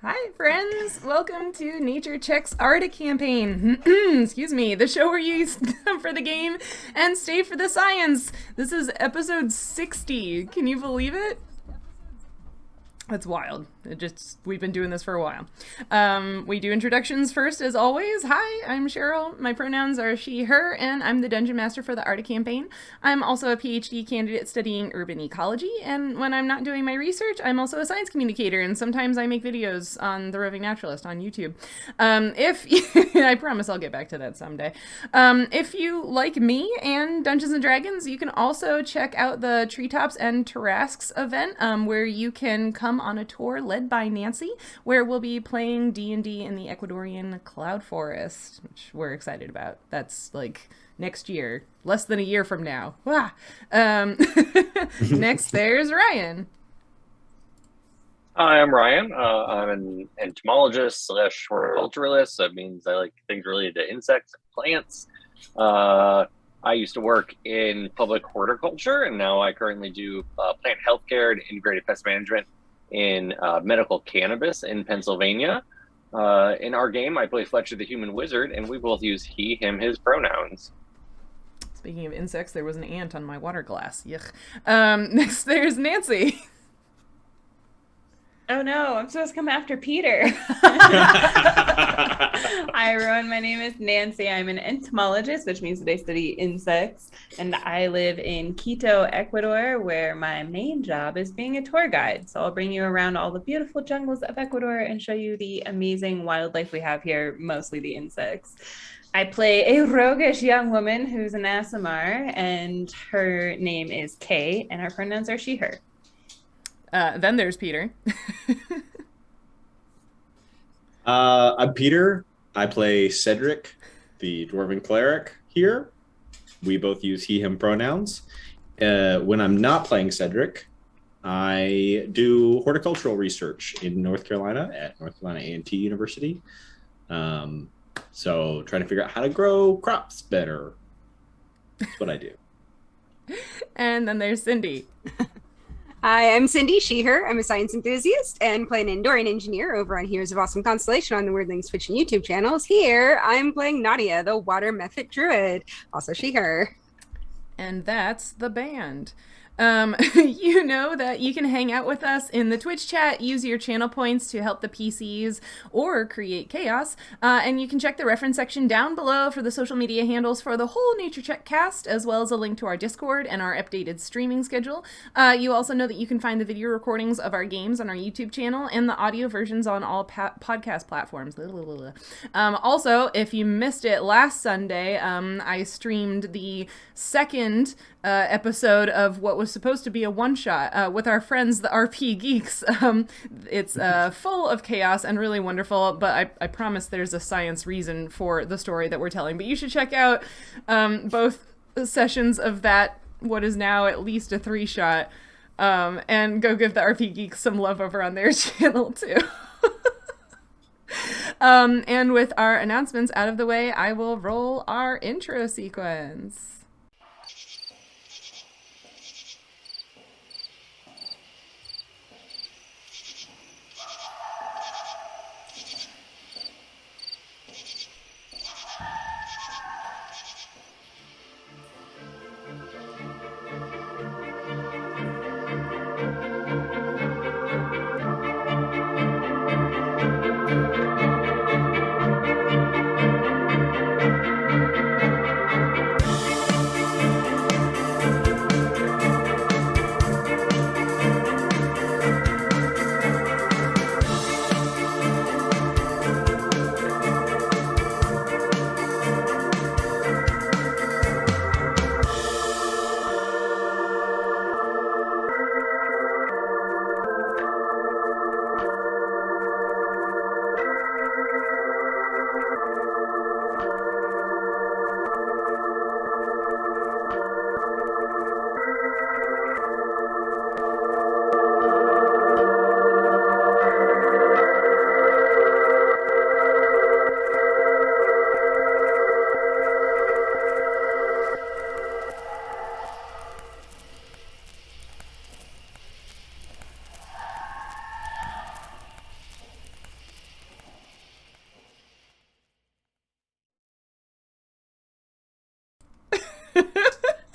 Hi, friends! Welcome to Nature Check's Arda Campaign. Excuse me, the show where you come for the game and stay for the science. This is episode 60. Can you believe it? That's wild. We've been doing this for a while. We do introductions first, as always. Hi, I'm Sheryl. My pronouns are she, her, and I'm the dungeon master for the Arda Campaign. I'm also a PhD candidate studying urban ecology, and when I'm not doing my research, I'm also a science communicator, and sometimes I make videos on the Roving Naturalist on YouTube. I promise I'll get back to that someday. If you like me and Dungeons and Dragons, you can also check out the Treetops and Tarasques event, where you can come on a tour led by Nancy, where we'll be playing D&D in the Ecuadorian cloud forest, which we're excited about. That's like next year, less than a year from now. Next, there's Ryan. Hi, I'm Ryan. I'm an entomologist / horticulturalist. That means I like things related to insects and plants. I used to work in public horticulture, and now I currently do plant healthcare and integrated pest management in medical cannabis in Pennsylvania. In our game, I play Fletcher the human wizard, and we both use he, him, his pronouns. Speaking of insects, there was an ant on my water glass. Yuck. Next, there's Nancy. Oh no, I'm supposed to come after Peter. Hi everyone, my name is Nancy. I'm an entomologist, which means that I study insects, and I live in Quito, Ecuador, where my main job is being a tour guide. So I'll bring you around all the beautiful jungles of Ecuador and show you the amazing wildlife we have here, mostly the insects. I play a roguish young woman who's an ASMR, and her name is Kay, and her pronouns are she, her. Then there's Peter. I'm Peter. I play Cedric, the dwarven cleric here. We both use he, him pronouns. When I'm not playing Cedric, I do horticultural research in North Carolina at North Carolina A&T University. So trying to figure out how to grow crops better. That's what I do. And then there's Cindy. Hi, I'm Cindy, she, her. I'm a science enthusiast and play an Andorian engineer over on Heroes of Awesome Constellation on the Weirdlings Twitch and YouTube channels. Here, I'm playing Nautia, the water method druid, also she, her. And that's the band. You know that you can hang out with us in the Twitch chat, use your channel points to help the PCs or create chaos, and you can check the reference section down below for the social media handles for the whole Nature Check cast, as well as a link to our Discord and our updated streaming schedule. You also know that you can find the video recordings of our games on our YouTube channel and the audio versions on all podcast platforms. Also, if you missed it last Sunday, I streamed the second episode of what was supposed to be a one-shot with our friends, the RP Geeks. It's full of chaos and really wonderful, but I promise there's a science reason for the story that we're telling. But you should check out both sessions of that, what is now at least a 3-shot, and go give the RP Geeks some love over on their channel, too. And with our announcements out of the way, I will roll our intro sequence.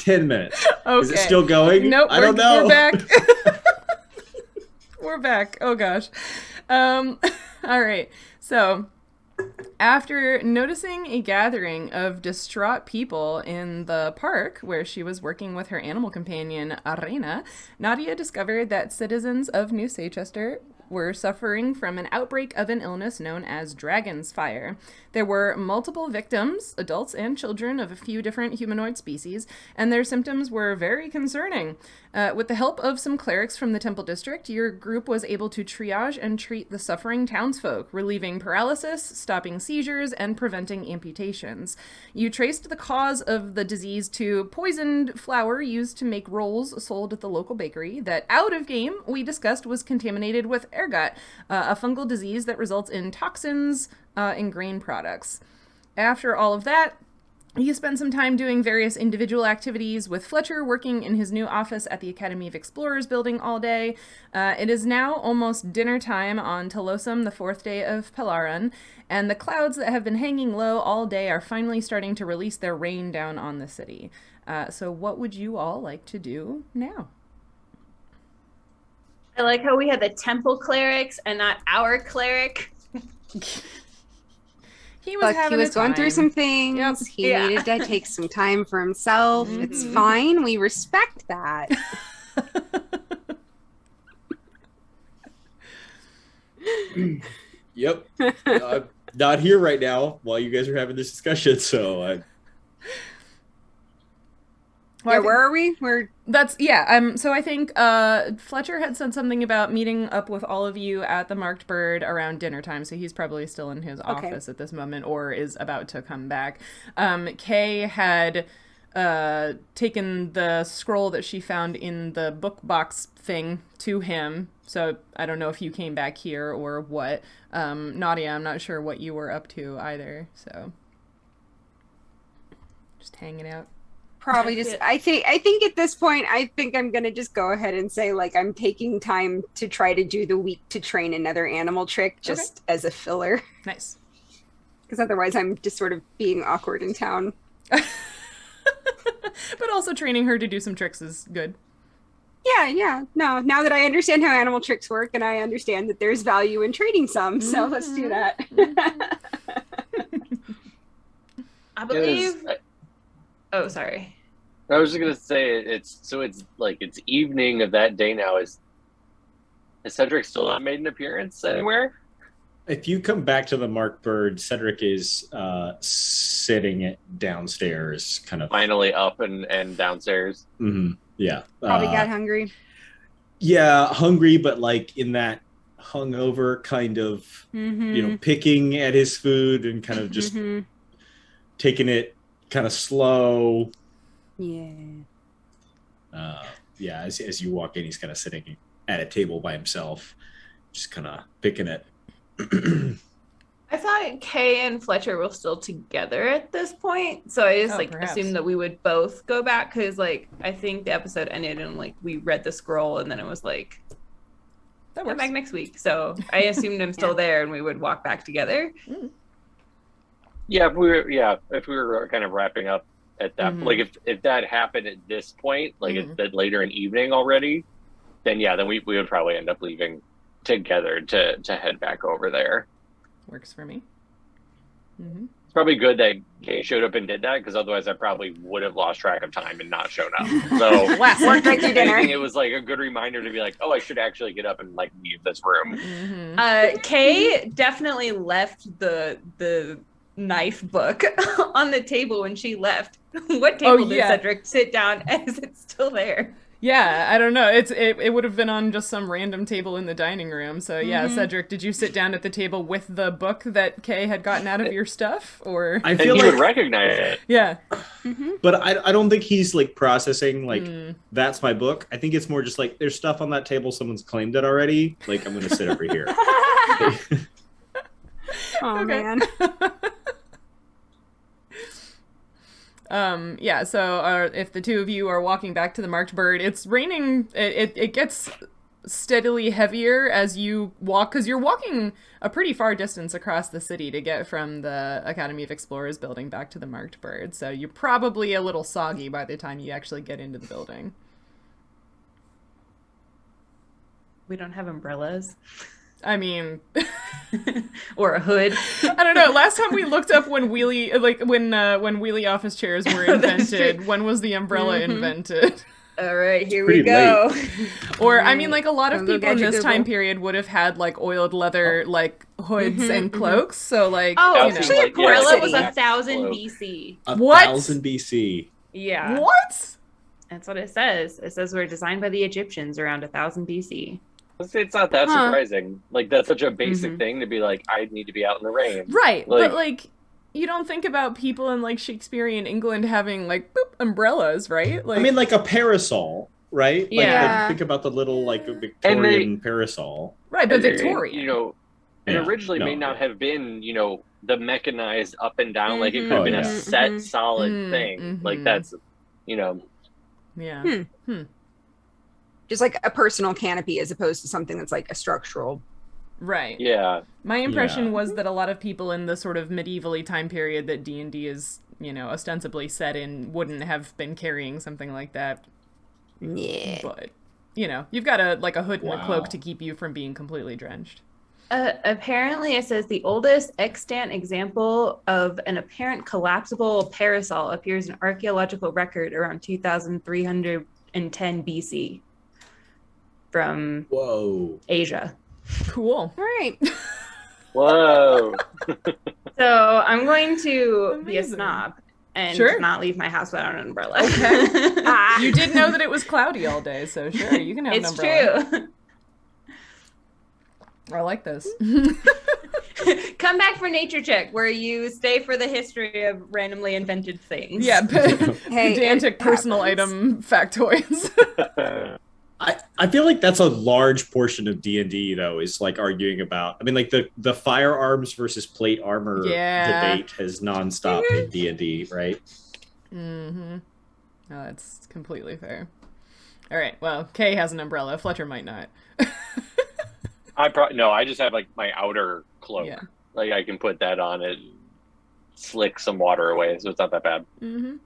10 minutes. Okay. Is it still going? Nope. I don't know. We're back. We're back. Oh gosh. All right. So, after noticing a gathering of distraught people in the park where she was working with her animal companion, Arena, Nautia discovered that citizens of New Seychester were suffering from an outbreak of an illness known as dragon's fire. There were multiple victims, adults and children of a few different humanoid species, and their symptoms were very concerning. With the help of some clerics from the Temple District, your group was able to triage and treat the suffering townsfolk, relieving paralysis, stopping seizures, and preventing amputations. You traced the cause of the disease to poisoned flour used to make rolls sold at the local bakery that, out of game, we discussed was contaminated with ergot, a fungal disease that results in toxins in grain products. After all of that, you spent some time doing various individual activities with Fletcher working in his new office at the Academy of Explorers building all day. It is now almost dinner time on Telosum, the 4th day of Pelaran, and the clouds that have been hanging low all day are finally starting to release their rain down on the city. So what would you all like to do now? I like how we had the temple clerics and not our cleric. He was going through some things. Yep. He needed to take some time for himself. Mm-hmm. It's fine. We respect that. Yep. I'm not here right now while you guys are having this discussion, so I... Yeah, where are we? So I think Fletcher had said something about meeting up with all of you at the Marked Bird around dinner time, so he's probably still in his office at this moment or is about to come back. Kay had taken the scroll that she found in the book box thing to him, so I don't know if you came back here or what. Nautia, I'm not sure what you were up to either, so just hanging out. Probably just I think at this point I think I'm gonna just go ahead and say, like, I'm taking time to try to do the week to train another animal trick just as a filler. Nice. Because otherwise I'm just sort of being awkward in town. But also training her to do some tricks is good. Yeah. No, now that I understand how animal tricks work and I understand that there's value in trading some, so let's do that. I believe Oh, sorry. I was just gonna say it's evening of that day now. Has Cedric still not made an appearance anywhere? If you come back to the Marked Bird, Cedric is sitting downstairs, kind of Finally up and downstairs. Mm-hmm. Yeah. Probably got hungry. Yeah, hungry, but like in that hungover kind of, picking at his food and kind of just taking it kind of slow. Yeah. As you walk in, he's kind of sitting at a table by himself, just kind of picking it. I thought Kay and Fletcher were still together at this point, so I just assumed that we would both go back, because I think the episode ended and we read the scroll and then it was that come back next week. So I assumed I'm still there and we would walk back together. Yeah, if we were kind of wrapping up at that, if that happened at this point, it's that later in evening already, then we would probably end up leaving together to head back over there. Works for me. It's probably good that Kay showed up and did that, because otherwise I probably would have lost track of time and not shown up. So worked right through dinner. It was a good reminder to be oh, I should actually get up and leave this room. Kay definitely left the knife book on the table when she left. What table did Cedric sit down? Is it still there? Yeah, I don't know. It would have been on just some random table in the dining room. So Cedric, did you sit down at the table with the book that Kay had gotten out of your stuff, or? I feel he would recognize it. Yeah. But I don't think he's processing that's my book. I think it's more just there's stuff on that table, someone's claimed it already. I'm gonna sit over here. Oh man. So if the two of you are walking back to the Marked Bird, it's raining. It gets steadily heavier as you walk, because you're walking a pretty far distance across the city to get from the Academy of Explorers building back to the Marked Bird. So you're probably a little soggy by the time you actually get into the building. We don't have umbrellas. I mean, or a hood. I don't know. Last time we looked up when wheelie office chairs were invented, when was the umbrella invented? All right, here Pretty we go. Or, I mean, like, a lot of Google, people in gadget this Google. time period would have had, like, oiled leather, like, hoods and cloaks. So, like, Oh, you know. actually, Like, yeah, umbrella City. was black 1,000 cloak. BC. What? 1,000 BC. Yeah, What? that's what it says. It says we're designed by the Egyptians around 1,000 BC. It's not that Huh. surprising. Like, that's such a basic thing to be like, I need to be out in the rain. Right. Like- but, like, you don't think about people in, like, Shakespearean England having, like, boop, umbrellas, right? Like, I mean, like a parasol, right? Like, Yeah. think about the little, like, Victorian parasol. right, but And, Victorian. You know, it Yeah, originally no, may not have been, you know, the mechanized up and down. Like, it Mhm. could have Oh, been yeah. a set, Mhm. solid Mm, thing. mhm. Like, that's, you know, Yeah. Just like a personal canopy as opposed to something that's like a structural. Right. yeah. My impression Yeah. was that a lot of people in the sort of medievally time period that D&D is, you know, ostensibly set in wouldn't have been carrying something like that. Yeah. But, you know, you've got a hood and a Wow. cloak to keep you from being completely drenched. Apparently, it says the oldest extant example of an apparent collapsible parasol appears in archaeological record around 2,310 BC from Whoa. Asia. Cool. All right. Whoa. So I'm going to be a Amazing. snob and Sure. not leave my house without an umbrella. Okay. Ah. You did know that it was cloudy all day, so sure, you can have an It's umbrella. true. I like this. Come back for Nature Check, where you stay for the history of randomly invented things. Yeah, Hey, pedantic it personal happens. item factoids. I feel like that's a large portion of D&D though, is like arguing about, I mean, like the firearms versus plate armor Yeah. debate has nonstop in D&D, right? Mm-hmm. No, that's completely fair. All right, well, Kay has an umbrella. Fletcher might not. I just have, like, my outer cloak. Yeah. Like, I can put that on it, slick some water away, so it's not that bad. Mm-hmm.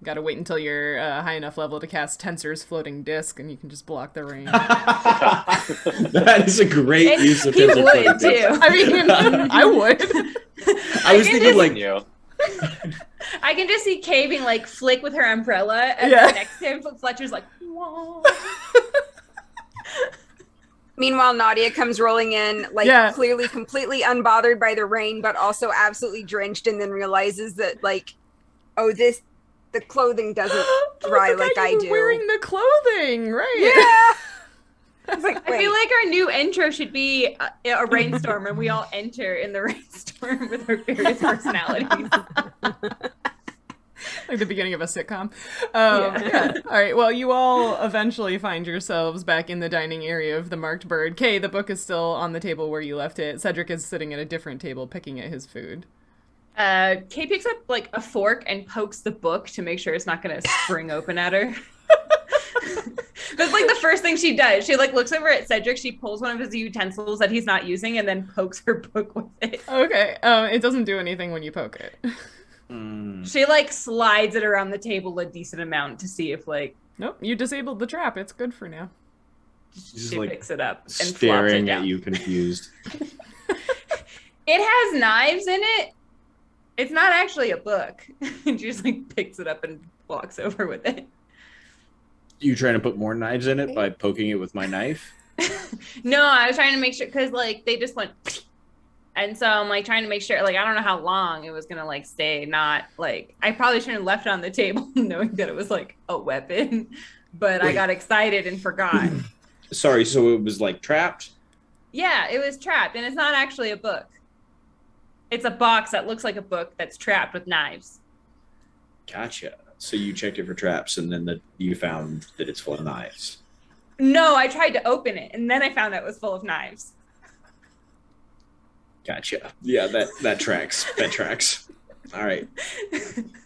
Gotta wait until you're high enough level to cast Tensor's floating disc, and you can just block the rain. That is a great And use of he physical would, ability. too. I mean, I would. I was can thinking just- like, You know? I can just see Kay being like flick with her umbrella, and Yeah. then next to him, Fletcher's like, whoa. Meanwhile, Nautia comes rolling in, like Yeah. clearly completely unbothered by the rain, but also absolutely drenched, and then realizes that, like, oh, the clothing doesn't dry forgot like I you were do. wearing the clothing, right? Yeah. I was like, I feel wait. like our new intro should be a rainstorm, and we all enter in the rainstorm with our various personalities. Like the beginning of a sitcom. Yeah. Yeah. All right. Well, you all eventually find yourselves back in the dining area of the Marked Bird. Kay, the book is still on the table where you left it. Cedric is sitting at a different table picking at his food. Kay picks up like a fork and pokes the book to make sure it's not going to spring open at her. That's like the first thing she does. She like looks over at Cedric. She pulls one of his utensils that he's not using and then pokes her book with it. Okay. It doesn't do anything when you poke it. She like slides it around the table a decent amount to see if like Nope. You disabled the trap. It's good for now. She's she like picks it up and flops it staring down. at you confused. It has knives in it. It's not actually a book. And she just like picks it up and walks over with it. You trying to put more knives in it by poking it with my knife? No, I was trying to make sure because like they just went, and so I'm like trying to make sure. Like I don't know how long it was gonna like stay. Not like I probably shouldn't have left it on the table knowing that it was like a weapon, but I Wait. got excited and forgot. Sorry, so it was like trapped? Yeah, it was trapped, and it's not actually a book. It's a box that looks like a book that's trapped with knives. Gotcha. So you checked it for traps, and then you found that it's full of knives. No, I tried to open it, and then I found out it was full of knives. Gotcha. Yeah, that tracks. That tracks. All right.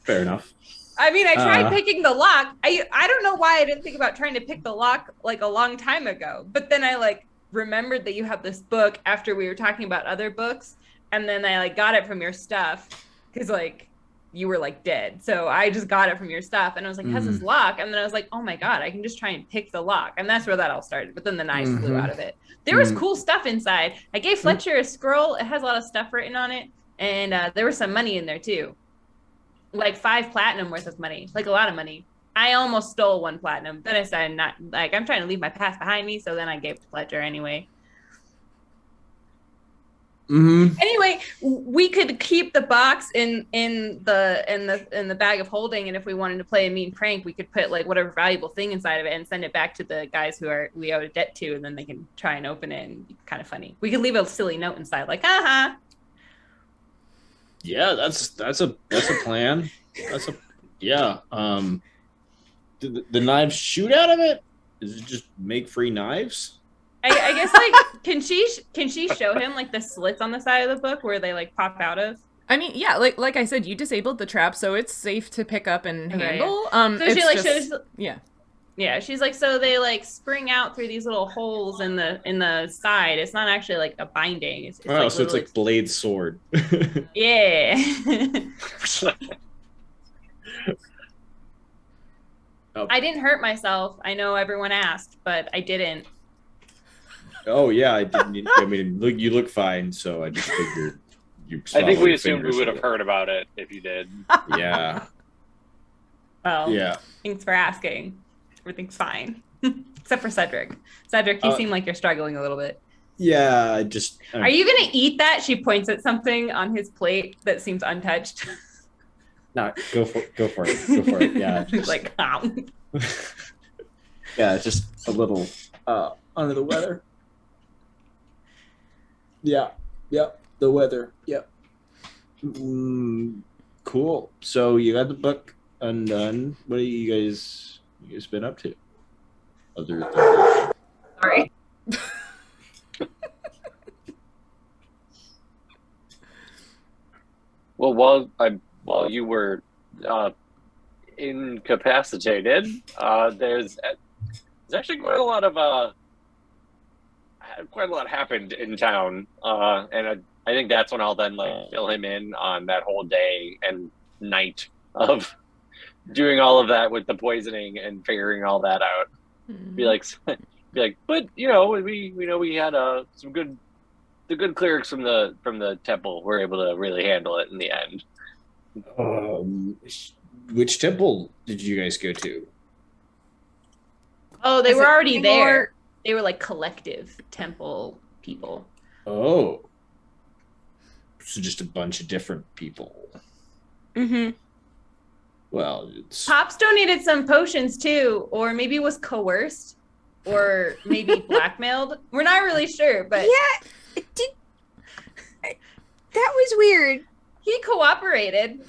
Fair enough. I mean, I tried picking the lock. I don't know why I didn't think about trying to pick the lock like a long time ago. But then I like remembered that you have this book after we were talking about other books, and then I like got it from your stuff because like you were like dead. So I just got it from your stuff, and I was like, it has this lock, and then I was like, oh my god, I can just try and pick the lock, and that's where that all started. But then the knives flew out of it. There was cool stuff inside. I gave Fletcher a scroll. It has a lot of stuff written on it, and there was some money in there too. Like 5 platinum worth of money, like a lot of money. I almost stole 1 platinum. Then I decided not, like, I'm trying to leave my past behind me. So then I gave it to Fletcher anyway. Anyway, we could keep the box in the bag of holding, and if we wanted to play a mean prank, we could put like whatever valuable thing inside of it and send it back to the guys we owe a debt to, and then they can try and open it. And be kind of funny. We could leave a silly note inside, like, haha. Yeah, that's a plan. Yeah. Do the knives shoot out of it? Does it just make free knives? I guess like can she show him like the slits on the side of the book where they like pop out of? I mean, yeah, like I said, you disabled the trap, so it's safe to pick up and handle. So she like shows. Yeah. Yeah, she's like, so they like spring out through these little holes in the side. It's not actually like a binding. It's like so it's like blade sword. Yeah. I didn't hurt myself. I know everyone asked, but I didn't. Oh yeah, I didn't. I mean, you look fine, so I just figured you. I think we assumed we would have heard about it if you did. Yeah. Well. Yeah. Thanks for asking. Everything's fine, except for Cedric. Cedric, you seem like you're struggling a little bit. Yeah, I just. Are you gonna eat that? She points at something on his plate that seems untouched. No, go for it. Go for it. Yeah. He's like, yeah, just a little under the weather. Yeah. Yep. The weather. Yep. Cool. So you got the book undone. What are you guys been up to? Other than... Sorry. Well, while you were incapacitated, there's actually quite a lot happened in town, and I think that's when I'll then like fill him in on that whole day and night of doing all of that with the poisoning and figuring all that out. Be like, but you know, we know we had some good clerics from the temple were able to really handle it in the end. Which temple did you guys go to? Oh, they were already there. They were like collective temple people. Oh. So just a bunch of different people. Mm-hmm. Well, Pops donated some potions too, or maybe was coerced, or maybe blackmailed. We're not really sure, but yeah, that was weird. He cooperated.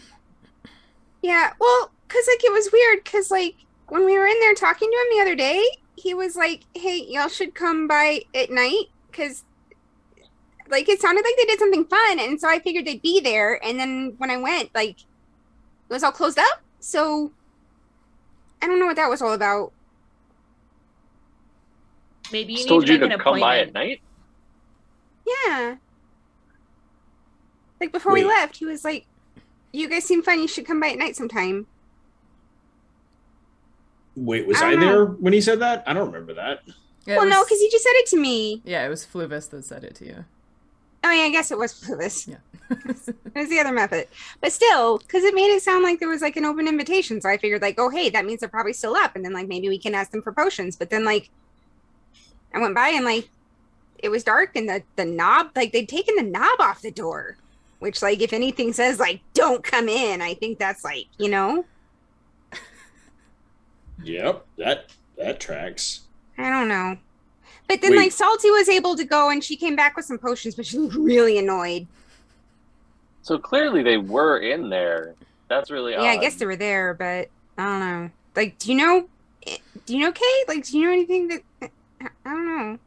Yeah, well, because like it was weird because like when we were in there talking to him the other day, he was like, "Hey, y'all should come by at night," because like it sounded like they did something fun, and so I figured they'd be there. And then when I went, like it was all closed up. So I don't know what that was all about. Maybe you told you to to come by at night. Yeah. Like before we left, he was like, "You guys seem fun. You should come by at night sometime." Wait, was I there when he said that? I don't remember that. Yeah, well, no, because he just said it to me. Yeah, it was Fluvis that said it to you. Oh yeah, I guess it was Fluvis. Yeah. It was the other method. But still, because it made it sound like there was like an open invitation. So I figured like, oh, hey, that means they're probably still up. And then like maybe we can ask them for potions. But then like I went by and like it was dark and the knob, like they'd taken the knob off the door. Which like if anything says like don't come in, I think that's like, you know. Yep, that tracks. I don't know. But then like Salty was able to go and she came back with some potions, but she looked really annoyed. So clearly they were in there. That's really odd. Yeah, I guess they were there, but I don't know. Like, do you know Kate? Like, do you know anything that I don't know.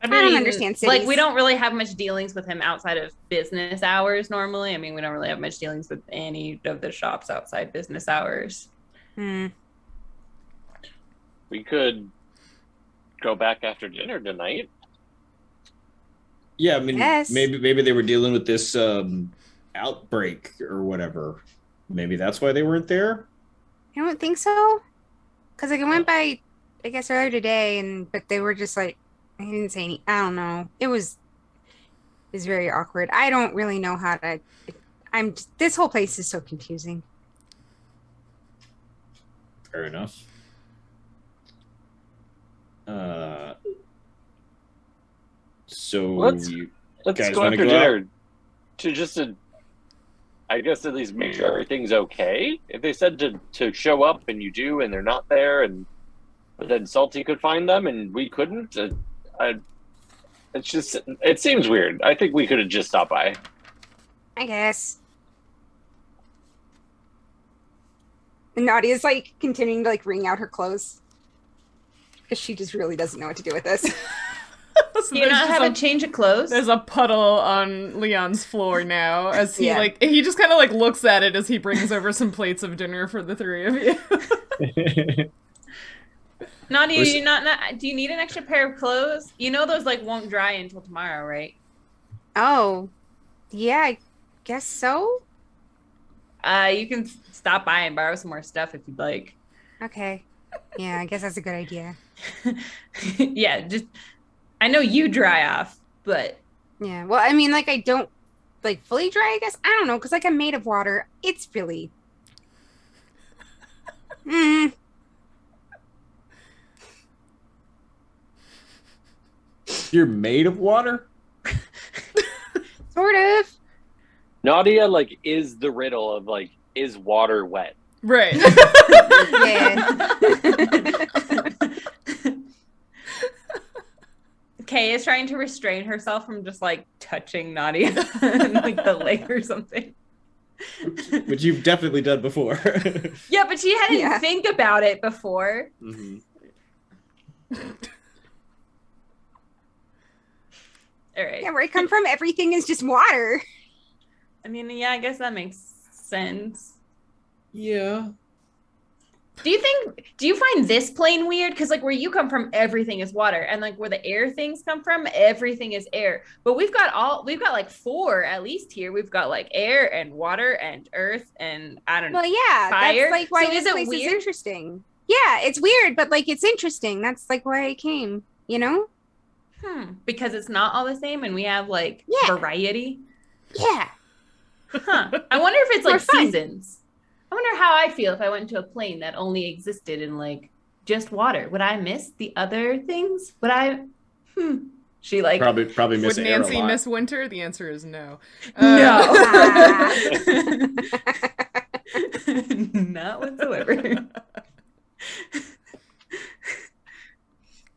I don't understand cities. Like, we don't really have much dealings with him outside of business hours normally. I mean, we don't really have much dealings with any of the shops outside business hours. We could go back after dinner tonight. Yeah, I mean, Yes. maybe they were dealing with this outbreak or whatever. Maybe that's why they weren't there. I don't think so. Because like I went by, I guess earlier today, but they were just like, I didn't say any. I don't know. It was very awkward. I don't really know how to. This whole place is so confusing. Fair enough. So Let's guys go wanna after go out? dinner to I guess at least make sure everything's okay. If they said to show up and you do and they're not there, but then Salty could find them and we couldn't, it seems weird. I think we could have just stopped by. I guess. And Nadia's like continuing to like wring out her clothes because she just really doesn't know what to do with this. So Do you there's not just have a change of clothes? There's a puddle on Leon's floor now as he Yeah. he just kind of like looks at it as he brings over some plates of dinner for the three of you. Naughty, do you need an extra pair of clothes? You know those like won't dry until tomorrow, right? Oh, yeah, I guess so. You can stop by and borrow some more stuff if you'd like. Okay. Yeah, I guess that's a good idea. Yeah, just I know you dry off, but Yeah. Well, I mean, like I don't like fully dry, I guess. I don't know, because like I'm made of water. It's really. You're made of water? Sort of. Nautia is the riddle of is water wet? Right. Yeah. Kay is trying to restrain herself from just like touching Naughty like the leg or something. Which you've definitely done before. Yeah, but she hadn't think about it before. Mm-hmm. All right. Yeah, where I come from, everything is just water. I mean, yeah, I guess that makes sense. Yeah. Do you find this plane weird? Because like where you come from, everything is water, and like where the air things come from, everything is air. But we've got like 4 at least here. We've got like air and water and earth and I don't know. Well, yeah, Fire? that's like why So this is it place is weird? interesting. Yeah, it's weird, but like it's interesting. That's like why I came, you know? Because it's not all the same, and we have like variety. Yeah. Huh. I wonder if it's like More fun. seasons. I wonder how I feel if I went to a plane that only existed in like just water. Would I miss the other things? Would I? She like Probably miss Would air Nancy a lot. miss winter? The answer is no. No. Not whatsoever.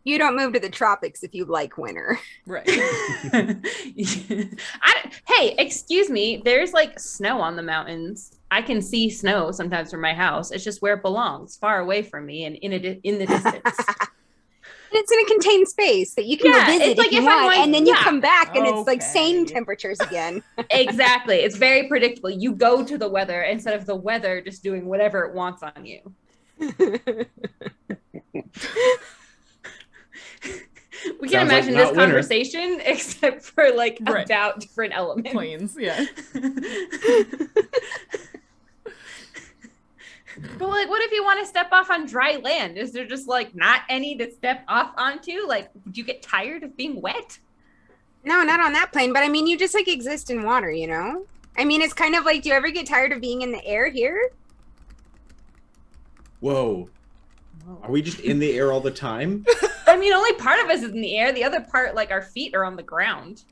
You don't move to the tropics if you like winter. Right. Hey, excuse me. There's like snow on the mountains. I can see snow sometimes from my house. It's just where it belongs, far away from me and in the distance. It's in a contained space that you can go visit it's like if you if I'm want, like- and then you come back and it's like Okay. same temperatures again. Exactly. It's very predictable. You go to the weather instead of the weather just doing whatever it wants on you. We can Sounds like imagine not this winter. conversation except for like Right. about different elements. Planes, yeah. But like, what if you want to step off on dry land? Is there just like not any to step off onto? Like, would you get tired of being wet? No, not on that plane, but I mean, you just like exist in water, you know? I mean, it's kind of like, do you ever get tired of being in the air here? Whoa. Are we just in the air all the time? I mean, only part of us is in the air. The other part, like our feet are on the ground.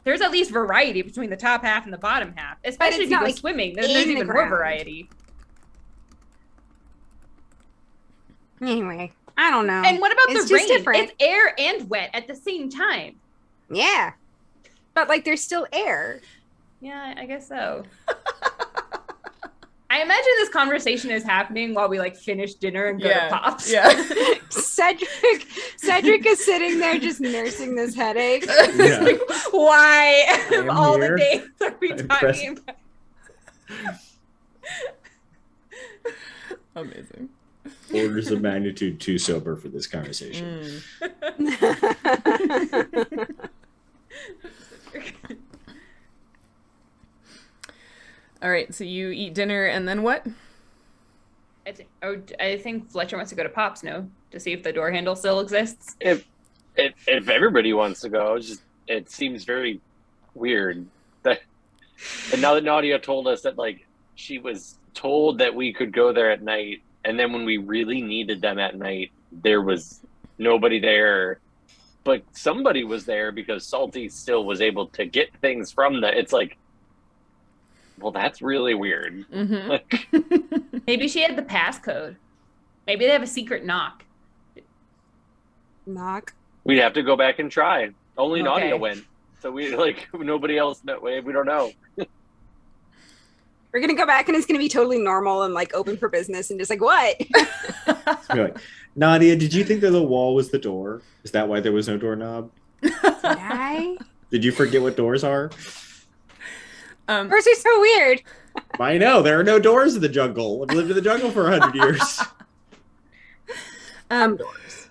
There's at least variety between the top half and the bottom half. Especially if it's you not, go like, swimming. There's in the even more ground. variety. Anyway, I don't know. And what about It's the just rain? different. It's air and wet at the same time. Yeah. But like there's still air. Yeah, I guess so. I imagine this conversation is happening while we like finish dinner and go to Pops. Yeah. Cedric is sitting there just nursing this headache. Yeah. Like, why of am all here. the days are we I'm talking present. about? Amazing. Orders of magnitude too sober for this conversation. All right, so you eat dinner and then what? I think Fletcher wants to go to Pops, no? To see if the door handle still exists. If everybody wants to go, it seems very weird that. And now that Nautia told us that like she was told that we could go there at night, and then when we really needed them at night, there was nobody there, but somebody was there because Salty still was able to get things from the. It's like, well, that's really weird. Mm-hmm. Like, Maybe she had the passcode. Maybe they have a secret knock. Knock. we'd have to go back and try. Only Okay. Nautia went, so we like nobody else. We don't know. We're gonna go back and it's gonna be totally normal and like open for business and just like what? You're like, Nadia, did you think that the wall was the door? Is that why there was no doorknob? Did I? Did you forget what doors are? Doors are so weird. I know, there are no doors in the jungle. I've lived in the jungle for 100 years. Doors.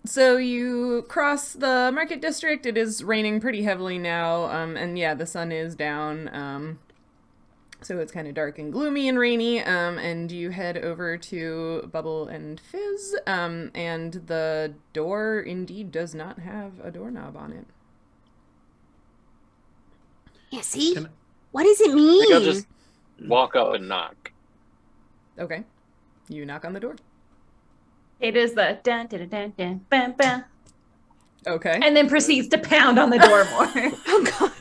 So you cross the market district. It is raining pretty heavily now, and yeah, the sun is down. So it's kind of dark and gloomy and rainy. And you head over to Bubble and Fizz. And the door indeed does not have a doorknob on it. Yeah, see? Can I- What does it I mean? think I'll just walk up and knock. Okay, you knock on the door. It is the dun dun dun dun bam bam, Okay. and then proceeds to pound on the door more. Oh god.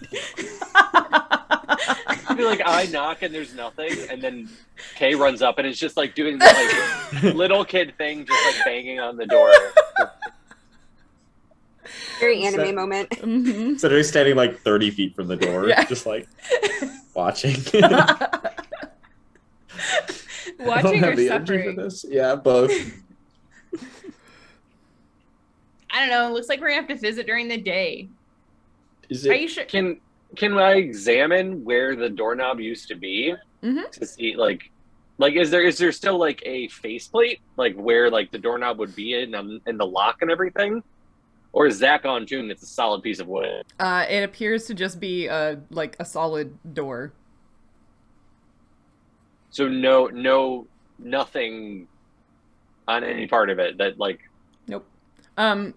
I feel like I knock and there's nothing, and then Kay runs up and it's just like doing the like little kid thing, just like banging on the door. Very anime So- moment. Mm-hmm. So they're standing like 30 feet from the door, Yeah. just like watching. I don't Watching have or the energy for suffering? this. Yeah, both. I don't know. It looks like we're gonna have to visit during the day. Is Are it? you sure? Can I examine where the doorknob used to be Mhm. to see like is there still like a faceplate like where like the doorknob would be in the lock and everything, or is that gone too and it's a solid piece of wood? It appears to just be a solid door. So nothing on any part of it that like. Nope.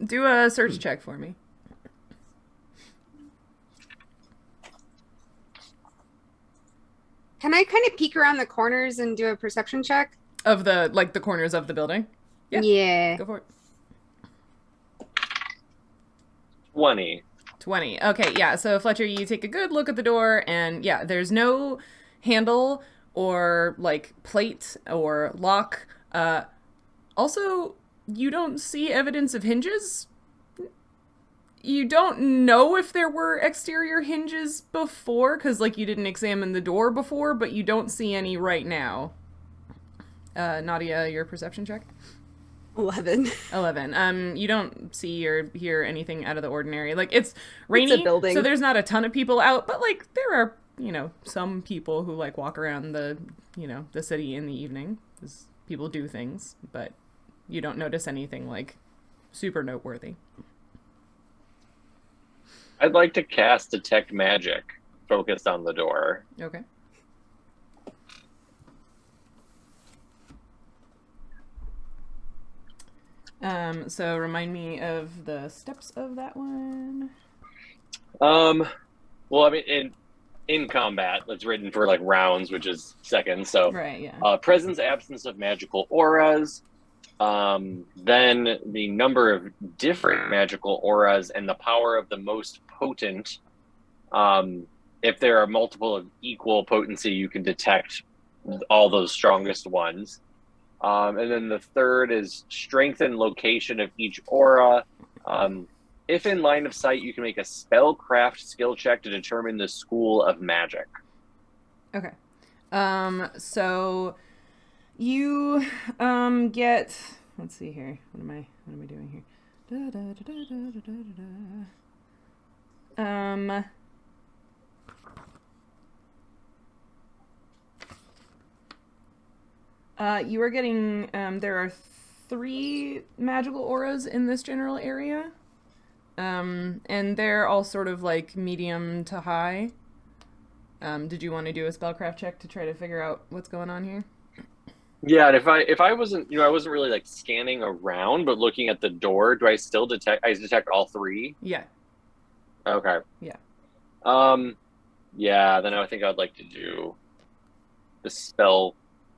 Do a search check for me. Can I kind of peek around the corners and do a perception check? Of the the corners of the building. Yeah. Yeah. Go for it. 20. 20. Okay, yeah. So Fletcher, you take a good look at the door, and yeah, there's no handle or plate or lock. Also, you don't see evidence of hinges. You don't know if there were exterior hinges before, because you didn't examine the door before, but you don't see any right now. Nautia, your perception check? 11. 11. You don't see or hear anything out of the ordinary. It's rainy, It's a building. so there's not a ton of people out, but there are, some people who walk around the city in the evening, because people do things, but you don't notice anything super noteworthy. I'd like to cast Detect Magic focused on the door. Okay. So remind me of the steps of that one. Well, I mean, in combat, it's written for rounds, which is seconds. So, Right, yeah. presence, absence of magical auras. Then the number of different magical auras and the power of the most potent. If there are multiple of equal potency, you can detect all those strongest ones. And then the third is strength and location of each aura. If in line of sight, you can make a spellcraft skill check to determine the school of magic. Okay. So you get, let's see here. What am I doing here? Da, da, da, da, da, da, da, da. You are getting, there are 3 magical auras in this general area. And they're all sort of like medium to high. Did you want to do a spellcraft check to try to figure out what's going on here? Yeah, and if I wasn't, I wasn't really like scanning around, but looking at the door, do I still detect? I detect all 3. Yeah. Okay. Yeah. Yeah. Then I think I'd like to do the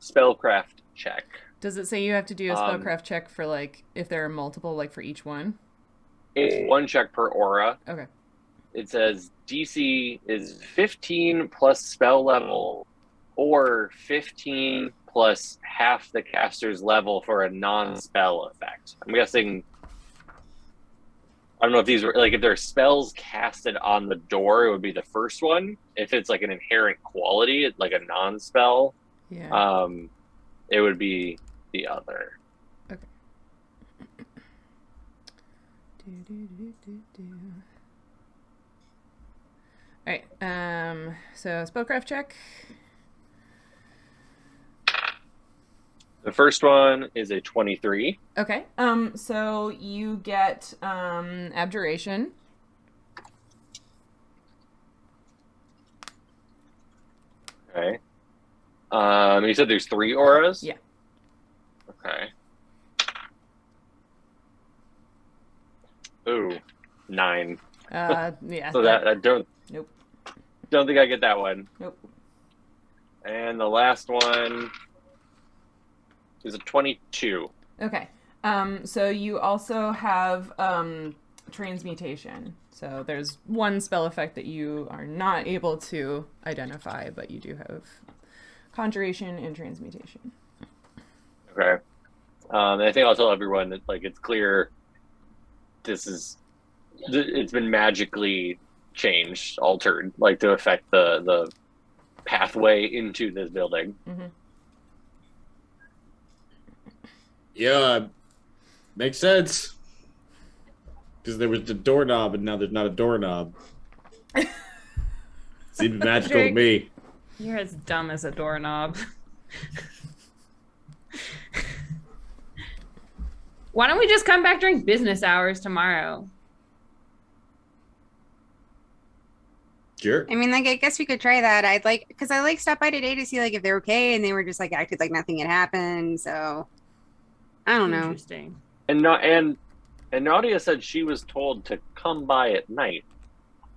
spellcraft check. Does it say you have to do a spellcraft check for like if there are multiple, like for each one? It's 1 check per aura. Okay. It says DC is 15 plus spell level, or 15 plus half the caster's level for a non-spell effect. I'm guessing. I don't know if these were like if there are spells casted on the door, it would be the first one. If it's like an inherent quality, like a non-spell, it would be the other. Okay. All right. So spellcraft check. The first one is a 23. Okay. So you get abjuration. Okay. You said there's 3 auras? Yeah. Okay. Ooh, 9. Yeah. So that I don't. Nope. Don't think I get that one. Nope. And the last one is a 22. Okay. So you also have transmutation. So there's one spell effect that you are not able to identify, but you do have conjuration and transmutation. Okay. And I think I'll tell everyone that like it's clear it's been magically changed, altered, like to affect the pathway into this building. Mm-hmm. Yeah, makes sense. Because there was the doorknob, and now there's not a doorknob. Seems magical to me. You're as dumb as a doorknob. Why don't we just come back during business hours tomorrow? Sure. I mean, like, I guess we could try that. Because I stopped by today to see like if they're okay, and they were just like acted like nothing had happened. So I don't know. Interesting. And Nautia said she was told to come by at night.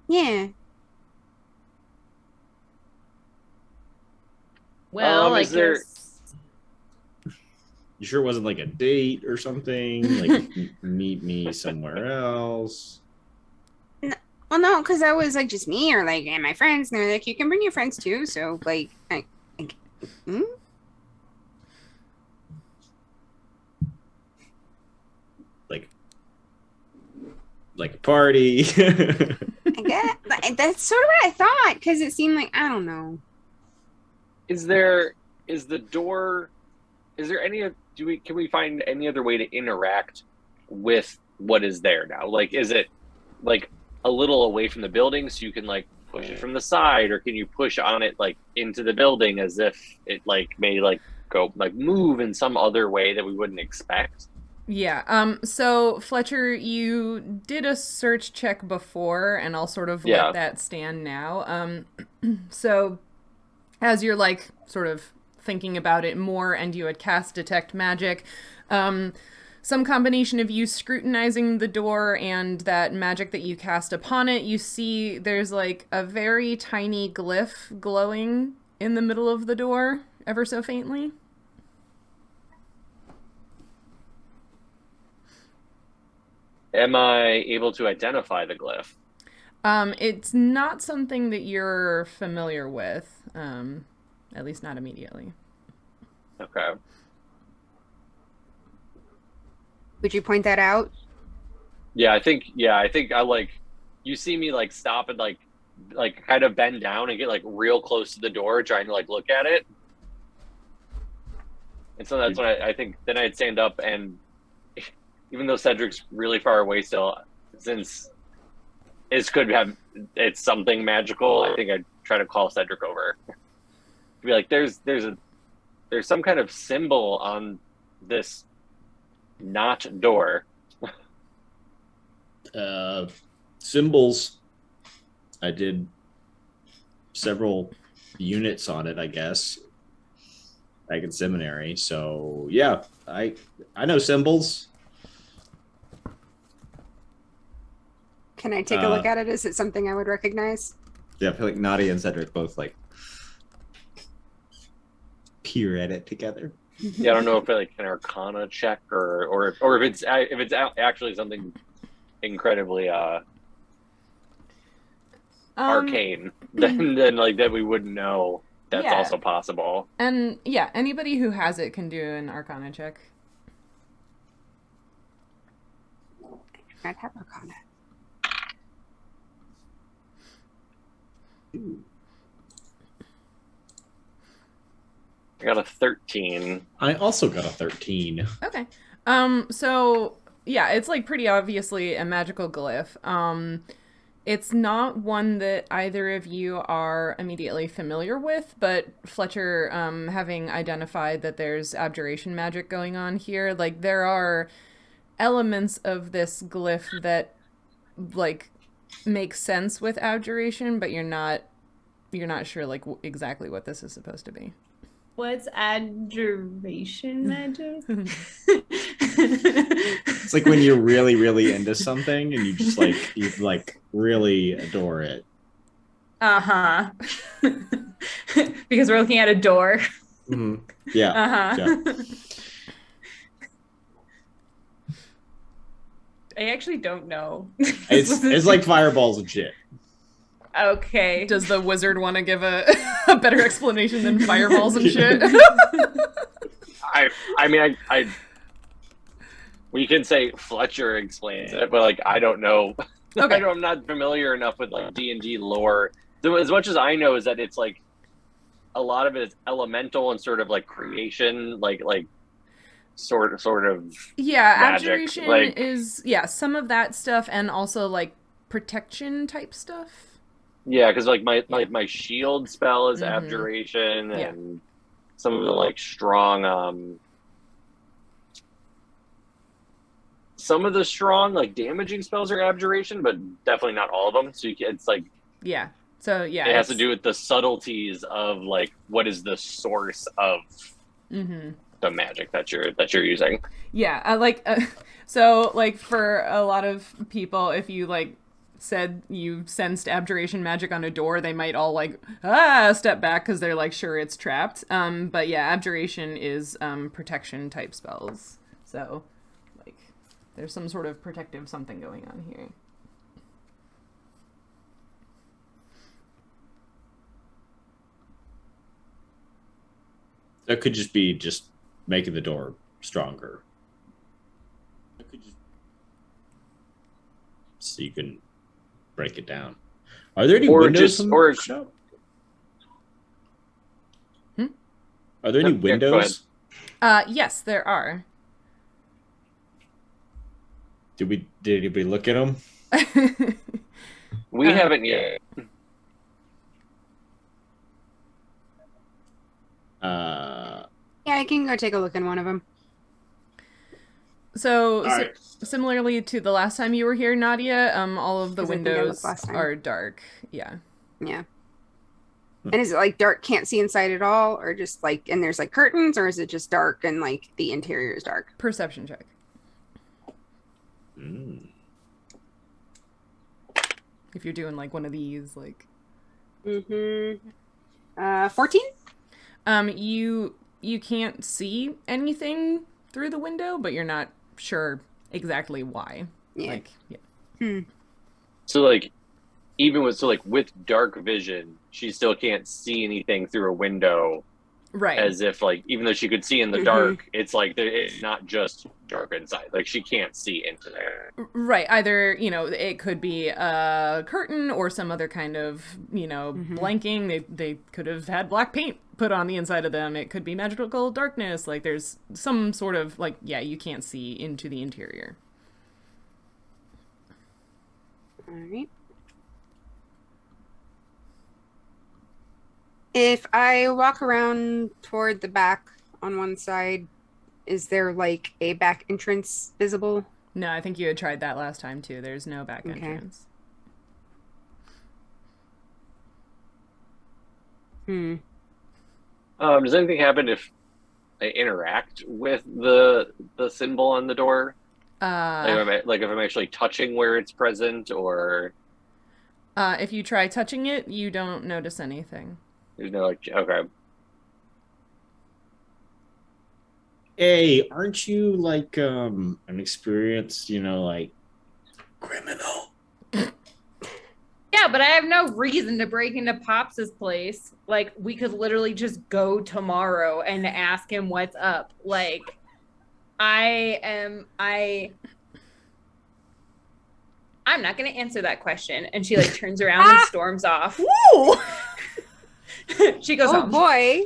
Yeah. Well, I guess. You sure it wasn't like a date or something? Like meet me somewhere else? Well, no, because that was like just me or like and my friends, and they're like, you can bring your friends too. So like, like a party. I guess that's sort of what I thought because it seemed like I don't know. Is the door? Is there any? Can we find any other way to interact with what is there now? Like, is it like a little away from the building so you can like push it from the side, or can you push on it like into the building as if it like may like go like move in some other way that we wouldn't expect? Yeah. So Fletcher, you did a search check before, and I'll sort of let that stand now. So as you're like sort of thinking about it more, and you had cast detect magic, some combination of you scrutinizing the door and that magic that you cast upon it, you see there's like a very tiny glyph glowing in the middle of the door, ever so faintly. Am I able to identify the glyph? It's not something that you're familiar with, at least not immediately. Okay. Would you point that out? Yeah, I think I like you see me like stop and like kind of bend down and get like real close to the door trying to like look at it, And so that's when I think then I'd stand up, and even though Cedric's really far away still, since it's something magical, I think I'd try to call Cedric over. Be like, there's some kind of symbol on this not door. Symbols. I did several units on it, I guess, back in seminary. So yeah, I know symbols. Can I take a look at it? Is it something I would recognize? Yeah, I feel like Nautia and Cedric both like peer at it together. Yeah, I don't know if like an Arcana check or if it's actually something incredibly arcane, then like that we wouldn't know that's also possible. And yeah, anybody who has it can do an Arcana check. I'd have Arcana. I got a 13. I also got a 13. Okay. So yeah, it's like pretty obviously a magical glyph. It's not one that either of you are immediately familiar with, but Fletcher, having identified that there's abjuration magic going on here, like there are elements of this glyph that like make sense with abjuration, but you're not sure like exactly what this is supposed to be. What's abjuration magic? It's like when you're really, really into something and you just you really adore it. Uh-huh. Because we're looking at a door. Mm-hmm. Yeah. Uh-huh. Yeah. I actually don't know. It's like fireballs and shit. Okay. Does the wizard want to give a better explanation than fireballs and shit? I mean, we can say Fletcher explains it, but like I don't know. Okay. I'm not familiar enough with like D&D lore. So as much as I know is that it's like a lot of it is elemental and sort of like creation, like sort of yeah, magic. abjuration Like, is some of that stuff, and also like protection type stuff. yeah, because like my shield spell is Mhm. abjuration, Yeah. and some of the like strong some of the strong like damaging spells are abjuration, but definitely not all of them. So it's like Yeah. So yeah, it has to do with the subtleties of like what is the source of the magic that you're using. Yeah, I like so like for a lot of people, if you like said you sensed abjuration magic on a door, they might all like step back because they're like sure it's trapped. But yeah, abjuration is protection type spells. So like there's some sort of protective something going on here. That could just be making the door stronger. So you can break it down. Are there any windows in the shop? Are there any windows? Yes, there are. Did anybody look at them? We haven't yet. Yeah, I can go take a look in one of them. So, All right. Similarly to the last time you were here, Nautia, all of the 'Cause I think I looked windows last time. are dark. Yeah. Yeah. And is it like dark, can't see inside at all, or just like, and there's like curtains, or is it just dark and like the interior is dark? Perception check. If you're doing like one of these, like 14? You can't see anything through the window, but you're not sure exactly why. Yeah. Like, yeah. So like even with with dark vision, she still can't see anything through a window. Right. As if like even though she could see in the dark, it's like it's not just dark inside. Like she can't see into there. Right. Either, it could be a curtain or some other kind of, blanking. They could have had black paint put on the inside of them. It could be magical darkness. Like there's some sort of you can't see into the interior. All right. If I walk around toward the back on one side, is there a back entrance visible? No, I think you had tried that last time too. There's no back entrance. Does anything happen if I interact with the symbol on the door? If I'm actually touching where it's present, or if you try touching it, you don't notice anything. There's no okay. Hey, aren't you an experienced, criminal? Yeah, but I have no reason to break into Pops's place. We could literally just go tomorrow and ask him what's up. I'm not going to answer that question. And she turns around and storms off. Woo! She goes home. Oh boy.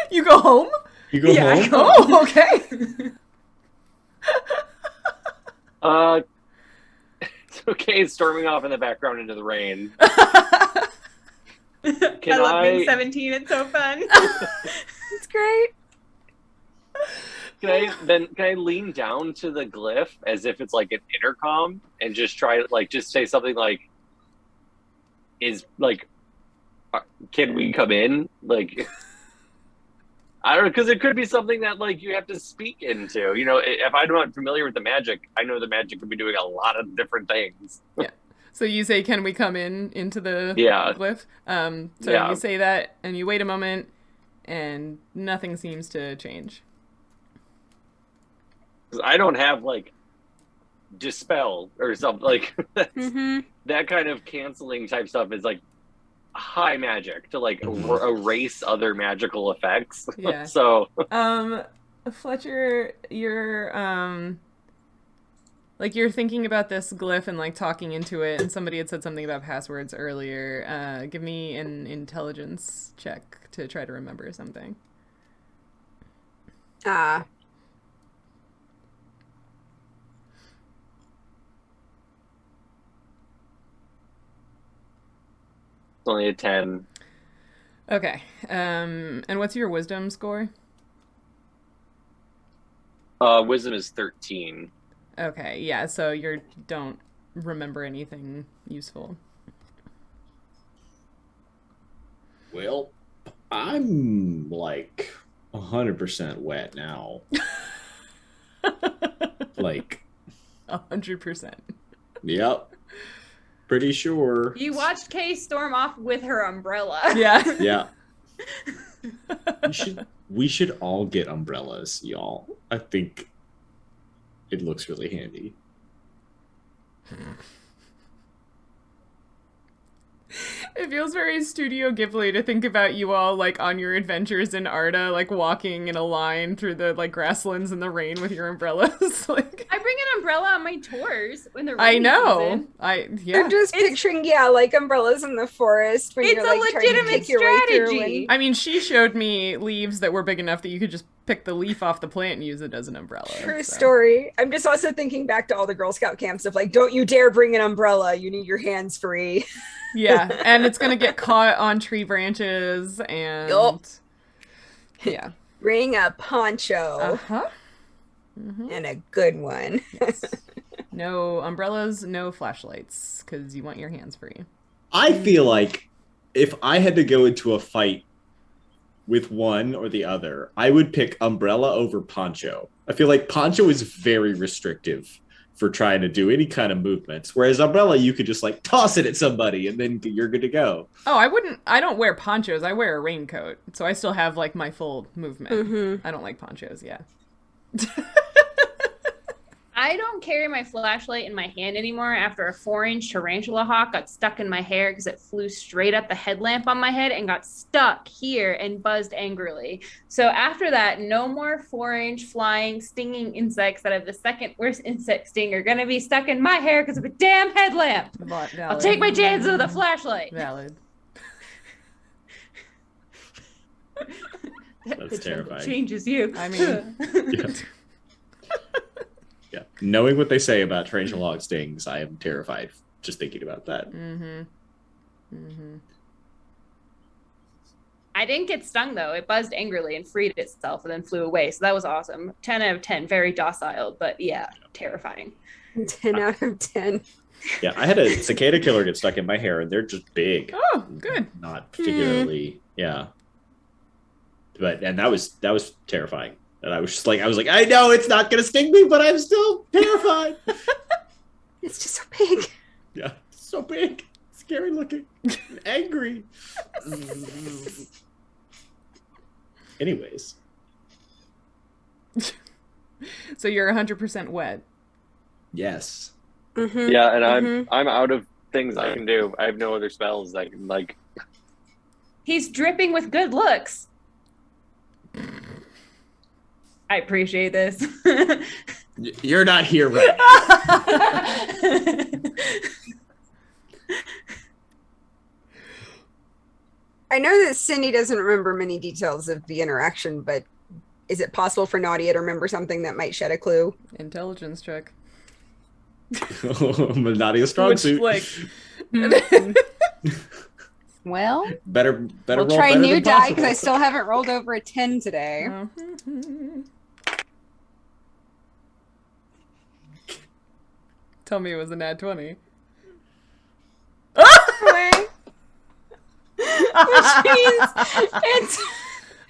You go home? You go home? I go Oh, okay. It's okay storming off in the background into the rain. I love being 17. It's so fun. It's great. Can I lean down to the glyph as if it's an intercom and just try just say something can we come in? I don't know, because it could be something that you have to speak into. If I'm not familiar with the magic, I know the magic could be doing a lot of different things. Yeah. So you say, "Can we come into the glyph?" You say that, and you wait a moment, and nothing seems to change. Because I don't have dispel or something that kind of canceling type stuff is high magic to erase other magical effects. Yeah. So Fletcher, you're you're thinking about this glyph and talking into it, and somebody had said something about passwords earlier. Give me an intelligence check to try to remember something. only a 10. Okay. And what's your wisdom score? Wisdom is 13. Okay, yeah, so you don't remember anything useful. Well, I'm 100% wet now. 100%. Yep. Pretty sure. You watched Kay storm off with her umbrella. Yeah. Yeah. We should all get umbrellas, y'all. I think it looks really handy. It feels very Studio Ghibli to think about you all on your adventures in Arda, walking in a line through the grasslands in the rain with your umbrellas. I bring an umbrella on my tours when the rain I know. comes in. I'm just picturing, umbrellas in the forest when It's you're a trying to legitimate pick your way through. strategy. I mean, she showed me leaves that were big enough that you could just pick the leaf off the plant and use it as an umbrella. True story. I'm just also thinking back to all the Girl Scout camps of don't you dare bring an umbrella. You need your hands free. Yeah, and it's gonna get caught on tree branches and yeah. Bring a poncho. Uh-huh. Mm-hmm. And a good one. Yes. No umbrellas, no flashlights, because you want your hands free. I feel like if I had to go into a fight with one or the other, I would pick umbrella over poncho. I feel like poncho is very restrictive for trying to do any kind of movements, whereas umbrella, you could just toss it at somebody and then you're good to go. Oh, I don't wear ponchos. I wear a raincoat, so I still have my full movement. Mm-hmm. I don't like ponchos. Yeah. I don't carry my flashlight in my hand anymore after a 4-inch tarantula hawk got stuck in my hair because it flew straight at the headlamp on my head and got stuck here and buzzed angrily. So after that, no more 4-inch flying, stinging insects that have the second worst insect sting are going to be stuck in my hair because of a damn headlamp. Valid. I'll take my chances with a flashlight. Valid. That's terrifying. Changes you. I mean, Yeah. Yeah. Knowing what they say about tarantula hawk stings, I am terrified just thinking about that. I didn't get stung though. It buzzed angrily and freed itself and then flew away. So that was awesome. 10 out of 10, very docile, but yeah, terrifying. 10 out of 10. Yeah, I had a cicada killer get stuck in my hair, and they're just big. oh, good. Not particularly, yeah. And that was terrifying. And I was like, I know it's not gonna sting me, but I'm still terrified. It's just so big. Yeah, so big, scary looking, angry. Anyways, So you're 100% wet. yes. Mm-hmm. Yeah, and I'm out of things I can do. I have no other spells I can like. He's dripping with good looks. I appreciate this. You're not here right now. I know that Cindy doesn't remember many details of the interaction, but is it possible for Nautia to remember something that might shed a clue? Intelligence check. Nadia's strong Which, suit. like, Well, better we'll roll try better new than die because I possible. still haven't rolled over a 10 today. Tell me it was a nat 20. Which means it's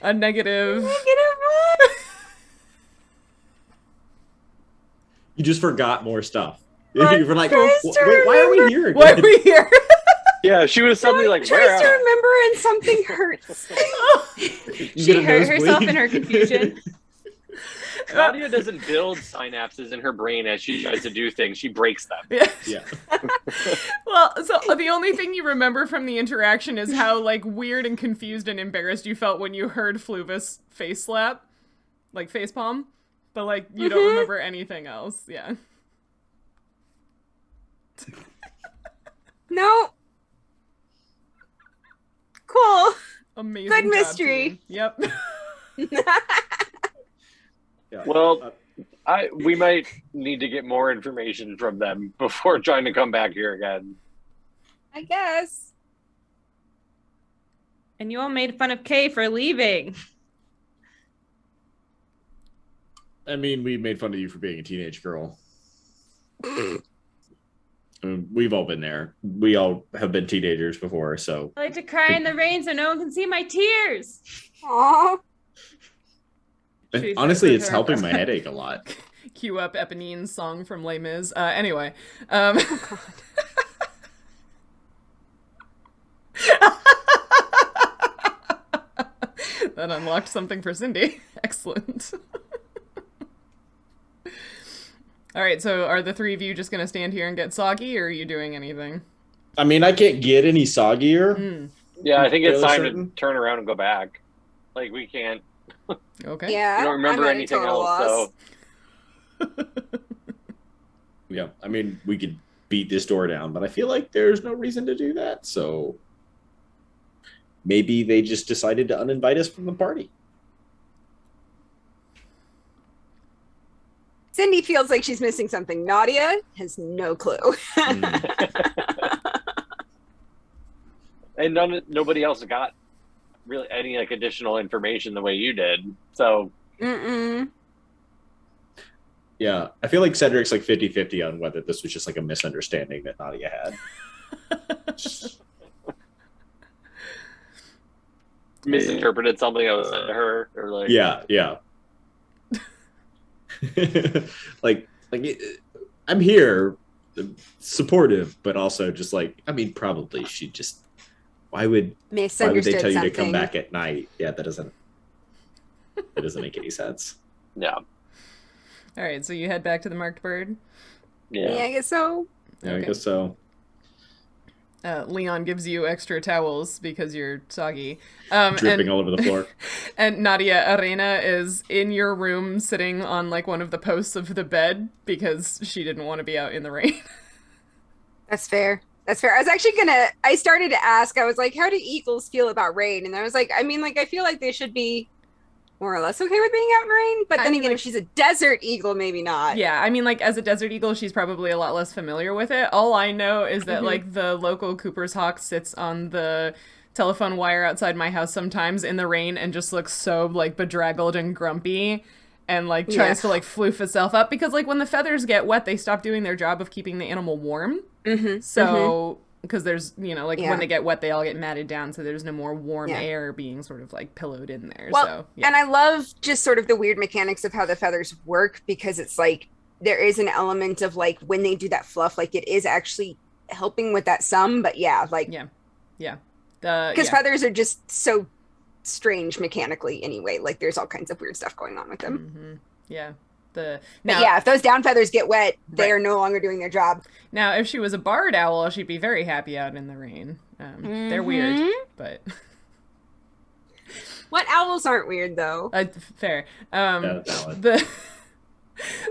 A negative. -1. You just forgot more stuff. I'm You were like, trying wait, to why are we remember. here again? Why are we here? Yeah, she was suddenly I'm like, trying where? to am I?" remember and something hurts. You She get a hurt herself nosebleed? in her confusion. Claudia doesn't build synapses in her brain as she tries to do things. She breaks them. Yeah. Yeah. Well, so the only thing you remember from the interaction is how, like, weird and confused and embarrassed you felt when you heard Fluvis face slap. Like, face palm. But, like, you don't remember anything else. Yeah. No. Cool. Amazing Good job, mystery. team. Yep. Yeah. Well, we might need to get more information from them before trying to come back here again. I guess. And you all made fun of Kay for leaving. I mean, we made fun of you for being a teenage girl. I mean, we've all been there. We all have been teenagers before, so. I like to cry in the rain so no one can see my tears. Aw. She Honestly, said it's her- helping my headache a lot. Cue up Eponine's song from Les Mis. Anyway. That unlocked something for Cindy. Excellent. All right, so are the three of you just going to stand here and get soggy, or are you doing anything? I mean, I can't get any soggier. Mm, Yeah, I think it's Fairly time certain. to turn around and go back. Like, we can't. okay. Yeah. I don't remember I'm at a anything total else, loss. so. Yeah, I mean, we could beat this door down, but I feel like there's no reason to do that, so maybe they just decided to uninvite us from the party. Cindy feels like she's missing something. Nautia has no clue. And nobody else got really any like additional information the way you did. So Mm-mm. Yeah, I feel like Cedric's like 50-50 on whether this was just like a misunderstanding that Nautia had. misinterpreted something that was said to her, or like Yeah. like I'm here, supportive, but also just like, I mean, probably she just, why would they Misunderstood tell you something. to come back at night? Yeah, that doesn't make any sense. yeah. All right, so you head back to the marked bird. Yeah, I guess so. Yeah, Okay. I guess so. Leon gives you extra towels because you're soggy. Dripping all over the floor. And Nadia Arena is in your room sitting on like one of the posts of the bed because she didn't want to be out in the rain. That's fair. That's fair. I started to ask, I was like, how do eagles feel about rain? And I was like, I mean, like, I feel like they should be more or less okay with being out in rain. But then again, if she's a desert eagle, maybe not. Yeah, I mean, like, as a desert eagle, she's probably a lot less familiar with it. All I know is that, like, the local Cooper's hawk sits on the telephone wire outside my house sometimes in the rain and just looks so, like, bedraggled and grumpy and, like, tries to, like, floof itself up. Because, like, when the feathers get wet, they stop doing their job of keeping the animal warm. So... because there's, you know, like when they get wet, they all get matted down, so there's no more warm air being sort of like pillowed in there. Well, so, and I love just sort of the weird mechanics of how the feathers work, because it's like there is an element of like when they do that fluff, like it is actually helping with that some, but because feathers are just so strange mechanically anyway. Like there's all kinds of weird stuff going on with them. But if those down feathers get wet, they are no longer doing their job. Now, if she was a barred owl, she'd be very happy out in the rain. They're weird, but... What owls aren't weird, though? Fair. Valid.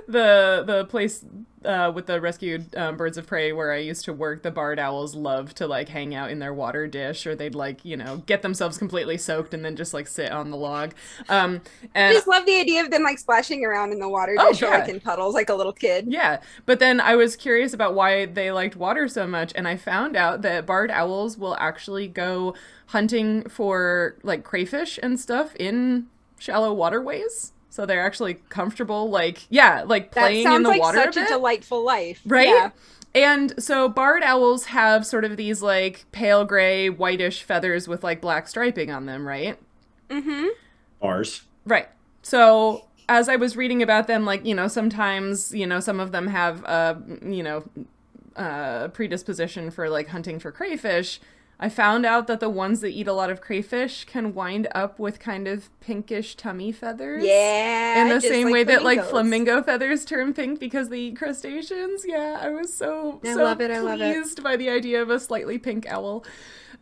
The place with the rescued birds of prey where I used to work, the barred owls love to like hang out in their water dish, or they'd like, you know, get themselves completely soaked and then just like sit on the log. And I just love the idea of them like splashing around in the water dish or like in puddles like a little kid. Yeah, but then I was curious about why they liked water so much, and I found out that barred owls will actually go hunting for like crayfish and stuff in shallow waterways. So they're actually comfortable, like playing in the water. That sounds like such a delightful life. Right? Yeah. And so barred owls have sort of these like pale gray, whitish feathers with like black striping on them, right? Bars. Right. So as I was reading about them, like, you know, sometimes, you know, some of them have predisposition for like hunting for crayfish. I found out that the ones that eat a lot of crayfish can wind up with kind of pinkish tummy feathers. Yeah. In the same way that like flamingo feathers turn pink because they eat crustaceans. Yeah, I was so pleased by the idea of a slightly pink owl.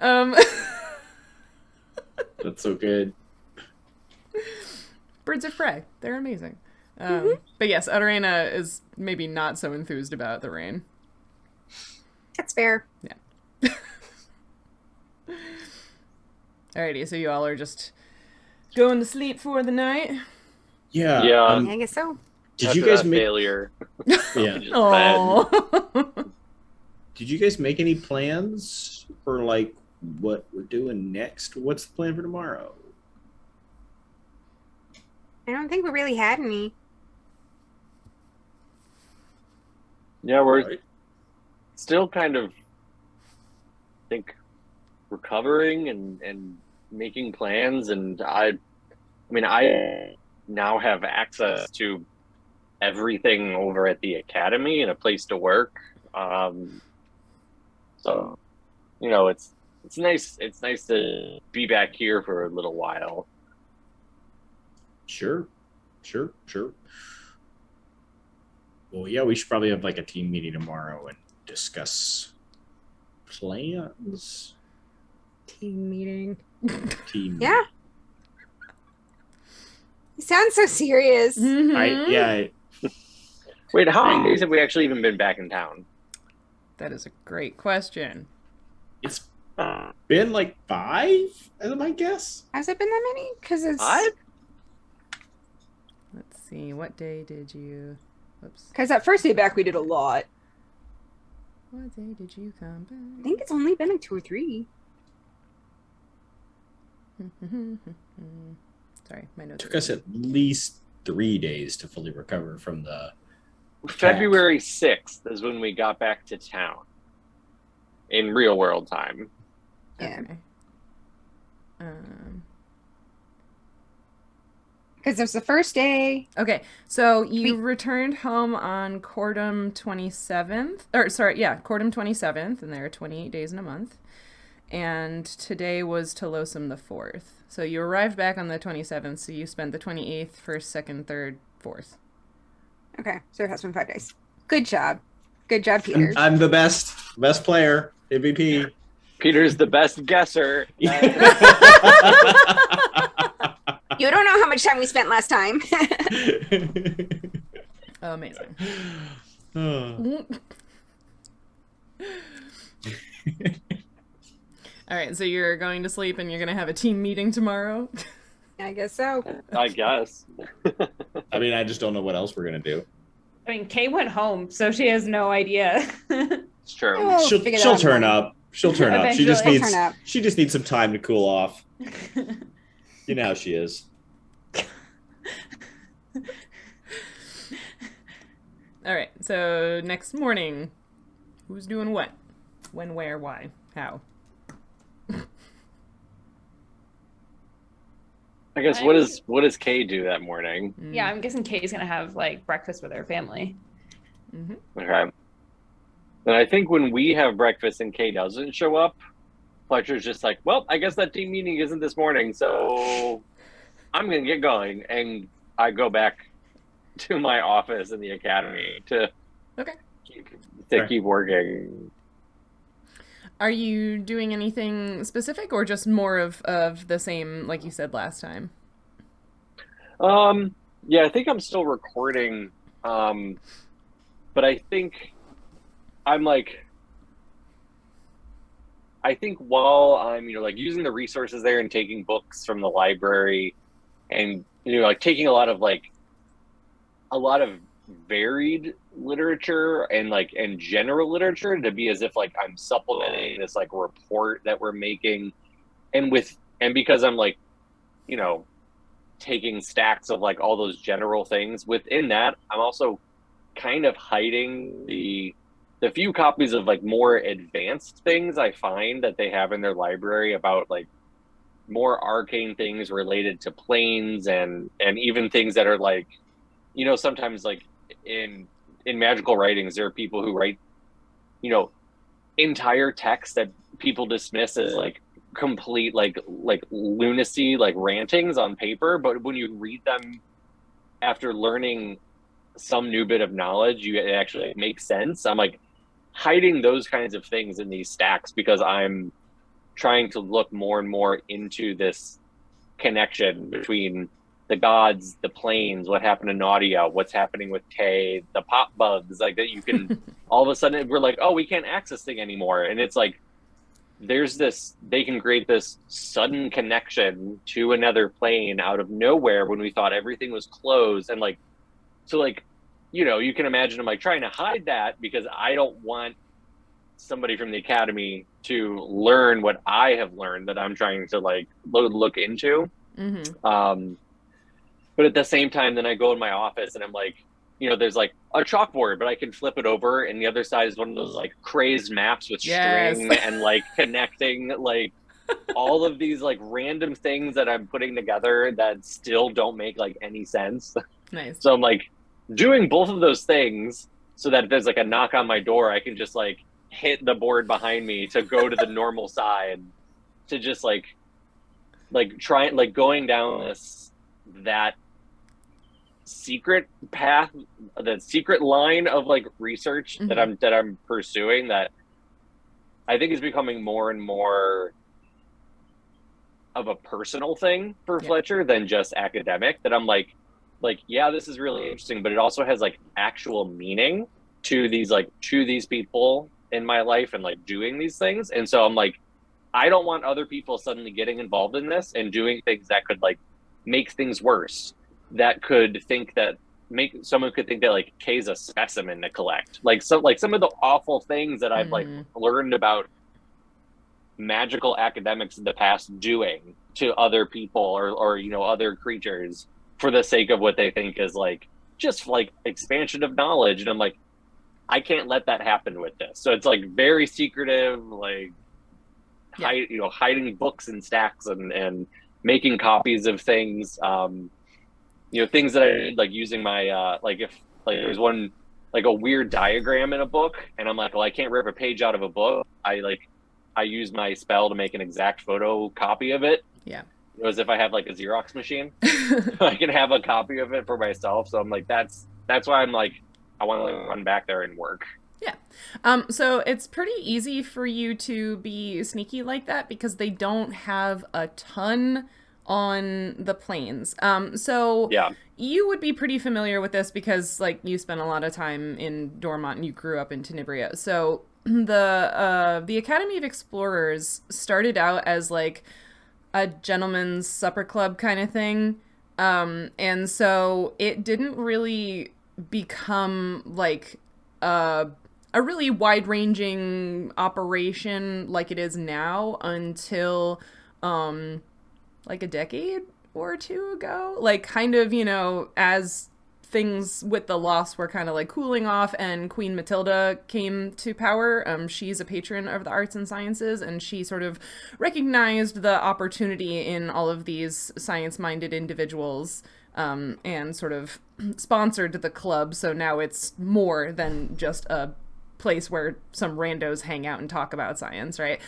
That's so good. Birds of prey. They're amazing. But yes, Arena is maybe not so enthused about the rain. That's fair. Yeah. Alrighty, so you all are just going to sleep for the night? Yeah. I guess so. Did you guys make failure? Yeah. Aww. Did you guys make any plans for like what we're doing next? What's the plan for tomorrow? I don't think we really had any. Yeah, we're still kind of, I think, recovering and making plans, and I mean I now have access to everything over at the academy and a place to work, so you know it's nice to be back here for a little while. Sure. Well, yeah, we should probably have like a team meeting tomorrow and discuss plans. Team meeting. Team. Yeah. You sound so serious. Mm-hmm. Wait, how many days have we actually even been back in town? That is a great question. It's been like 5, as my guess. Has it been that many? Because it's 5? Let's see, what day did you... Whoops. Because that first day back we did a lot. What day did you come back? I think it's only been like 2 or 3. Sorry, my notes. It took us at least 3 days to fully recover from the February 6th is when we got back to town in real world time. Yeah. Okay. Because it was the first day. Okay, so you returned home on Cordum 27th. Cordum 27th, and there are 28 days in a month. And today was Tolosum the 4th. So you arrived back on the 27th, so you spent the 28th, 1st, 2nd, 3rd, 4th. Okay, so it has been 5 days. Good job. Good job, Peter. I'm the best player, MVP. Peter's the best guesser. You don't know how much time we spent last time. Amazing. All right, so you're going to sleep and you're going to have a team meeting tomorrow? I guess so. I guess. I mean, I just don't know what else we're gonna do. I mean, Kay went home, so she has no idea. It's true. We'll She'll figure that she'll out turn tomorrow. up. She'll turn up. Eventually. She just needs some time to cool off. You know how she is. All right, so next morning, who's doing what? When, where, why, how? I guess what does Kay do that morning? Yeah, I'm guessing Kay's gonna have like breakfast with her family. Mm-hmm. Okay. And I think when we have breakfast and Kay doesn't show up, Fletcher's just like, well, I guess that team meeting isn't this morning, so I'm gonna get going. And I go back to my office in the academy to keep working. Are you doing anything specific or just more of the same, like you said last time? Yeah, I think I'm still recording. But I think while I'm, like using the resources there and taking books from the library and, like taking a lot of varied literature and general literature to be as if like I'm supplementing this like report that we're making, and because I'm taking stacks of like all those general things within that, I'm also kind of hiding the few copies of like more advanced things I find that they have in their library about like more arcane things related to planes and even things that are like, sometimes like in magical writings, there are people who write, entire texts that people dismiss as like complete like lunacy, like rantings on paper. But when you read them after learning some new bit of knowledge, it actually makes sense. I'm like hiding those kinds of things in these stacks because I'm trying to look more and more into this connection between the gods, the planes, what happened to Nautia, what's happening with Kay, the pop bugs, like that you can all of a sudden we're like, oh, we can't access thing anymore. And it's like they can create this sudden connection to another plane out of nowhere when we thought everything was closed. And like, so like, you can imagine I'm like trying to hide that because I don't want somebody from the academy to learn what I have learned that I'm trying to like look into. Mm-hmm. But at the same time, then I go in my office and I'm like, there's like a chalkboard, but I can flip it over, and the other side is one of those like crazed maps with string and like connecting like all of these like random things that I'm putting together that still don't make like any sense. Nice. So I'm like doing both of those things so that if there's like a knock on my door, I can just like hit the board behind me to go to the normal side to just like try like going down that secret path, that secret line of like research that I'm pursuing that I think is becoming more and more of a personal thing for Fletcher than just academic, that I'm like, yeah, this is really interesting, but it also has like actual meaning to these people in my life and like doing these things. And so I'm like, I don't want other people suddenly getting involved in this and doing things that could like make things worse, that could think that someone could think that like Kay's a specimen to collect, like some of the awful things that I've like learned about magical academics in the past doing to other people or other creatures for the sake of what they think is like just like expansion of knowledge. And I'm like, I can't let that happen with this. So it's like very secretive, like hiding books in stacks and making copies of things, things that I like using my like if like there's one like a weird diagram in a book and I'm like, well, I can't rip a page out of a book. I use my spell to make an exact photo copy of it. Yeah. As if I have like a Xerox machine. I can have a copy of it for myself. So I'm like, that's that's why I'm like, I want to like run back there and work. Yeah. So it's pretty easy for you to be sneaky like that because they don't have a ton on the plains. So Yeah. you would be pretty familiar with this because like you spent a lot of time in Dormont and you grew up in Tenebria. So the Academy of Explorers started out as like a gentleman's supper club kind of thing. And so it didn't really become like a really wide-ranging operation like it is now until like a decade or two ago. Like kind of, you know, as things with the lost were kind of like cooling off and Queen Matilda came to power. She's a patron of the arts and sciences, and she sort of recognized the opportunity in all of these science-minded individuals and sort of sponsored the club. So now it's more than just a place where some randos hang out and talk about science, right?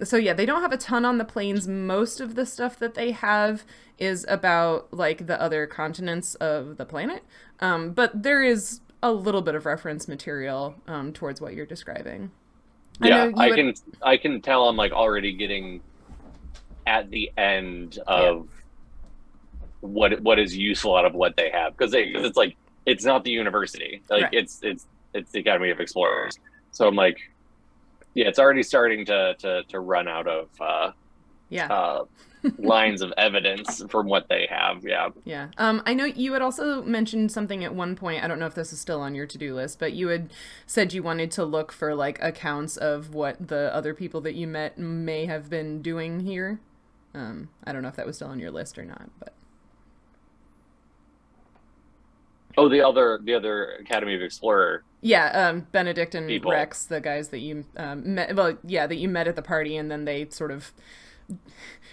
So yeah, they don't have a ton on the plains. Most of the stuff that they have is about like the other continents of the planet. But there is a little bit of reference material towards what you're describing. Yeah, I can tell I'm like already getting at the end of what is useful out of what they have, because it's like it's not the university, like right. it's the Academy of Explorers. So I'm like, yeah, it's already starting to run out of lines of evidence from what they have. Yeah. I know you had also mentioned something at one point. I don't know if this is still on your to-do list, but you had said you wanted to look for like accounts of what the other people that you met may have been doing here. I don't know if that was still on your list or not, but. Oh, the other Academy of Explorer. Yeah, Benedict and people. Rex, the guys that you met. Well, yeah, that you met at the party, and then they sort of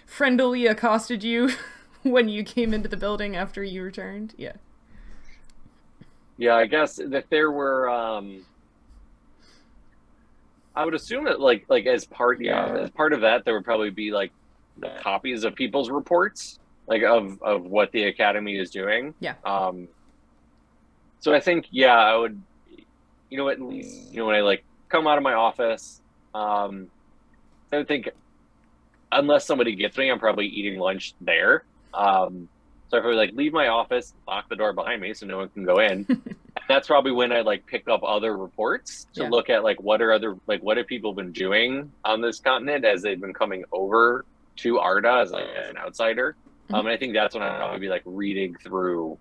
friendly accosted you when you came into the building after you returned. Yeah. Yeah, I guess that there were. I would assume that like as part of that, there would probably be like the copies of people's reports, like of what the Academy is doing. Yeah. So I think, I would, at least, when I like come out of my office, I would think, unless somebody gets me, I'm probably eating lunch there. So I probably like leave my office, lock the door behind me so no one can go in. And that's probably when I like pick up other reports to look at like what have people been doing on this continent as they've been coming over to Arda as like as an outsider. And I think that's when I'd probably be like reading through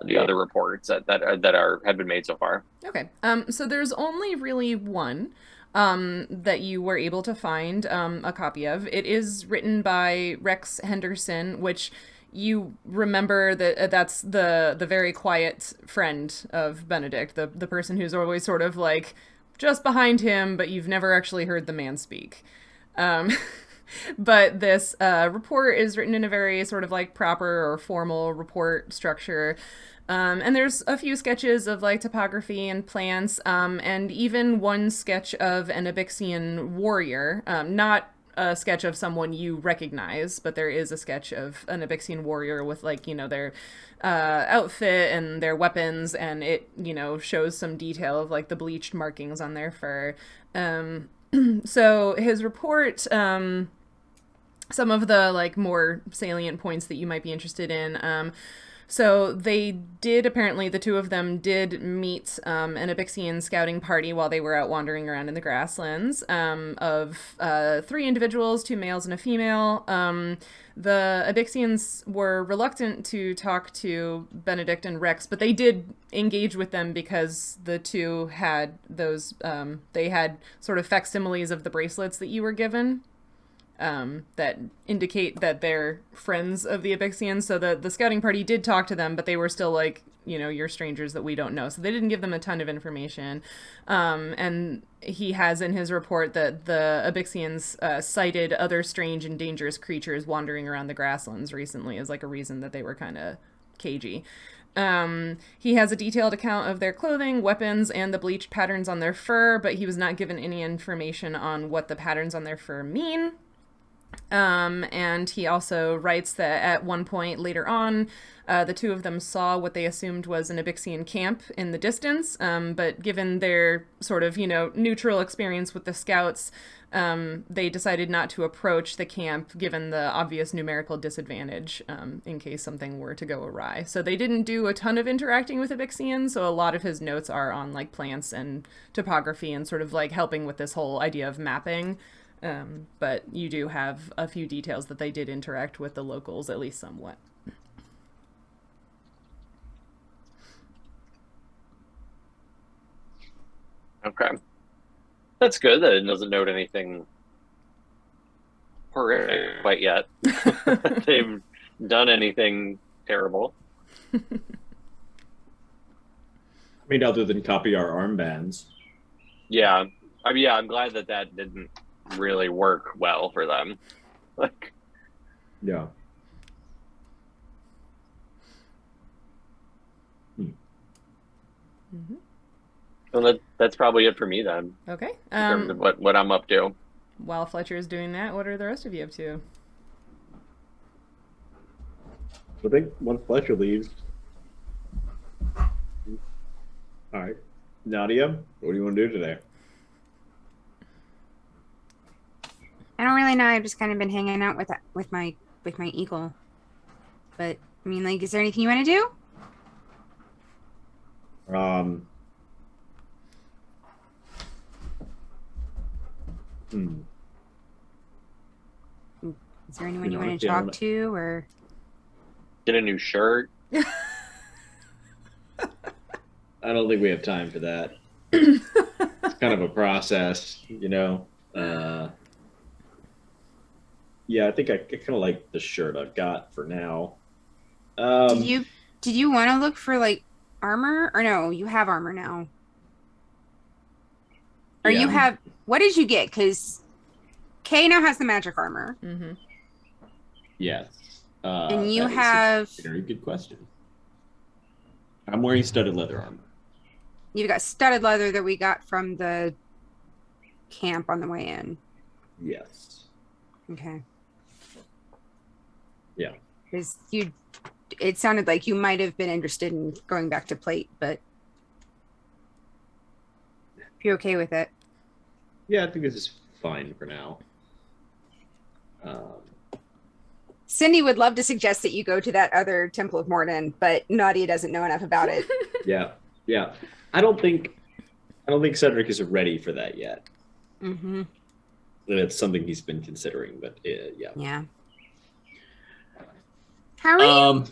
the other reports that have been made so far. Okay. So there's only really one that you were able to find a copy of. It is written by Rex Henderson, which you remember that that's the very quiet friend of Benedict, the person who's always sort of like just behind him, but you've never actually heard the man speak. But this report is written in a very sort of like proper or formal report structure. And there's a few sketches of like topography and plants, and even one sketch of an Abyxian warrior. Not a sketch of someone you recognize, but there is a sketch of an Abyxian warrior with like, their outfit and their weapons, and it, shows some detail of like the bleached markings on their fur. So his report, some of the like more salient points that you might be interested in. So they did, apparently the two of them did meet an Abyxian scouting party while they were out wandering around in the grasslands, of 3 individuals, 2 males and a female. The Abyxians were reluctant to talk to Benedict and Rex, but they did engage with them because the two had those, they had sort of facsimiles of the bracelets that you were given. That indicate that they're friends of the Abyxians. So the scouting party did talk to them, but they were still like, you're strangers that we don't know. So they didn't give them a ton of information. And he has in his report that the Abyxians cited other strange and dangerous creatures wandering around the grasslands recently as like a reason that they were kind of cagey. He has a detailed account of their clothing, weapons, and the bleached patterns on their fur, but he was not given any information on what the patterns on their fur mean. And he also writes that at one point later on, the two of them saw what they assumed was an Abyxian camp in the distance, but given their sort of, neutral experience with the scouts, they decided not to approach the camp given the obvious numerical disadvantage in case something were to go awry. So they didn't do a ton of interacting with Abyxian, so a lot of his notes are on like plants and topography and sort of like helping with this whole idea of mapping. But you do have a few details that they did interact with the locals, at least somewhat. Okay. That's good that it doesn't note anything horrific quite yet. They've done anything terrible. I mean, other than copy our armbands. Yeah. I'm glad that didn't really work well for them. Like, Yeah. Mm-hmm. well, that's probably it for me then, Okay. in terms of what I'm up to. While Fletcher is doing that, what are the rest of you up to? I think once Fletcher leaves. All right. Nautia, what do you want to do today? I don't really know. I've just kind of been hanging out with my eagle. But I mean, like, is there anything you want to do? Is there anyone you want to talk to, or Get a new shirt. I don't think we have time for that. It's kind of a process, Yeah, I think I kind of like the shirt I've got for now. did you want to look for like armor, or no? You have armor now, or Yeah. you have. What did you get? Because Kay now has the magic armor, Mm-hmm. Yes. and you that is a have. very good question. I'm wearing studded leather armor. You've got studded leather that we got from the camp on the way in. Yes. Okay. Yeah. Because it sounded like you might have been interested in going back to plate, but if you're okay with it. Yeah, I think this is fine for now. Cindy would love to suggest that you go to that other Temple of Morden, but Nautia doesn't know enough about it. Yeah. I don't think Cedric is ready for that yet. Mm-hmm. And it's something he's been considering, but yeah. Yeah. How are you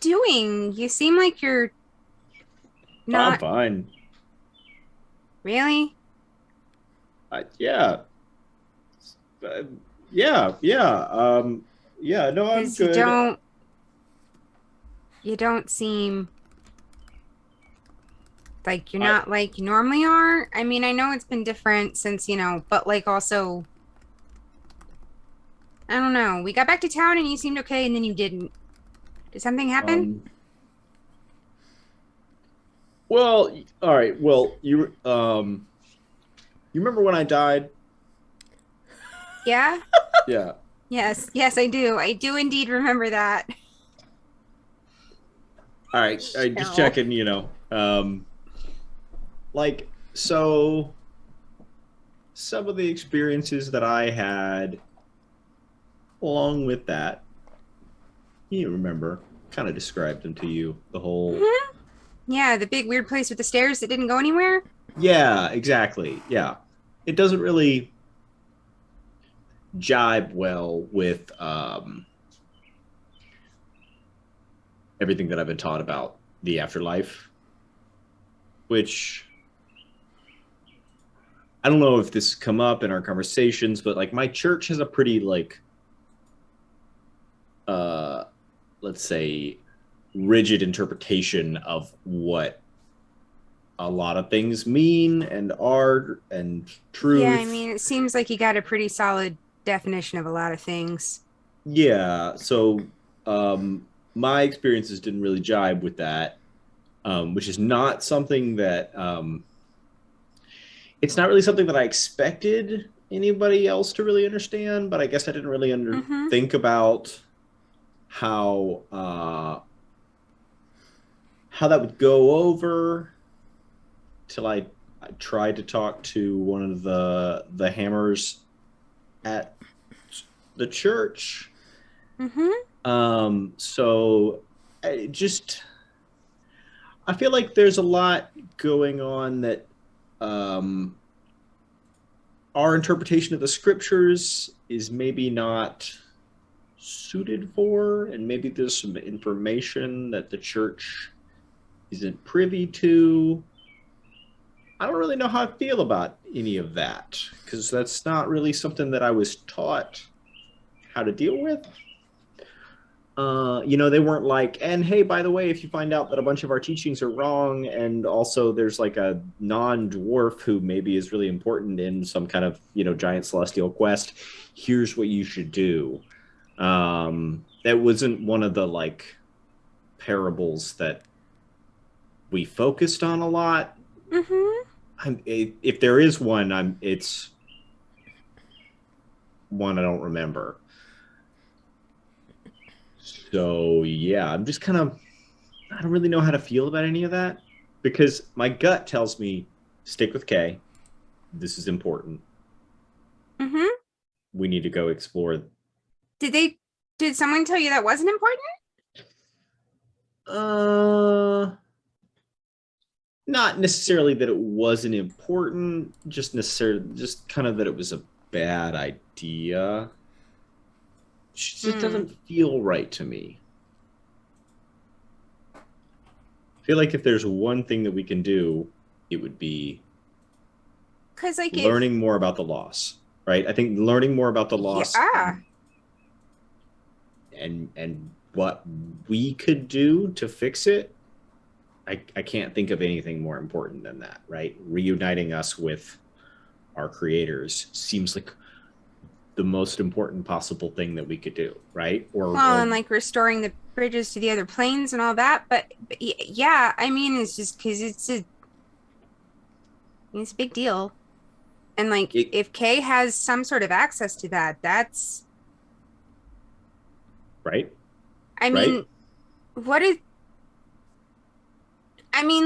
doing? You seem like you're I'm not fine. really. Yeah. No, I'm 'Cause good. you don't seem like you're not like you normally are. I mean, I know it's been different since, but like also, I don't know. We got back to town and you seemed okay, and then you didn't. Did something happen? Well, all right. Well, you remember when I died? Yeah. Yeah. Yes, I do. I do indeed remember that. All right. Just checking. So some of the experiences that I had along with that, you remember, kind of described them to you. The whole. Mm-hmm. Yeah, the big weird place with the stairs that didn't go anywhere. Yeah, exactly. Yeah. It doesn't really jibe well with everything that I've been taught about the afterlife, which I don't know if this has come up in our conversations, but like my church has a pretty let's say rigid interpretation of what a lot of things mean and are and truth. Yeah, I mean, it seems like you got a pretty solid definition of a lot of things. Yeah, so my experiences didn't really jibe with that, which is not something that it's not really something that I expected anybody else to really understand, but I guess I didn't really think about how that would go over till I tried to talk to one of the hammers at the church. So I feel like there's a lot going on that our interpretation of the scriptures is maybe not suited for, and maybe there's some information that the church isn't privy to. I don't really know how I feel about any of that, because that's not really something that I was taught how to deal with. They weren't like, and hey, by the way, if you find out that a bunch of our teachings are wrong, and also there's like a non-dwarf who maybe is really important in some kind of, giant celestial quest, here's what you should do. That wasn't one of the like parables that we focused on a lot. If there is one, it's one I don't remember. So yeah, I'm just I don't really know how to feel about any of that, because my gut tells me stick with Kay. This is important. We need to go explore. Did someone tell you that wasn't important? Not necessarily that it wasn't important, just kind of that it was a bad idea. It just doesn't feel right to me. I feel like if there's one thing that we can do, it would be learning more about the loss, right? I think learning more about the loss and what we could do to fix it. I can't think of anything more important than that, right? Reuniting us with our creators seems like the most important possible thing that we could do, right? And like restoring the bridges to the other planes and all that. But yeah, I mean, it's just because it's a big deal. And like, if Kay has some sort of access to that, that's right. I mean,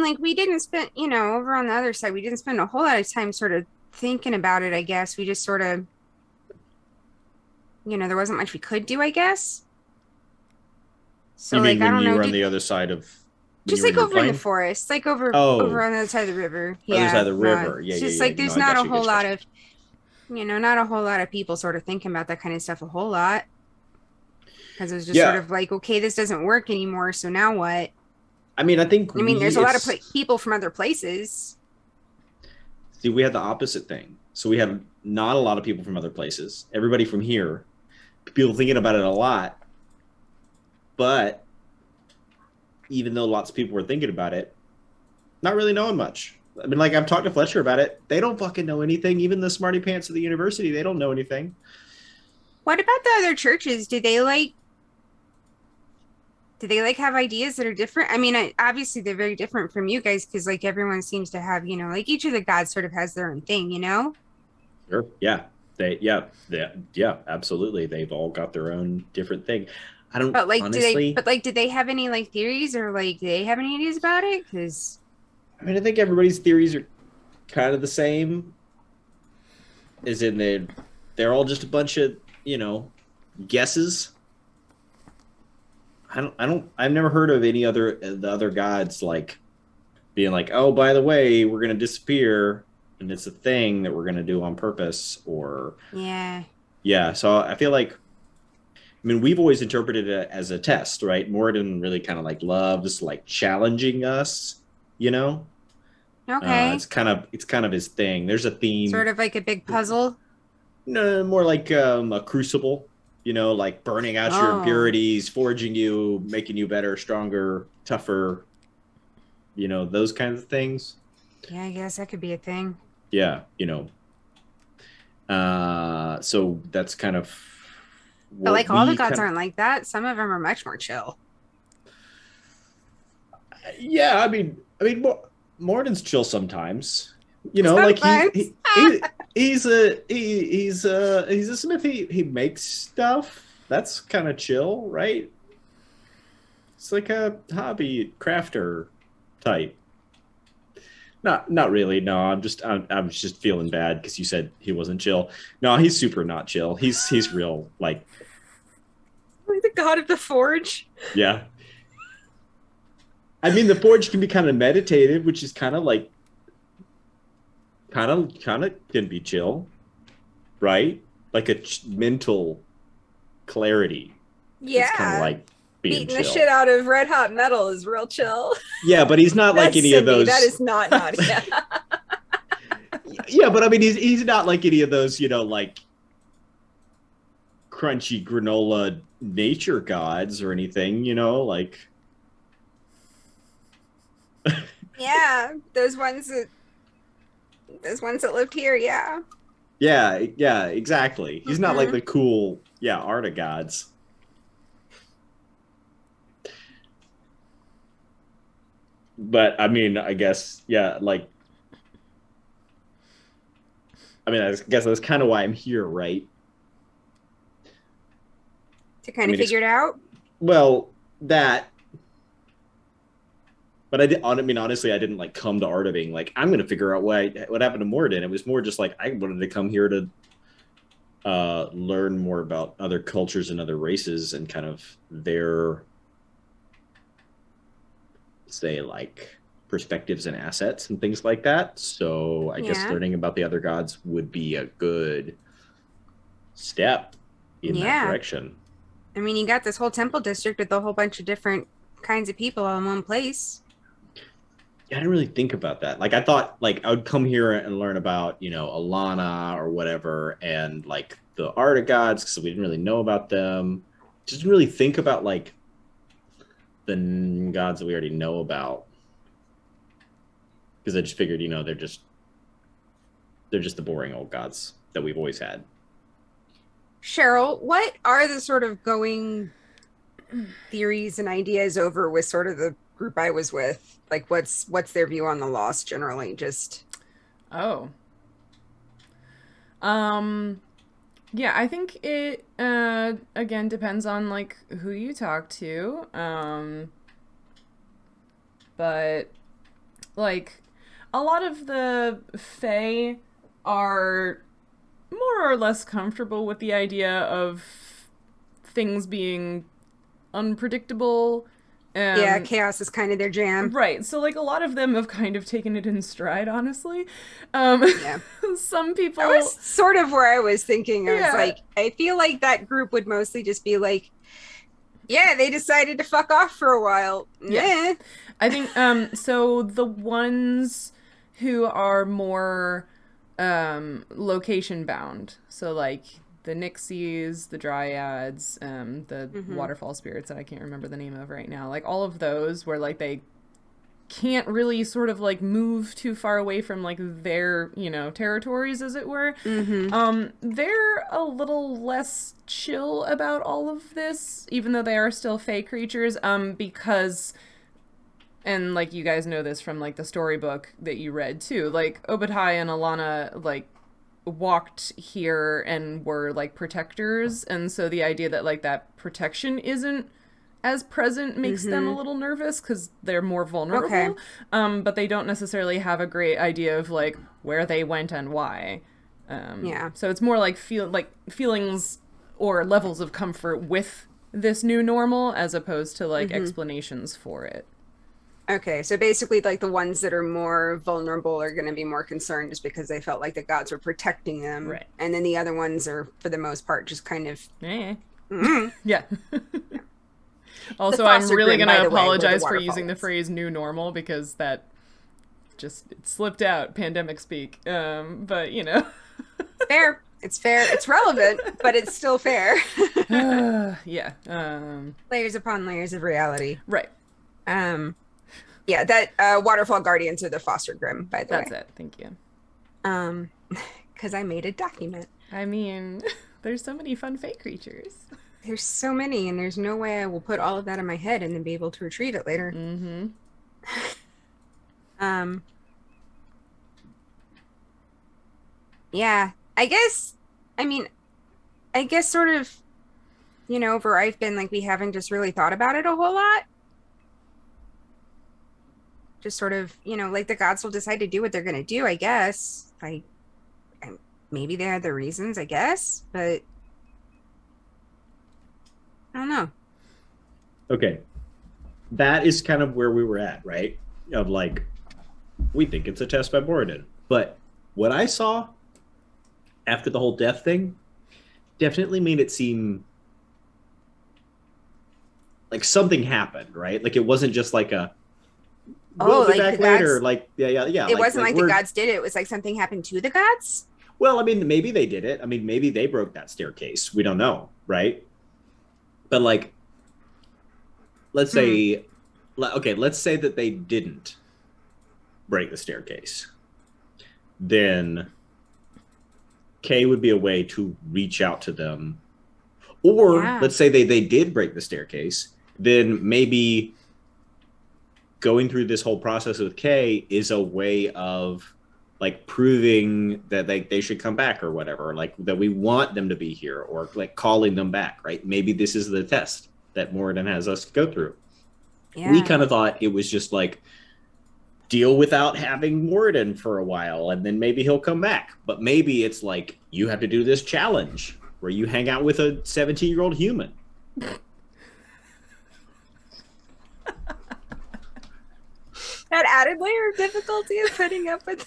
like we didn't spend, over on the other side, we didn't spend a whole lot of time sort of thinking about it, I guess. We just sort of, there wasn't much we could do, I guess. So, you mean when you were on the other side of... Just like over in the forest, like over on the other side of the river. Yeah. Other side of the river. It's just like there's not a whole lot of, not a whole lot of people sort of thinking about that kind of stuff a whole lot. Because it was just sort of like, okay, this doesn't work anymore, so now what? I mean, there's a lot of people from other places. See, we had the opposite thing. So we have not a lot of people from other places. Everybody from here. People thinking about it a lot. But even though lots of people were thinking about it, not really knowing much. I mean, like, I've talked to Fletcher about it. They don't fucking know anything. Even the smarty pants of the university, they don't know anything. What about the other churches? Do they have ideas that are different? I mean, obviously they're very different from you guys, because like everyone seems to have, like each of the gods sort of has their own thing, Sure. Yeah. Absolutely. They've all got their own different thing. I don't. But like, honestly, did they have any like theories, or like do they have any ideas about it? Because I mean, I think everybody's theories are kind of the same. As in they're all just a bunch of guesses. I've never heard of any the other gods like being like, oh, by the way, we're gonna disappear, and it's a thing that we're gonna do on purpose, or yeah. So I feel like, I mean, we've always interpreted it as a test, right? Morden really kind of like loves like challenging us, Okay. It's kind of his thing. There's a theme, sort of like a big puzzle. No, more like a crucible. Like burning out your impurities, forging you, making you better, stronger, tougher. Those kinds of things. Yeah, I guess that could be a thing. Yeah, so that's kind of. But like all the gods aren't like that. Some of them are much more chill. Yeah, I mean, Morden's chill sometimes. You know, like Sometimes. he's a smith. He makes stuff. That's kind of chill, right? It's like a hobby crafter type. Not really. No, I'm just feeling bad because you said he wasn't chill. No, he's super not chill. He's real, like, Like the god of the forge. yeah. I mean, the forge can be kind of meditative, which is kind of like kind of can be chill, right? Like a mental clarity. It's kind of Yeah. like being Beating the chill. shit out of red hot metal is real chill. Yeah, but he's not like That's any Cindy. of those. That is not Nautia. Yeah, but I mean, he's not like any of those, you know, like crunchy granola nature gods or anything, you know, like. Yeah, those ones that lived here. Yeah. Yeah, exactly. He's not like Mhm. the cool, Arda gods. But I mean, I guess, like, I mean, I guess that's kind of why I'm here, right? To kind I of mean, figure it out. Well, that. But I mean, honestly, I didn't like come to Arda being like, I'm going to figure out what happened to Morden. It was more just like I wanted to come here to learn more about other cultures and other races and kind of their, say, like perspectives and assets and things like that. So I guess Yeah. learning about the other gods would be a good step in that Yeah. direction. I mean, you got this whole temple district with a whole bunch of different kinds of people all in one place. Yeah, I didn't really think about that. Like I thought like I would come here and learn about, you know, Alana or whatever and like the Arda gods because we didn't really know about them. Just didn't really think about like the gods that we already know about. Because I just figured, you know, they're just the boring old gods that we've always had. Sheryl, what are the sort of going theories and ideas over with sort of the group I was with? Like what's their view on the lost generally? Just Oh. Yeah, I think it again depends on like who you talk to. But like a lot of the Fae are more or less comfortable with the idea of things being unpredictable. yeah, chaos is kind of their jam. Right. So like a lot of them have kind of taken it in stride, honestly. Yeah. Some people That was sort of where I was thinking. I was Yeah. like, I feel like that group would mostly just be like, yeah, they decided to fuck off for a while. Yeah. I think so the ones who are more location bound. So like the Nixies, the Dryads, the waterfall spirits that I can't remember the name of right now. Like all of those where like they can't really sort of like move too far away from like their, you know, territories as it were. They're a little less chill about all of this, even though they are still Fae creatures, because and like you guys know this from like the storybook that you read too, like Obadiah and Alana like walked here and were like protectors, and so the idea that like that protection isn't as present makes them a little nervous because they're more vulnerable. Okay. But they don't necessarily have a great idea of like where they went and why. Yeah. So it's more like feelings or levels of comfort with this new normal as opposed to like explanations for it. Okay, so basically, like the ones that are more vulnerable are going to be more concerned just because they felt like the gods were protecting them, Right. And then the other ones are, for the most part, just kind of. Yeah. Also, The I'm foster really grim, going by to the way, where the apologize for waterfall using the is. phrase new normal because that just it slipped out, pandemic speak. But, you know. Fair. It's fair. It's relevant, but it's still fair. Yeah. Layers upon layers of reality. Right. Yeah, that waterfall guardians are the foster grim, by the That's way. it. Thank you. Because I made a document. I mean, there's so many fun Fae creatures. There's so many, and there's no way I will put all of that in my head and then be able to retrieve it later. Yeah. I guess sort of, where I've been, like, we haven't just really thought about it a whole lot. Just sort of, like the gods will decide to do what they're going to do, I guess. And maybe they have their reasons, I guess, but I don't know. Okay. That is kind of where we were at, right? Of like, we think it's a test by Moradin. But what I saw after the whole death thing definitely made it seem like something happened, right? Like it wasn't just like a we'll be back later. Like yeah. It wasn't like the gods did it. It was like something happened to the gods. Well, I mean, maybe they did it. I mean, maybe they broke that staircase. We don't know, right? But like, let's say that they didn't break the staircase. Then K would be a way to reach out to them. Or let's say they did break the staircase, then maybe going through this whole process with K is a way of like proving that they should come back or whatever, like that we want them to be here, or like calling them back, right? Maybe this is the test that Moradin has us go through. Yeah. We kind of thought it was just like deal without having Moradin for a while and then maybe he'll come back. But maybe it's like you have to do this challenge where you hang out with a 17-year-old human. That added layer of difficulty of putting up with.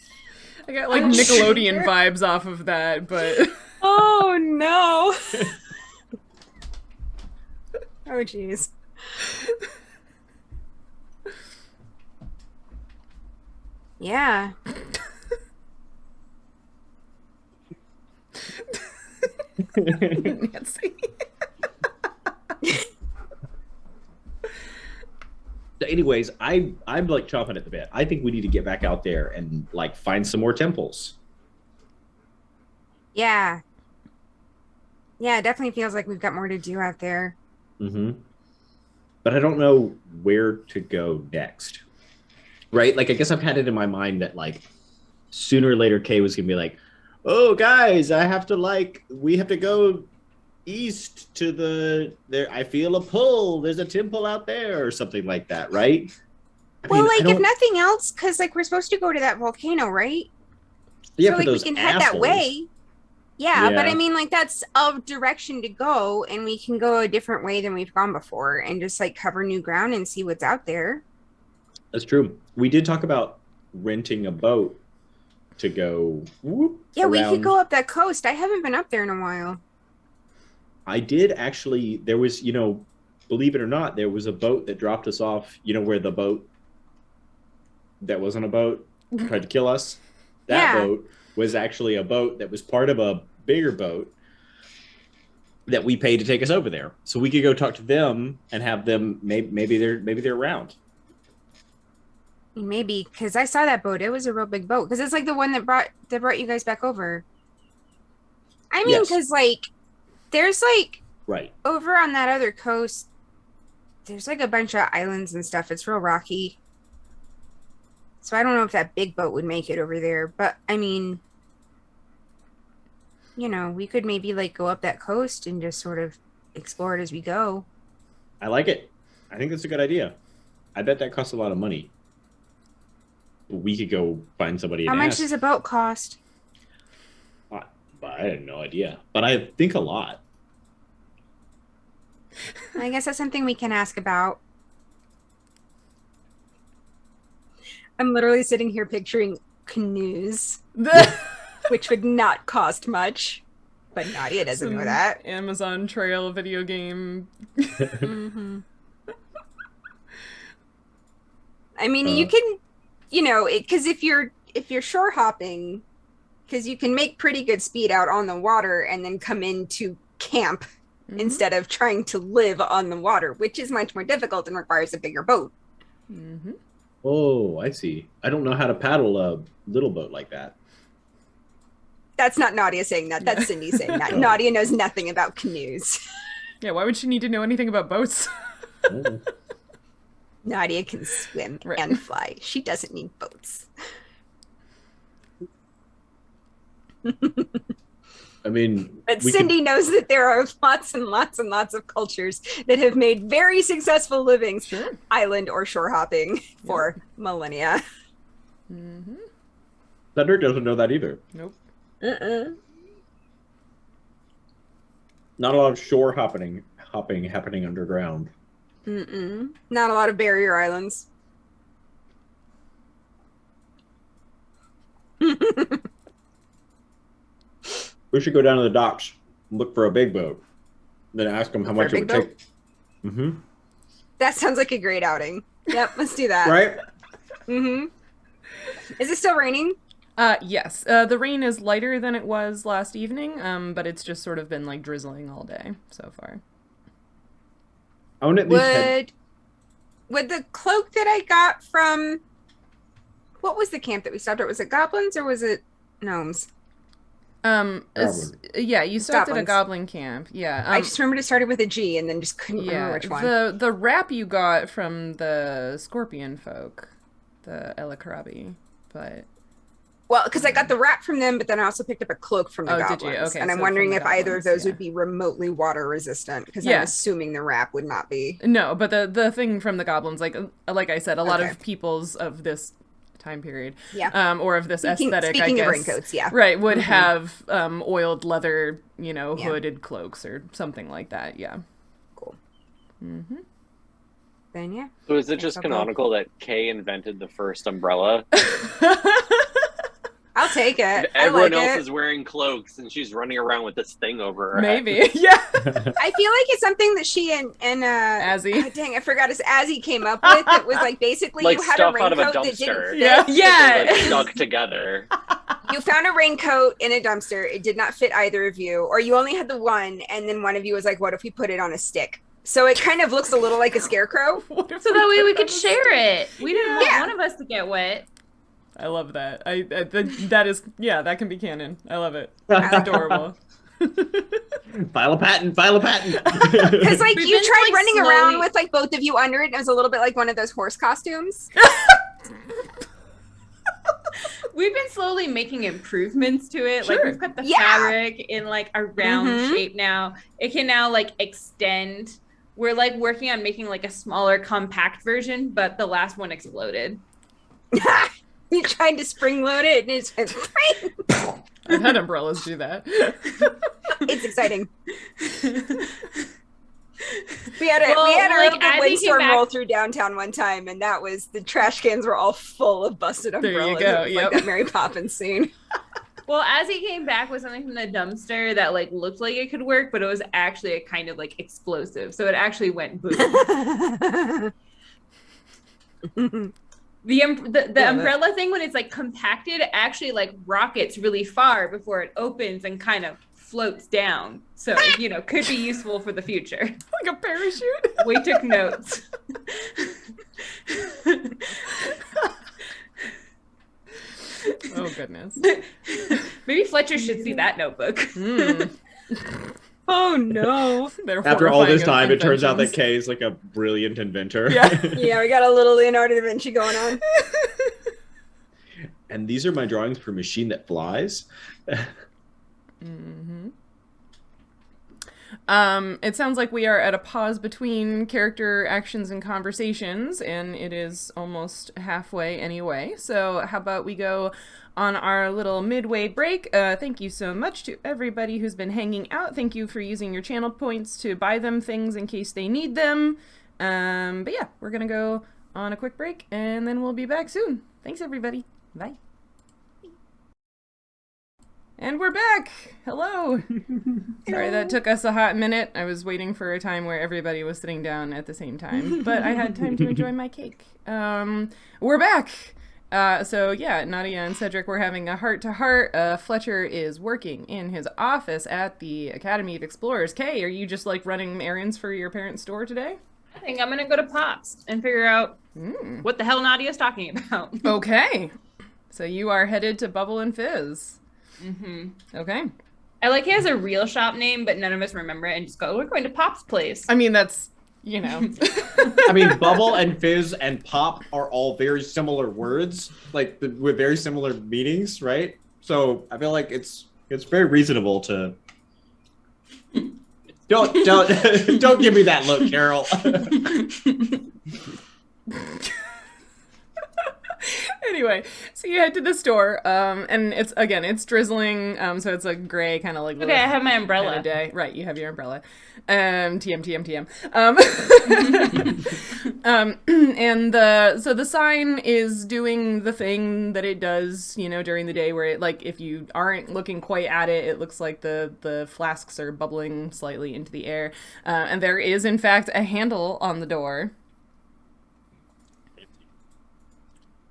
I got like Nickelodeon vibes off of that, but oh no. Oh jeez. Yeah. Nancy. Anyways, I'm like chomping at the bit. I think we need to get back out there and like find some more temples. Yeah. Yeah, it definitely feels like we've got more to do out there. Mm-hmm. But I don't know where to go next. Right? Like, I guess I've had it in my mind that like sooner or later Kay was gonna be like, oh guys, we have to go east to I feel a pull. There's a temple out there or something like that, right? If nothing else, because like we're supposed to go to that volcano, right? Yeah, so like we can head that way. Yeah, but I mean, like that's a direction to go, and we can go a different way than we've gone before, and just like cover new ground and see what's out there. That's true. We did talk about renting a boat to go. Yeah, we could go up that coast. I haven't been up there in a while. I did actually. There was, believe it or not, there was a boat that dropped us off. Where the boat that wasn't a boat tried to kill us. That boat was actually a boat that was part of a bigger boat that we paid to take us over there. So we could go talk to them and have them. Maybe they're around. Maybe, because I saw that boat. It was a real big boat. Because it's like the one that brought you guys back over. I mean, because like there's like over on that other coast, there's like a bunch of islands and stuff. It's real rocky. So I don't know if that big boat would make it over there. But I mean, we could maybe like go up that coast and just sort of explore it as we go. I like it. I think that's a good idea. I bet that costs a lot of money. We could go find somebody. How much does a boat cost? I have no idea, but I think a lot. I guess that's something we can ask about. I'm literally sitting here picturing canoes, which would not cost much, but Nautia doesn't know that. Amazon Trail video game. Mm-hmm. I mean, you can. Because if you're shore hopping, because you can make pretty good speed out on the water and then come into camp instead of trying to live on the water, which is much more difficult and requires a bigger boat. Mm-hmm. Oh, I see. I don't know how to paddle a little boat like that. That's not Nautia saying that. That's Cindy saying that. Nautia knows nothing about canoes. Yeah, why would she need to know anything about boats? Oh. Nautia can swim and fly. She doesn't need boats. I mean, But Cindy knows that there are lots and lots and lots of cultures that have made very successful livings, Sure. island or shore hopping, for millennia. Mm-hmm. Cedric doesn't know that either. Nope. Not a lot of shore hopping happening underground. Not a lot of barrier islands. We should go down to the docks and look for a big boat. Then ask them how much it would take. Mm-hmm. That sounds like a great outing. Yep, let's do that. Right? Mm-hmm. Is it still raining? Yes. The rain is lighter than it was last evening, but it's just sort of been like drizzling all day so far. I want to at least Would the cloak that I got from, what was the camp that we stopped at? Was it goblins or was it gnomes? Yeah, you stopped at a Goblins. goblin camp. Yeah. I just remembered it started with a G and then just couldn't remember which one. The wrap you got from the scorpion folk, the Elakarabi, but Well, because I got the wrap from them, but then I also picked up a cloak from the Oh, goblins. did you? Okay, and I'm so wondering from if the either of goblins, those would be remotely water resistant, because Yeah. I'm assuming the wrap would not be. no, but the thing from the goblins, like I said, a lot Okay. of peoples of this time period, Yeah. or of this aesthetic, I Speaking guess, of raincoats, yeah. right, would have oiled leather, Yeah. hooded cloaks or something like that. Yeah. Cool. Mm-hmm. Then yeah. So is it just Okay. canonical that Kay invented the first umbrella? I'll take it. Everyone I like else it. is wearing cloaks and she's running around with this thing over her head. Maybe. Yeah. I feel like it's something that she and Azzy. oh, dang, I forgot his Azzy came up with. It was like basically Like you had a stuff out of a raincoat that didn't dumpster. fit. Yeah. They're, Yeah. like, stuck together. You found a raincoat in a dumpster. It did not fit either of you, or you only had the one, and then one of you was like, "What if we put it on a stick?" So it kind of looks a little like a scarecrow. What if So that way put we it could on the share it. We didn't want Yeah. one of us to get wet. I love that. That is, yeah, that can be canon. I love it. It's adorable. File a patent. Because like We've you been, tried like, running slowly- around with like both of you under it, and it was a little bit like one of those horse costumes. We've been slowly making improvements to it. Like Sure. we've cut the Yeah. fabric in like a round Mhm. shape now. It can now like extend. We're like working on making like a smaller compact version, but the last one exploded. You tried to spring load it, and it's I've had umbrellas do that. it's exciting. We had a Well, real like, good as he came windstorm back- roll through downtown one time, and that was the trash cans were all full of busted There you umbrellas. go, It was yep. like that Mary Poppins scene. Well, as he came back with something from the dumpster that like looked like it could work, but it was actually a kind of like explosive. So it actually went boom. The umbrella thing, when it's like compacted, it actually like rockets really far before it opens and kind of floats down. So, could be useful for the future. Like a parachute. We took notes. Oh, goodness. Maybe Fletcher should see that notebook. Mm. Oh no. They're After all this horrifying time, it turns out that inventions. Kay is like a brilliant inventor. Yeah. Yeah, we got a little Leonardo da Vinci going on. And these are my drawings for Machine That Flies. Mm-hmm. It sounds like we are at a pause between character actions and conversations, and it is almost halfway anyway. So how about we go on our little midway break? Thank you so much to everybody who's been hanging out. Thank you for using your channel points to buy them things in case they need them. But yeah, we're gonna go on a quick break, and then we'll be back soon. Thanks, everybody. Bye. And we're back! Hello! Sorry, that took us a hot minute. I was waiting for a time where everybody was sitting down at the same time, but I had time to enjoy my cake. We're back! So yeah, Nautia and Cedric were having a heart-to-heart. Fletcher is working in his office at the Academy of Explorers. Kay, are you just like running errands for your parents' store today? I think I'm gonna go to Pops and figure out Mm. what the hell Nadia's talking about. Okay. So you are headed to Bubble and Fizz. Mm-hmm. Okay. I like he has a real shop name, but none of us remember it and just go, we're going to Pop's place. I mean, that's, I mean, Bubble and Fizz and Pop are all very similar words, like with very similar meanings, right? So I feel like it's very reasonable to don't give me that look, Sheryl. Anyway, so you head to the store, and it's drizzling, so it's a gray kind of like. Okay, I have my umbrella. Kind of day. Right, you have your umbrella. TM. So the sign is doing the thing that it does, during the day, where it, like, if you aren't looking quite at it, it looks like the flasks are bubbling slightly into the air, and there is in fact a handle on the door.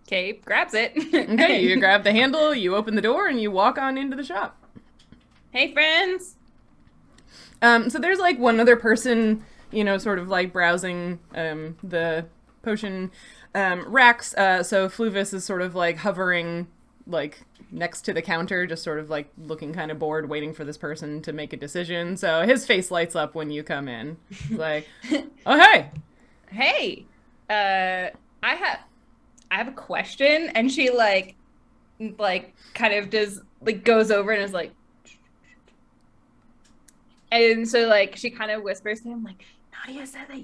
Okay, grabs it. Okay, you grab the handle, you open the door, and you walk on into the shop. Hey, friends. So there's like one other person, sort of like browsing the potion racks. So Fluvis is sort of like hovering like next to the counter, just sort of like looking kind of bored, waiting for this person to make a decision. So his face lights up when you come in. It's like, oh, hey. Hey, I have a question, and she like kind of does like goes over and is like, and so like she kind of whispers to him like, Nautia said that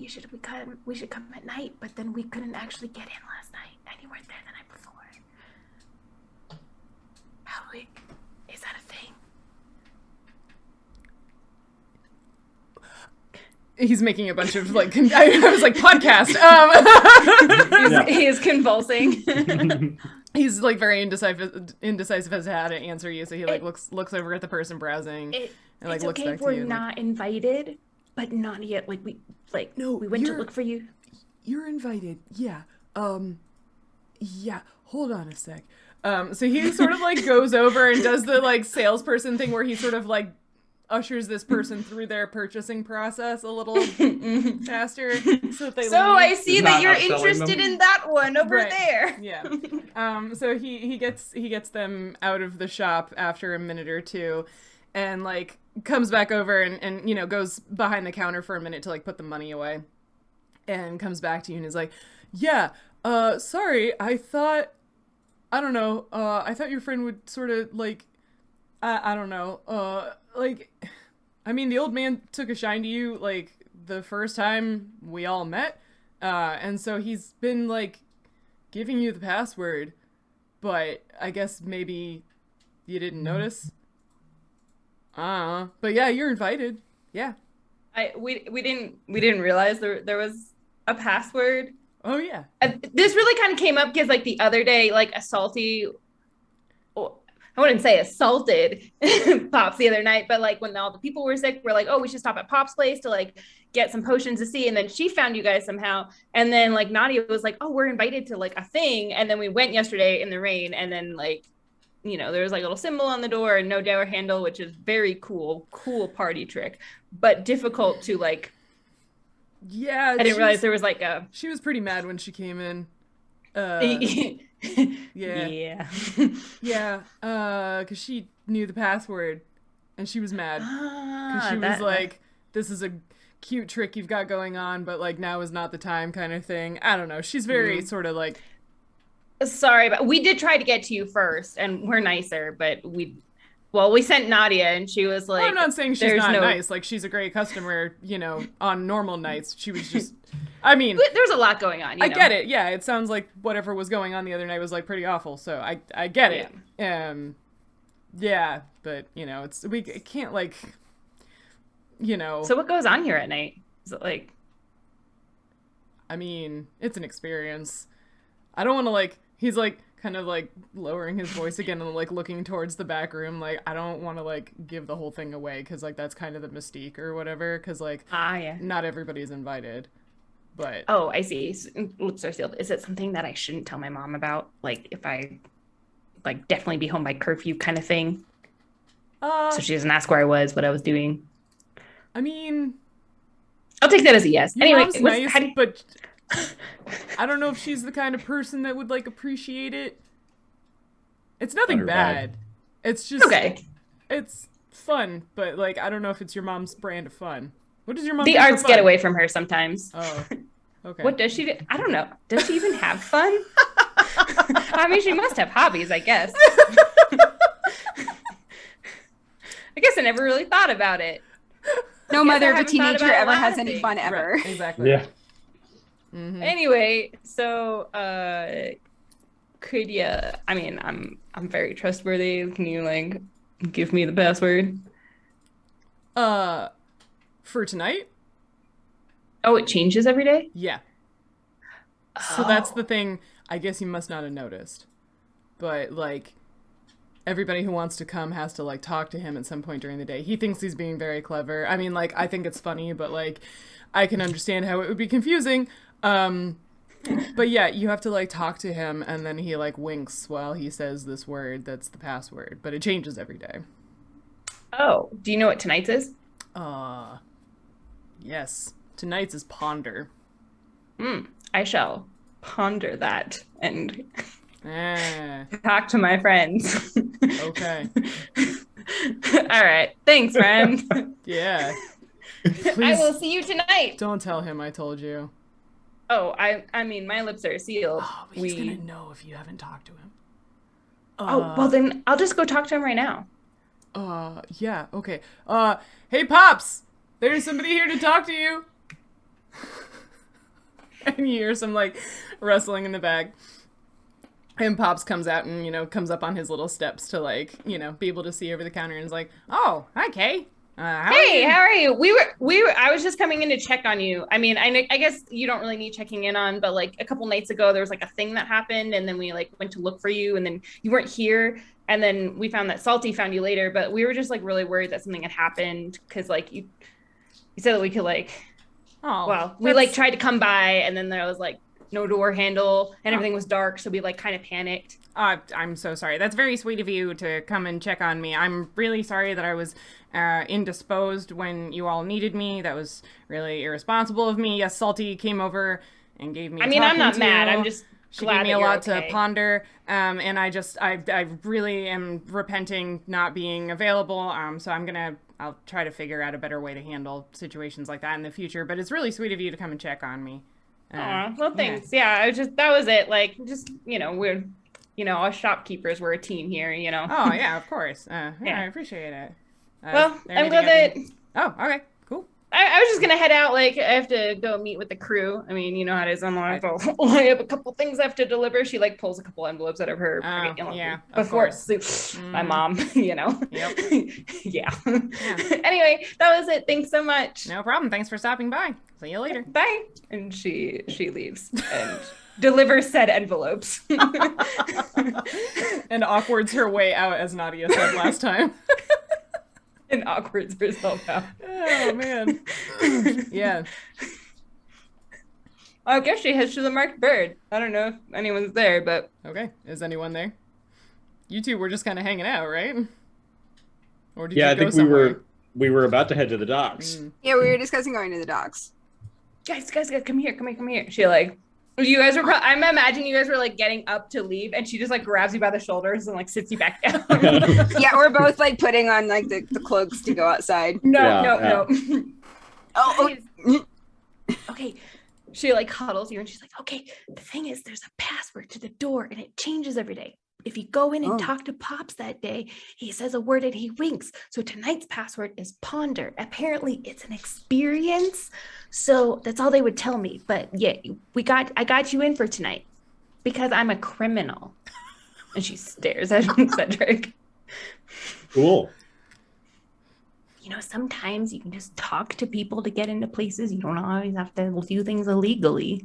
we should come at night, but then we couldn't actually get in last night, and you weren't there the night before. Is that a thing? He's making a bunch of like, I was like, podcast. He is convulsing. He's like very indecisive as to how to answer you. So he like looks over at the person browsing and like it's looks okay back if to we're you. not invited, but not yet. Like we went to look for you. You're invited. Yeah. Yeah. Hold on a sec. So he sort of like goes over and does the like salesperson thing where he sort of like ushers this person through their purchasing process a little faster so that they leave. I see that you're upselling interested them. in that one over Right. there. Yeah. So he gets them out of the shop after a minute or two, and like comes back over and goes behind the counter for a minute to like put the money away, and comes back to you and is like, yeah, sorry, I thought your friend would sort of like, I don't know, like, I mean, the old man took a shine to you, like, the first time we all met, and so he's been, like, giving you the password, but I guess maybe you didn't notice. But yeah, you're invited. Yeah. We didn't realize there was a password. Oh, yeah. This really kind of came up because, like, the other day, like, I wouldn't say assaulted Pops the other night, but like when all the people were sick, we're like, oh, we should stop at Pop's place to like get some potions to see. And then she found you guys somehow. And then like Nautia was like, oh, we're invited to like a thing. And then we went yesterday in the rain. And then like, there was like a little symbol on the door and no door handle, which is very cool party trick, but difficult to like. Yeah. I didn't realize there was like a. She was pretty mad when she came in. Yeah. Yeah, because she knew the password, and she was mad. Because she was like, this is a cute trick you've got going on, but like now is not the time kind of thing. I don't know. She's very sort of like... Sorry, but we did try to get to you first, and we're nicer, but we sent Nautia, and she was like... Well, I'm not saying she's not nice. Like, she's a great customer, on normal nights. She was just... I mean... There's a lot going on, I get it, yeah. It sounds like whatever was going on the other night was, like, pretty awful, so I get it. Yeah, but, we can't, like, So what goes on here at night? Is it, like... I mean, it's an experience. I don't want to, like... He's, like, kind of, like, lowering his voice again and, like, looking towards the back room. Like, I don't want to, like, give the whole thing away, because, like, that's kind of the mystique or whatever, because, like, not everybody's invited. But oh, I see. Lips are sealed. Is it something that I shouldn't tell my mom about? Like, if I, like, definitely be home by curfew kind of thing? So she doesn't ask where I was, what I was doing. I mean... I'll take that as a yes. Anyway, nice, but I don't know if she's the kind of person that would, like, appreciate it. It's nothing bad. It's just... Okay. It's fun, but, like, I don't know if it's your mom's brand of fun. What does your mom do? The arts get away from her sometimes. Oh, okay. What does she do? I don't know. Does she even have fun? I mean, she must have hobbies, I guess. I guess I never really thought about it. No I guess mother I of a haven't thought teenager about a ever lot has of any things. fun ever. Right, exactly. Yeah. Mhm. Anyway, so could you? I mean, I'm very trustworthy. Can you like give me the password? For tonight? Oh, it changes every day. Yeah. So that's Oh. the thing. I guess you must not have noticed. But, like, everybody who wants to come has to, like, talk to him at some point during the day. He thinks he's being very clever. I mean, like, I think it's funny, but, like, I can understand how it would be confusing. But yeah, you have to, like, talk to him, and then he, like, winks while he says this word that's the password. But it changes every day. Oh, do you know what tonight's is? Yes. Tonight's is ponder. I shall ponder that and Ah, talk to my friends. okay. All right. Thanks, friend. Yeah. I Please will see you tonight. don't tell him I told you. Oh, I mean, my lips are sealed. Oh, but he's gonna know if you haven't talked to him. Oh, well then I'll just go talk to him right now. Yeah, okay. Hey, Pops! There's somebody here to talk to you! And you hear some, like, rustling in the bag. And Pops comes out and, you know, comes up on his little steps to, like, you know, be able to see over the counter and is like, oh, hi, Kay. Hey, how are you? We were. I was just coming in to check on you. I mean, I guess you don't really need checking in on, but like a couple nights ago, there was like a thing that happened, and then we like went to look for you, and then you weren't here, and then we found that Salty found you later. But we were just like really worried that something had happened because like you said that we could like. Oh, Well, we like tried to come by, and then there was like no door handle, and everything was dark, so we like kind of panicked. I'm so sorry. That's very sweet of you to come and check on me. I'm really sorry that I was indisposed when you all needed me. That was really irresponsible of me. Yes, Salty came over and gave me a I mean, I'm not talking mad. to. I'm just She glad gave me that a you're lot okay. to ponder, and I really am repenting not being available. So I'll try to figure out a better way to handle situations like that in the future. But it's really sweet of you to come and check on me. Aw, well, thanks. Yeah, I was just that was it. Like, just we're, us shopkeepers, we're a team here. Oh yeah, of course. Yeah, Yeah. I appreciate it. Well, there I'm anything glad I that can- Oh, okay, cool. I was just gonna head out. Like, I have to go meet with the crew. I mean, you know how it is online. I have a couple things I have to deliver. She like pulls a couple envelopes out of her pocket. Yeah, of before course. my mom. Yep. Yeah. Yeah. Anyway, that was it. Thanks so much. No problem. Thanks for stopping by. See you later. Bye. And she leaves and delivers said envelopes. And awkwards her way out, as Nautia said last time. And awkwards herself out. Oh man. Yeah. I guess she heads to the marked bird. I don't know if anyone's there, but Okay. Is anyone there? You two were just kind of hanging out, right? Or did Yeah, you I go think somewhere? we were about to head to the docks. Yeah, we were discussing going to the docks. guys, come here. She like, you guys were. I'm imagining you guys were like getting up to leave, and she just like grabs you by the shoulders and like sits you back down. Yeah, we're both like putting on like the cloaks to go outside. No. Oh, Okay. She like huddles you and she's like, okay, the thing is there's a password to the door and it changes every day. If you go in and talk to Pops that day, he says a word and he winks. So tonight's password is ponder. Apparently it's an experience. So that's all they would tell me. But yeah, I got you in for tonight because I'm a criminal. And she stares at Cedric. Cool. Sometimes you can just talk to people to get into places. You don't always have to do things illegally.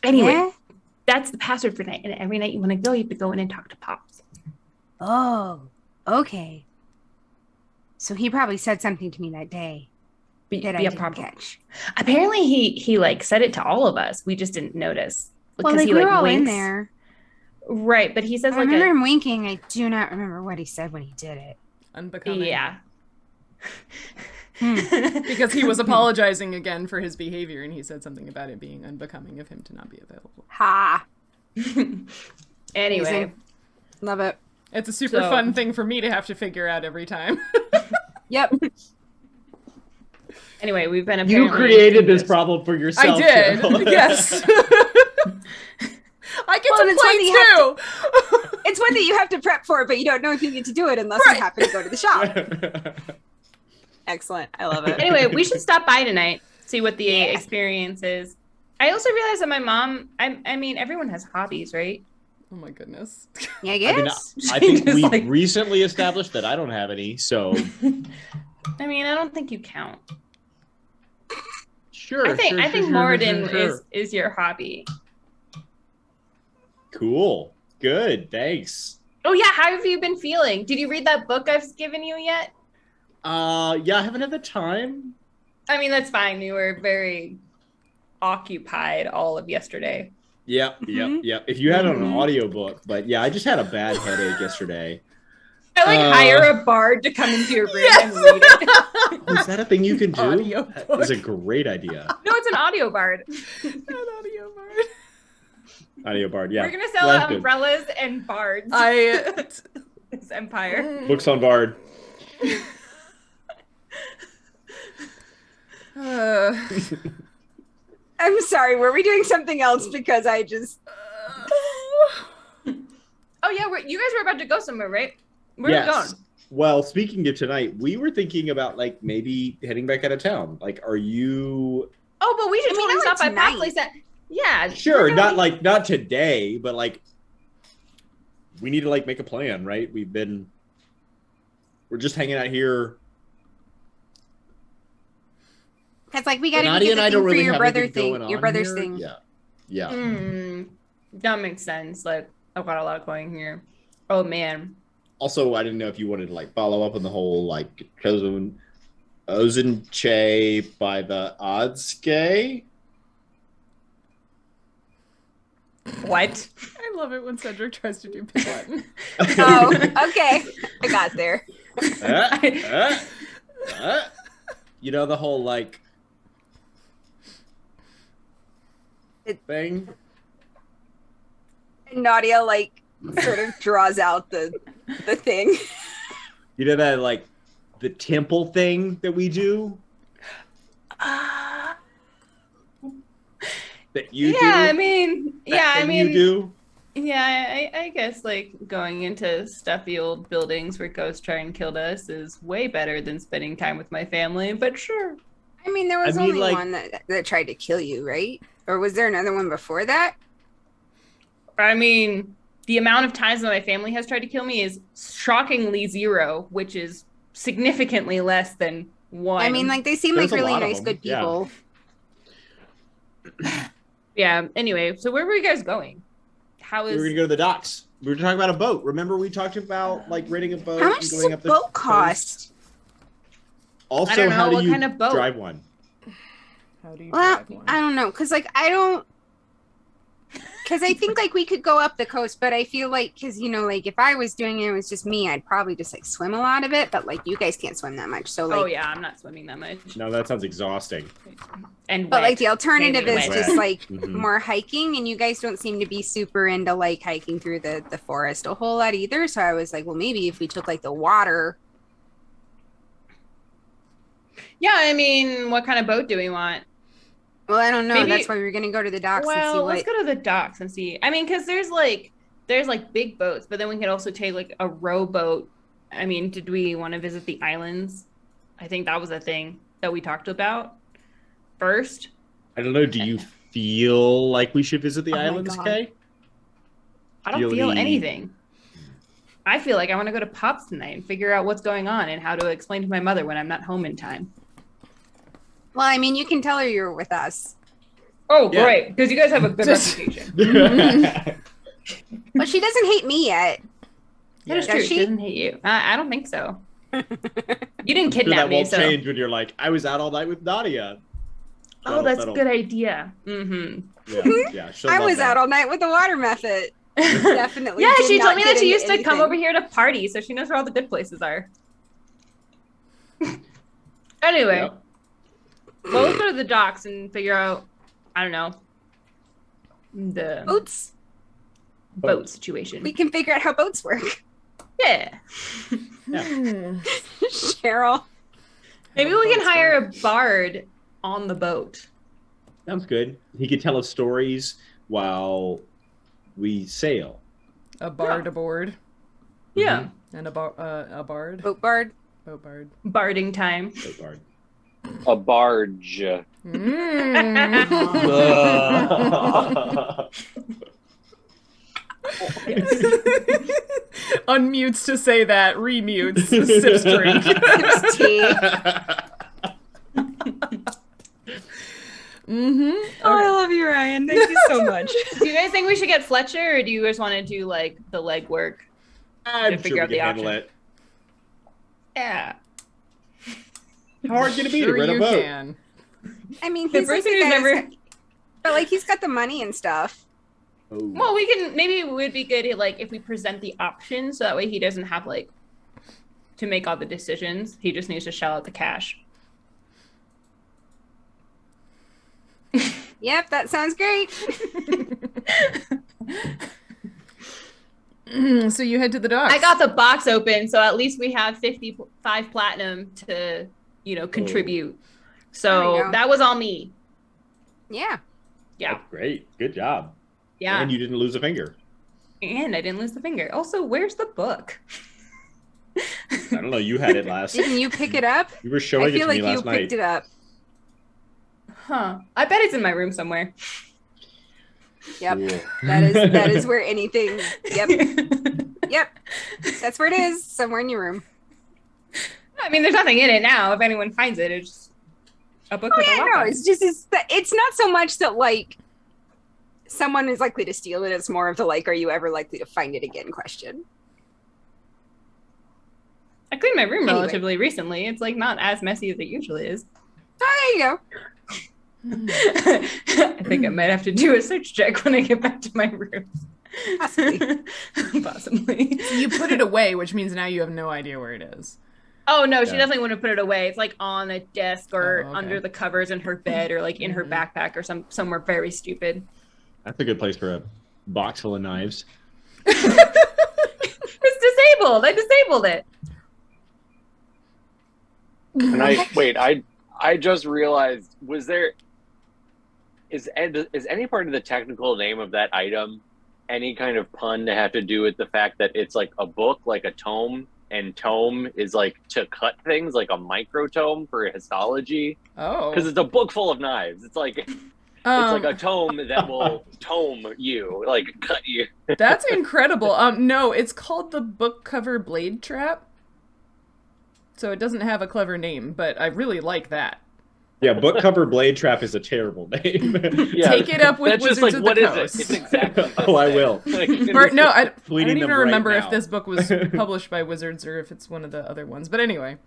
Anyway, yeah? that's the password for night. And every night you want to go, you have to go in and talk to Pops. Oh, okay. So he probably said something to me that day that I didn't catch. Apparently he like said it to all of us. We just didn't notice. Well, Because like, he we like were all in winks. there. Right, but he says I like remember him winking. I do not remember what he said when he did it. Unbecoming. yeah. Because he was apologizing again for his behavior, and he said something about it being unbecoming of him to not be available. Ha! Anyway, Amazing. Love it. It's a super fun thing for me to have to figure out every time. Yep. anyway, we've been You apparently created this problem for I yourself. did. Cheryl. Yes. I get Well, and to it's funny, play too. It's one that you have to prep for, but you don't know if you get to do it unless you happen to go to the shop. Excellent. I love it. Anyway, we should stop by tonight, see what the experience is. I also realized that my mom, I mean, everyone has hobbies, right? Oh my goodness. Yeah, I guess. I think Just we like- recently established that I don't have any, so I mean, I don't think you count. sure. I think sure, Morden sure. is your hobby. Cool. Good. Thanks. Oh yeah, how have you been feeling? Did you read that book I've given you yet? Yeah, I haven't had the time. I mean, that's fine. You were very occupied all of yesterday. Yep. If you had it on an audiobook, but yeah, I just had a bad headache yesterday. I hire a bard to come into your room and read it. Is that a thing you can do? Audiobook. That is a great idea. No, it's an audio bard. An audio bard. Audio bard, yeah. We're gonna sell That's good. umbrellas and bards. This empire. Books on Bard. I'm sorry. Were we doing something else? Because I just. Oh yeah, you guys were about to go somewhere, right? Where are you going? Well, speaking of tonight, we were thinking about like maybe heading back out of town. Like, are you? Oh, but we should I mean, totally not stop by tonight. Pop Place. Yeah, Sure, we're gonna not today, but like we need to like make a plan, right? We're just hanging out here. Because like we got to Nadia do and the I thing don't for really your have brother anything thing. going Your on brother's here. thing. Yeah. That makes sense. Like I've got a lot going here. Oh man. Also, I didn't know if you wanted to like follow up on the whole like chosen Che by the Odske. What? I love it when Cedric tries to do pick button. Oh, okay. I got there. You know the whole like thing. And Nautia like sort of draws out the thing. You know that like the temple thing that we do. That you do. I mean, That thing you do. Yeah, I guess like going into stuffy old buildings where ghosts try and kill us is way better than spending time with my family, but sure. I mean, there was I mean, only like- one that tried to kill you, right? Or was there another one before that? I mean, the amount of times that my family has tried to kill me is shockingly 0, which is significantly less than 1. I mean, like they seem There's like a really lot of nice, them, good yeah. people. yeah. Anyway, so where were you guys going? How We is were gonna go to the docks. We were talking about a boat. Remember we talked about like renting a boat How and much does going a up the boat coast? cost? Also, I don't know, how do what you kind of boat? drive one? How do you Well, drive one? I don't know, because like I don't. Because I think like we could go up the coast, but I feel like because you know like if I was doing it, it was just me, I'd probably just like swim a lot of it. But like you guys can't swim that much, so like. Oh yeah, I'm not swimming that much. No, that sounds exhausting. And But wet. like the alternative Mainly is wet. just like Mhm. more hiking, and you guys don't seem to be super into like hiking through the forest a whole lot either. So I was like, well, maybe if we took like the water. Yeah, I mean, what kind of boat do we want? Well, I don't know. Maybe- That's why we were gonna go to the docks and see Well, what. let's go to the docks and see. I mean, because there's like big boats, but then we could also take like a rowboat. I mean, did we want to visit the islands? I think that was a thing that we talked about first. I don't know. Do you feel like we should visit the Oh my islands, God. Kay? I don't Feel feel the- anything. I feel like I want to go to Pops tonight and figure out what's going on and how to explain to my mother when I'm not home in time. Well, I mean, you can tell her you're with us. Oh, Yeah. great, because you guys have a good Just- reputation. Well, she doesn't hate me yet. That is Does true. she? She doesn't hate you. I don't think so. You didn't Sure, kidnap that me, won't so. change when you're like, I was out all night with Nadia. Oh, that's a good idea. Mm-hmm. Yeah. she'll I love was that. out all night with the water method. Definitely. Yeah, did she not told me get that she into used to come anything. over here to party, so she knows where all the good places are. Anyway, Yep. well, let's go to the docks and figure out, I don't know, the Boats. boat situation. We can figure out how boats work. Yeah. Sheryl. Maybe we can hire a bard on the boat. Sounds good. He could tell us stories while we sail. A bard aboard. Yeah. And a bard. Boat bard. Boat bard. Barding time. Boat bard. A barge. Unmutes to say that, remutes, sips drink. Sips tea. Mm-hmm. Oh, I love you, Ryan. Thank you so much. Do you guys think we should get Fletcher, or do you guys want to do like the legwork? I'm figure sure out we the can handle option. it. Yeah. How hard can it be to Sure rent a you boat? can. I mean, The he's like person the who's guy never. that's- but like he's got the money and stuff. Oh. Well, we can maybe it would be good like if we present the options so that way he doesn't have like to make all the decisions. He just needs to shell out the cash. Yep, that sounds great. So you head to the docks. I got the box open, so at least we have 55 platinum to, contribute. There So you go. that was all me. Yeah. Yeah. That's great. Good job. Yeah. And you didn't lose a finger. And I didn't lose the finger. Also, where's the book? I don't know. You had it last. Didn't you pick it up? You were I showing it feel to like me you last picked night. it up. Huh. I bet it's in my room somewhere. Yep. Cool. That is where anything. Yep. Yep. That's where it is. Somewhere in your room. I mean, there's nothing in it now. If anyone finds it, it's just a book Oh with yeah, a lock no, on it. it's not so much that like someone is likely to steal it. It's more of the like, are you ever likely to find it again question. I cleaned my room Anyway. relatively recently. It's like not as messy as it usually is. Oh, there you go. I think I might have to do a search check when I get back to my room. Possibly. Possibly. You put it away, which means now you have no idea where it is. Oh no, she Yeah. definitely wouldn't put it away. It's like on a desk or Oh, okay. under the covers in her bed or like in her backpack or somewhere very stupid. That's a good place for a box full of knives. It's disabled. I disabled it. And I just realized, is any part of the technical name of that item any kind of pun to have to do with the fact that it's like a book, like a tome, and tome is like to cut things, like a microtome for histology? Oh. Because it's a book full of knives. It's like a tome that will tome you, like cut you. That's incredible. No, it's called the book cover blade trap. So it doesn't have a clever name, but I really like that. Yeah, book cover blade trap is a terrible name. Yeah, Take it up with that's just Wizards like, of what the is Coast. it? It's exactly. Oh, I will. Like, Or, no, I don't Tweeting even them right remember now. if this book was published by Wizards or if it's one of the other ones. But anyway.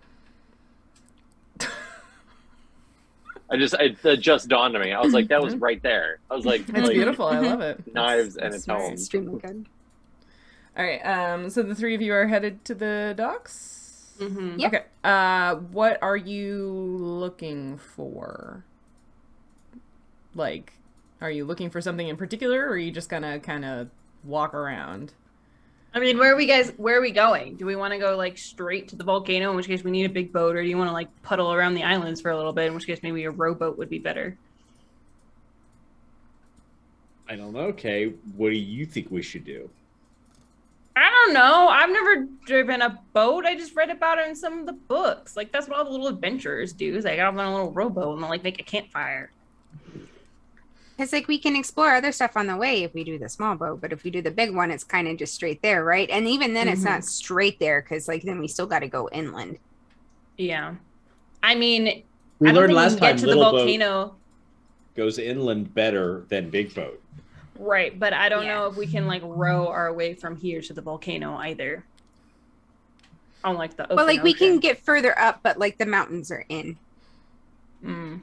it just dawned on me. I was like, that was right there. I was like, It's beautiful. I love it. Knives and a It's smart. tome. Extremely good. All right. So the three of you are headed to the docks? Mm-hmm. Yep. Okay. What are you looking for? Like, are you looking for something in particular, or are you just gonna kind of walk around? I mean, where are we going? Do we want to go like straight to the volcano, in which case we need a big boat, or do you want to like puddle around the islands for a little bit, in which case maybe a rowboat would be better? I don't know. Okay, what do you think we should do? I don't know. I've never driven a boat. I just read about it in some of the books. Like that's what all the little adventurers do. Is they get off on a little rowboat and they'll like make a campfire. It's like we can explore other stuff on the way if we do the small boat, but if we do the big one, it's kind of just straight there, right? And even then, it's not straight there because, like, then we still got to go inland. Yeah. I mean, We I don't learned think last we can time get to the little boat volcano. goes inland better than big boat. Right, but I don't Yeah. know if we can like row our way from here to the volcano either. On like the open Well, like, we can ocean. get further up, but, like, the mountains are in. Mm.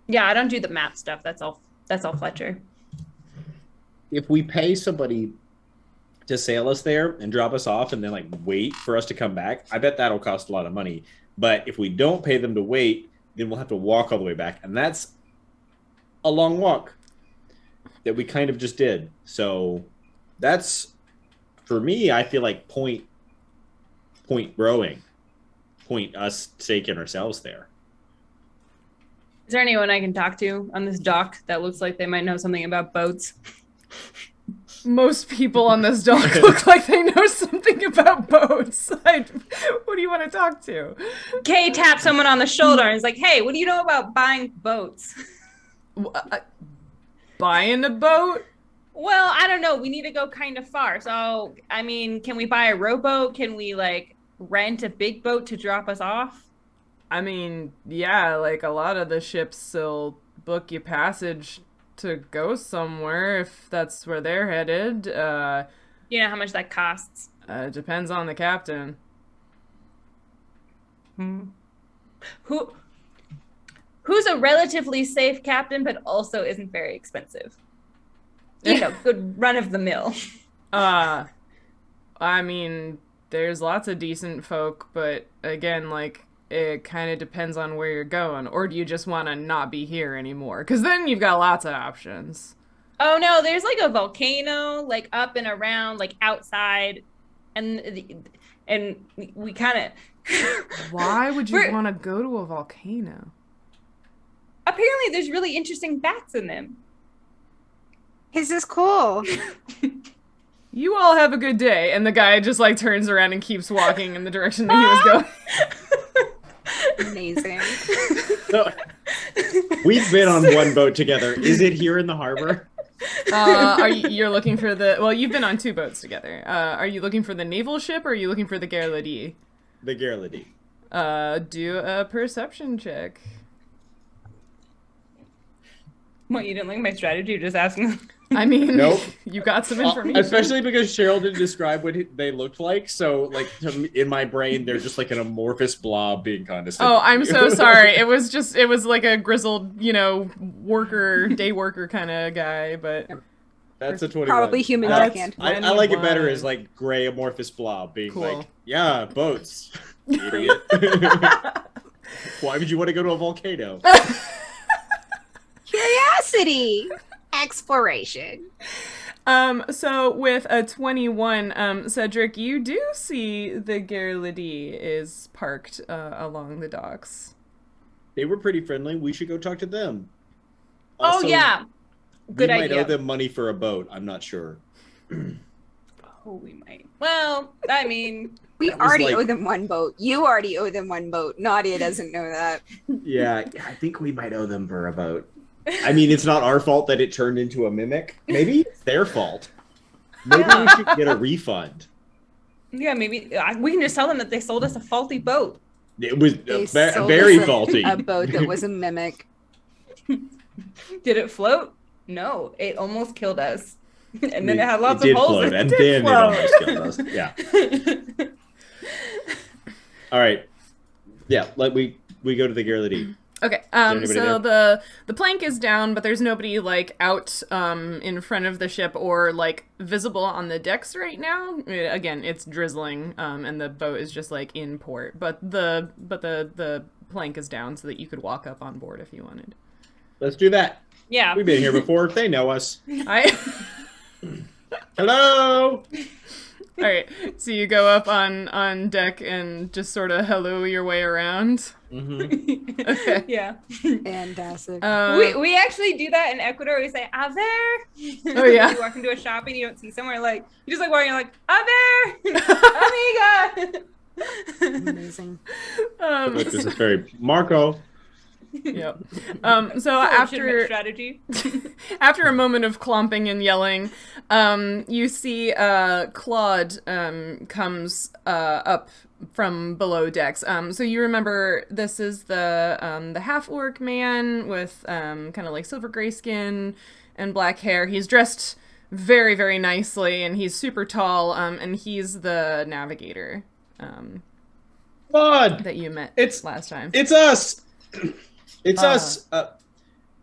Yeah, I don't do the map stuff. That's all Fletcher. If we pay somebody to sail us there and drop us off and then like wait for us to come back, I bet that'll cost a lot of money. But if we don't pay them to wait, then we'll have to walk all the way back, and that's a long walk that we kind of just did. So that's, for me, I feel like point rowing, point us taking ourselves there. Is there anyone I can talk to on this dock that looks like they might know something about boats? Most people on this dock look like they know something about boats. What do you want to talk to? Kay taps someone on the shoulder and is like, hey, what do you know about buying boats? Buying a boat? Well, I don't know. We need to go kind of far. So, I mean, can we buy a rowboat? Can we, like, rent a big boat to drop us off? I mean, yeah, like a lot of the ships will book you passage to go somewhere if that's where they're headed. You know how much that costs? Depends on the captain. Who's a relatively safe captain, but also isn't very expensive? You know, good run of the mill. I mean, there's lots of decent folk, but again, like, it kind of depends on where you're going. Or do you just want to not be here anymore? Because then you've got lots of options. Oh, no, there's, like, a volcano, like, up and around, like, outside. And we kind of... Why would you want to go to a volcano? Apparently, there's really interesting bats in them. Is this cool? You all have a good day. And the guy just, like, turns around and keeps walking in the direction that he was going. Amazing. So, we've been on one boat together. Is it here in the harbor? You're looking for the... Well, you've been on 2 boats together. Are you looking for the naval ship, or are you looking for the Garlady? The Garlady. Do a perception check. What, you didn't like my strategy? You're just asking? I mean, Nope. You got some information. Especially because Sheryl didn't describe what they looked like, so like in my brain, they're just like an amorphous blob being condescending. Oh, I'm so sorry. It was like a grizzled, day worker kind of guy, but that's a 21. Probably human backhand. I like it better as like gray amorphous blob being Cool. like, yeah, boats. Idiot. Why would you want to go to a volcano? Curiosity. Exploration. So with a 21, Cedric, you do see the Garlady is parked along the docks. They were pretty friendly. We should go talk to them. Oh, yeah. Good we idea. might owe them money for a boat. I'm not sure. Oh, we might. Well, I mean... We That was already like- owe them one boat. You already owe them one boat. Nautia doesn't know that. Yeah, I think we might owe them for a boat. I mean, it's not our fault that it turned into a mimic. Maybe it's their fault. Maybe we should get a refund. Yeah, maybe we can just tell them that they sold us a faulty boat. It was They sold very us faulty. A boat that was a mimic. Did it float? No, it almost killed us. And then it had lots It of did holes float, in it. and did then float. it almost killed us. Yeah. All right. Yeah, we go to the Garlady. Okay, anybody so the plank is down, but there's nobody, like, out in front of the ship or, like, visible on the decks right now. Again, it's drizzling, and the boat is just, like, in port. But the plank is down so that you could walk up on board if you wanted. Let's do that. Yeah. We've been here before. They know us. Hello. All right, so you go up on deck and just sort of hello your way around. Mm-hmm. Okay. Yeah. Fantastic. We actually do that in Ecuador. We say, "A ver." Oh, yeah. You walk into a shop and you don't see somewhere, like, you just like walking, you're like, "A ver, amiga." Amazing. This is very Marco. Yep. So Legitimate after strategy. after a moment of clomping and yelling, you see Claude comes up from below decks. So you remember this is the half orc man with kind of like silver gray skin and black hair. He's dressed very, very nicely, and he's super tall. And he's the navigator Claude. that you met It's- last time. It's us. It's us.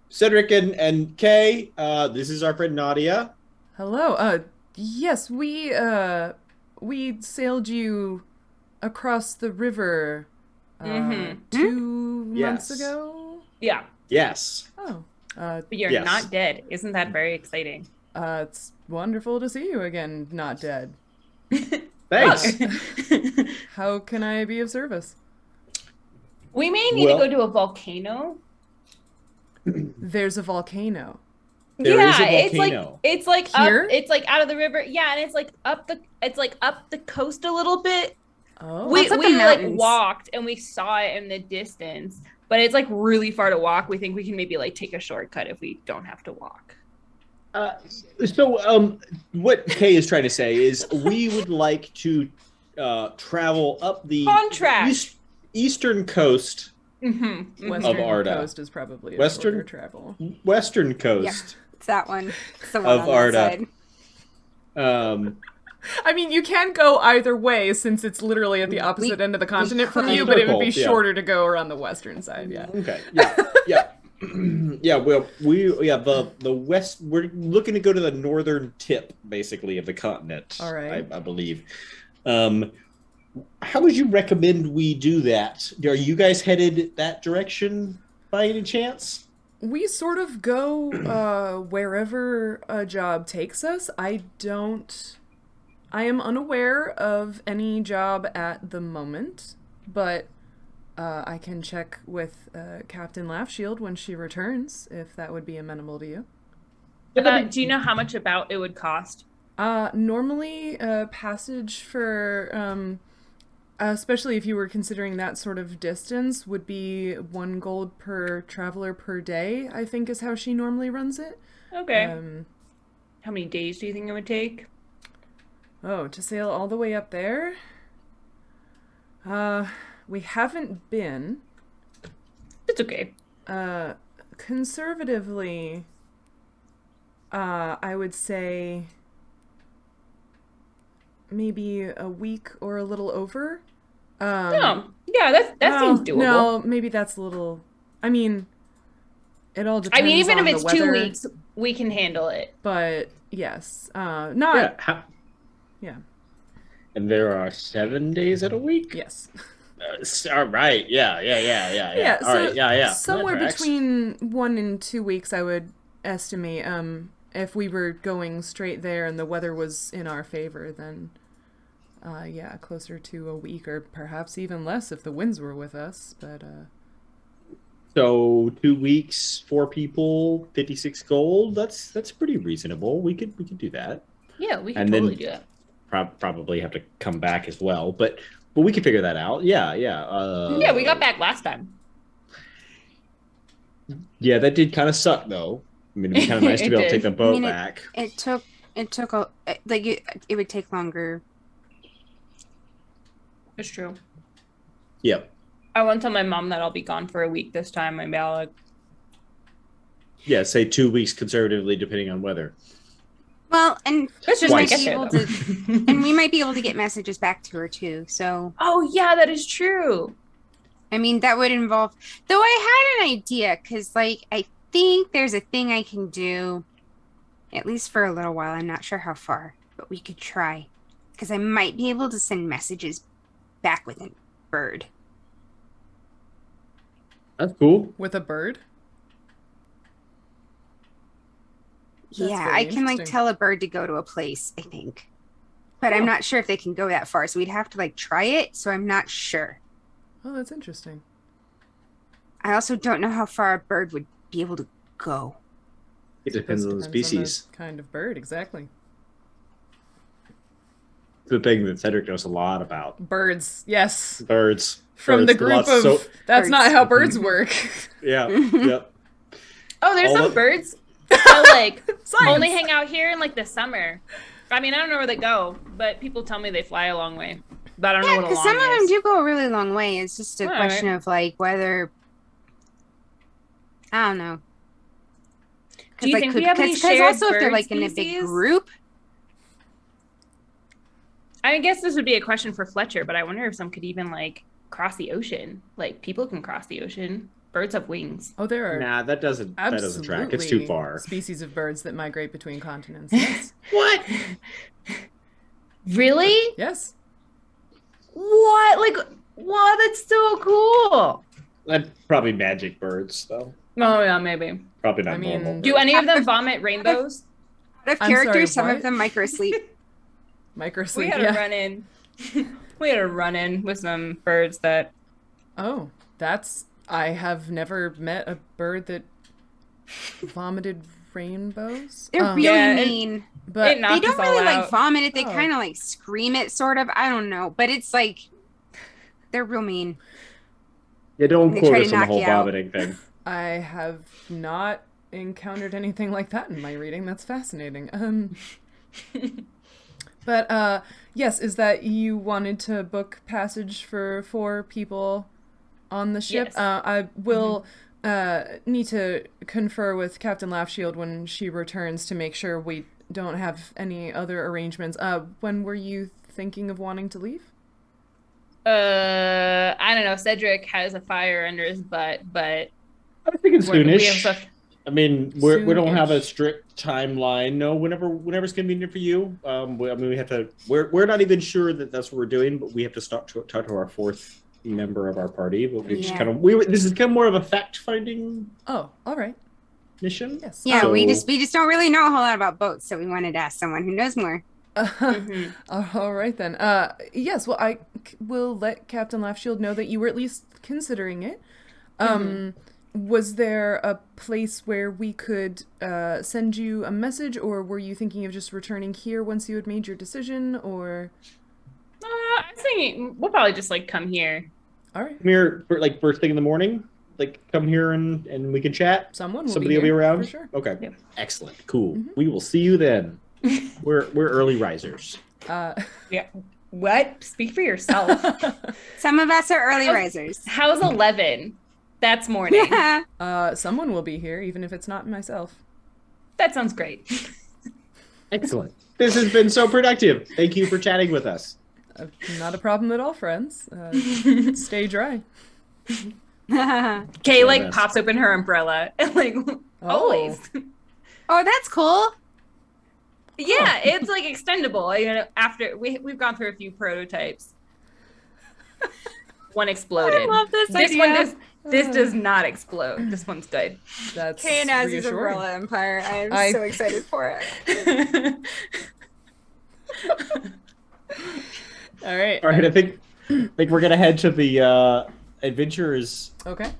Cedric and Kay. This is our friend Nautia. Hello. Yes, we sailed you across the river 2 months Yes. ago. Yeah. Yes. Oh. But you're Yes. not dead. Isn't that very exciting? It's wonderful to see you again, not dead. Thanks. How can I be of service? We may need Well- to go to a volcano. There's a volcano. There is a it's volcano. like Here? up, it's like out of the river. Yeah, and it's like up the coast a little bit. Oh. We it's up the like mountains. walked and we saw it in the distance, but it's like really far to walk. We think we can maybe like take a shortcut if we don't have to walk. What Kay is trying to say is we would like to travel up the Contract. eastern coast, Western of Arda. coast is probably a Western- shorter travel. western coast It's that one. It's the one of on Arda. that side. I mean, you can go either way since it's literally at the opposite end of the continent from could. you, but it would be Yeah. shorter to go around the western side. Yeah. Okay. Yeah. Yeah. Well, the west. We're looking to go to the northern tip, basically, of the continent. All right. I believe. How would you recommend we do that? Are you guys headed that direction by any chance? We sort of go wherever a job takes us. I am unaware of any job at the moment, but I can check with Captain Laughshield when she returns, if that would be amenable to you. Do you know how much about it would cost? Normally, passage for, especially if you were considering that sort of distance, would be 1 gold per traveler per day, I think is how she normally runs it. Okay. How many days do you think it would take? Oh, to sail all the way up there? We haven't been. It's okay. Conservatively, I would say maybe a week or a little over. Yeah, that seems doable. No, maybe that's a little. I mean, it all depends. I mean, even on if it's the 2 weather, weeks, we can handle it. But yes, not. Yeah. And there are 7 days in a week. Yes. All right. Yeah. All right. Yeah. Somewhere That tracks. between 1 and 2 weeks, I would estimate. If we were going straight there and the weather was in our favor, then, closer to a week or perhaps even less if the winds were with us. But So 2 weeks, 4 people, 56 gold. That's pretty reasonable. We could do that. Yeah, we can And then- totally do that. Probably have to come back as well, but we can figure that out. Yeah. Yeah, we got back last time. Yeah, that did kind of suck though. I mean, it'd be kind of nice to It be able to did. take the boat I mean, back. It took it would take longer. It's true. Yep. I won't tell my mom that I'll be gone for a week this time. Maybe I'll like, Yeah, say 2 weeks conservatively, depending on weather. Well, and let's just we make might it be there, able though. to, and we might be able to get messages back to her too. So Oh yeah, that is true. I mean, that would involve. Though I had an idea, because like I think there's a thing I can do, at least for a little while. I'm not sure how far, but we could try, because I might be able to send messages back with a bird. That's cool. with a bird? That's Yeah, very I can like interesting. tell a bird to go to a place, I think. But I'm not sure if they can go that far, so we'd have to like try it, so I'm not sure. Oh, that's interesting. I also don't know how far a bird would be able to go. It depends on the species. Kind of bird, exactly. The thing that Cedric knows a lot about. Birds, yes. Birds. From the Birds. group Lots- of so- that's Birds. not how birds work. Yeah. Yep. Oh, there's All some of- birds that like Science. only hang out here in like the summer. I mean, I don't know where they go, but people tell me they fly a long way. But I don't Yeah, know what a because long some of them is. do go a really long way. It's just a All question of like whether I don't know. Do you think we have any Because shared also if they're bird like in a big species? group, I guess this would be a question for Fletcher, but I wonder if some could even like cross the ocean. Like people can cross the ocean. Birds have wings. Oh, there are Nah, that doesn't track. It's too absolutely far. species of birds that migrate between continents. Yes. What? Really? Yes. What? Like, wow, that's so cool. That's probably magic birds, though. Oh yeah, maybe. Probably not I mean- normal. Do any of them vomit rainbows? out of I'm characters, sorry, some what? of them microsleep. We Microsleep, had a yeah. run in. We had a run in with some birds that. Oh, I have never met a bird that vomited rainbows. They're really Yeah, mean. But it knocked They don't us all really like out. vomit it. They Oh. kind of like scream it, sort of. I don't know, but it's like they're real mean. Yeah, don't They quote try to us on the knock whole you out. vomiting thing. I have not encountered anything like that in my reading. That's fascinating. But yes, is that you wanted to book passage for 4 people on the ship? Yes. I will need to confer with Captain Laughshield when she returns to make sure we don't have any other arrangements. When were you thinking of wanting to leave? I don't know. Cedric has a fire under his butt, but I was thinking we have soonish. stuff. I mean, we don't have a Soonish. strict timeline. No, whenever's convenient for you. We have to. We're not even sure that that's what we're doing, but we have to talk to our 4th member of our party. But we just Yeah. kind of this is kind of more of a fact finding Oh, all right. mission. Yes. Yeah, So- we just don't really know a whole lot about boats, so we wanted to ask someone who knows more. Mhm. All right then. Yes. Well, I will let Captain Laughshield know that you were at least considering it. Was there a place where we could send you a message, or were you thinking of just returning here once you had made your decision? Or I was thinking we'll probably just like come here. all right, Come here for like first thing in the morning. Like come here and we can chat. someone will Somebody be will be here, around. for sure. Okay. Yep. Excellent. Cool. Mhm. We will see you then. We're early risers. Yeah. What? Speak for yourself. Some of us are early How's- risers. How's 11? That's morning. Someone will be here, even if it's not myself. That sounds great. Excellent. This has been so productive. Thank you for chatting with us. Not a problem at all, friends. Stay dry. Kay like Yes. pops open her umbrella and like always. Oh, that's cool. Yeah, it's like extendable. You know, after we've gone through a few prototypes. One exploded. I love this This idea. one does not explode. This one's good. That's Kay and Azzy's reassuring. umbrella empire. I'm I- so excited for it. All right. All right, I think we're gonna head to the Adventurers Okay.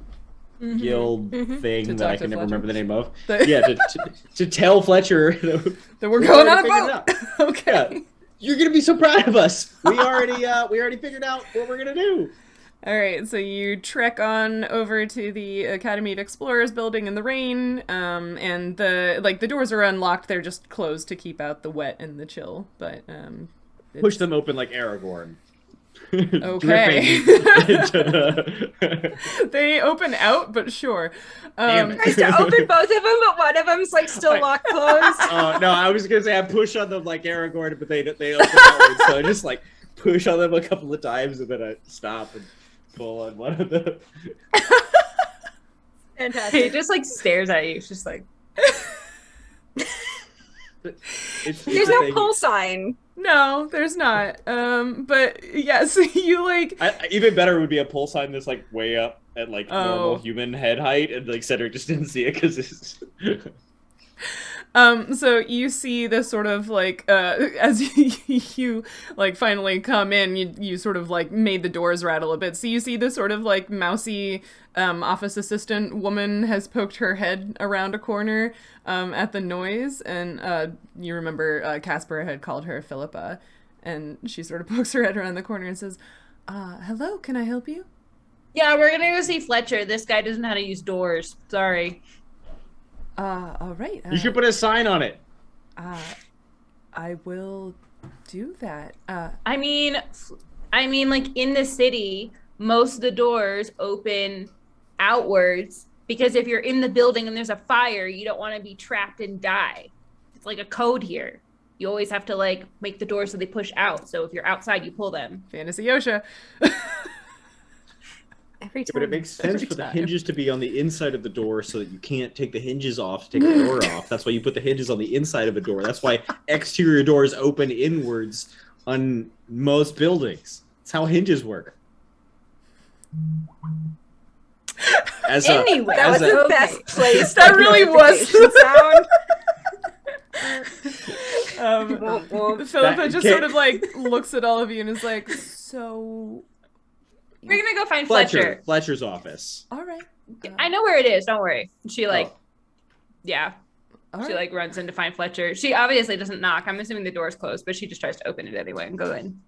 Guild Mhm. thing To that talk I to can never Fletcher. remember the name of. The- Yeah, to tell Fletcher Then we're We've going on a already boat. figured Okay. you're gonna be so proud of us. We already figured out what we're gonna do. All right, so you trek on over to the Academy of Explorers building in the rain, and the doors are unlocked. They're just closed to keep out the wet and the chill. But Push them open like Aragorn. Okay. Dripping into the- They open out, but sure. Damn it. Tries to open both of them, but one of them's like still locked closed. No, I was gonna say I push on them like Aragorn, but they open outwards, so I just like push on them a couple of times and then I stop and pull on one of them. He Fantastic. just like stares at you. It's just like It's There's a no thing. pull sign. No, there's not. But yeah, so you like. Even better would be a pull sign that's like way up at like Oh. normal human head height, and like Cedric just didn't see it because it's. So you see this sort of like as you like finally come in, you sort of like made the doors rattle a bit. So you see this sort of like mousy office assistant woman has poked her head around a corner at the noise, and you remember Casper had called her Philippa, and she sort of pokes her head around the corner and says, "Hello, can I help you?" yeah, we're gonna go see Fletcher. This guy doesn't know how to use doors. Sorry. All right. You should put a sign on it. I will do that. I mean, like in the city, most of the doors open outwards because if you're in the building and there's a fire, you don't want to be trapped and die. It's like a code here. You always have to like make the doors so they push out. So if you're outside, you pull them. Fantasy Yosha. Every Yeah, time. but it makes sense Every for the time. hinges to be on the inside of the door so that you can't take the hinges off to take the door off. That's why you put the hinges on the inside of a door. That's why exterior doors open inwards on most buildings. That's how hinges work. Anyway, That was as a- the best place. That really was. Sound. Philippa That- just okay. sort of like looks at all of you and is like, so, we're gonna go find Fletcher. Fletcher's office. all right. I know where it is. Don't worry. She like, Oh. yeah. All She right. like runs in to find Fletcher. She obviously doesn't knock. I'm assuming the door's closed, but she just tries to open it anyway and go in.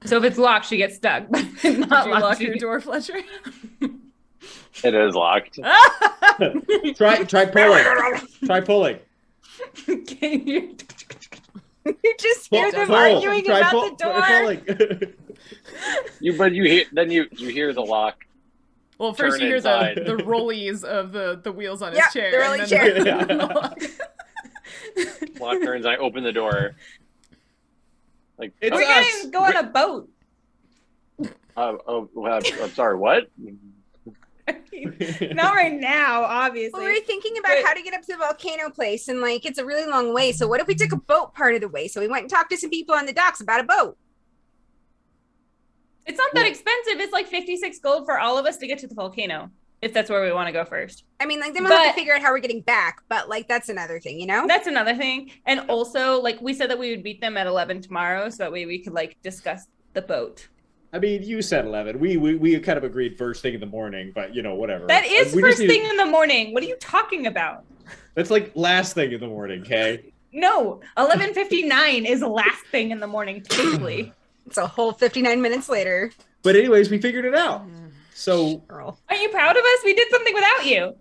So if it's locked, she gets stuck. But if it's not Did you locked, lock she your door, Fletcher? It is locked. Try pulling. Try pulling. Can you- You just hear them Pull. arguing Try about pull- the door. Pulling. You hear the lock. Well, first Turn you hear inside. the rollies of the wheels on his Yeah, chair. the and rolling then chair. the lock. Lock turns. I open the door. Like It's We're us. gonna go on a boat. I'm sorry. What? Not right now, obviously. Well, we were thinking about how to get up to the volcano place, and like it's a really long way. So what if we took a boat part of the way? So we went and talked to some people on the docks about a boat. It's not that expensive. It's like 56 gold for all of us to get to the volcano, if that's where we want to go first. I mean, like then we'll have But- to figure out how we're getting back, but like that's another thing, you know? That's another thing. And also, like we said that we would beat them at 11 tomorrow, so that way we could like discuss the boat. I mean, you said 11. We kind of agreed first thing in the morning, but whatever. That is We first just need- thing in the morning. What are you talking about? That's like last thing in the morning, okay? No, 11:59 is the last thing in the morning, typically. It's a whole 59 minutes later. But anyways, we figured it out. So Girl. Are you proud of us? We did something without you.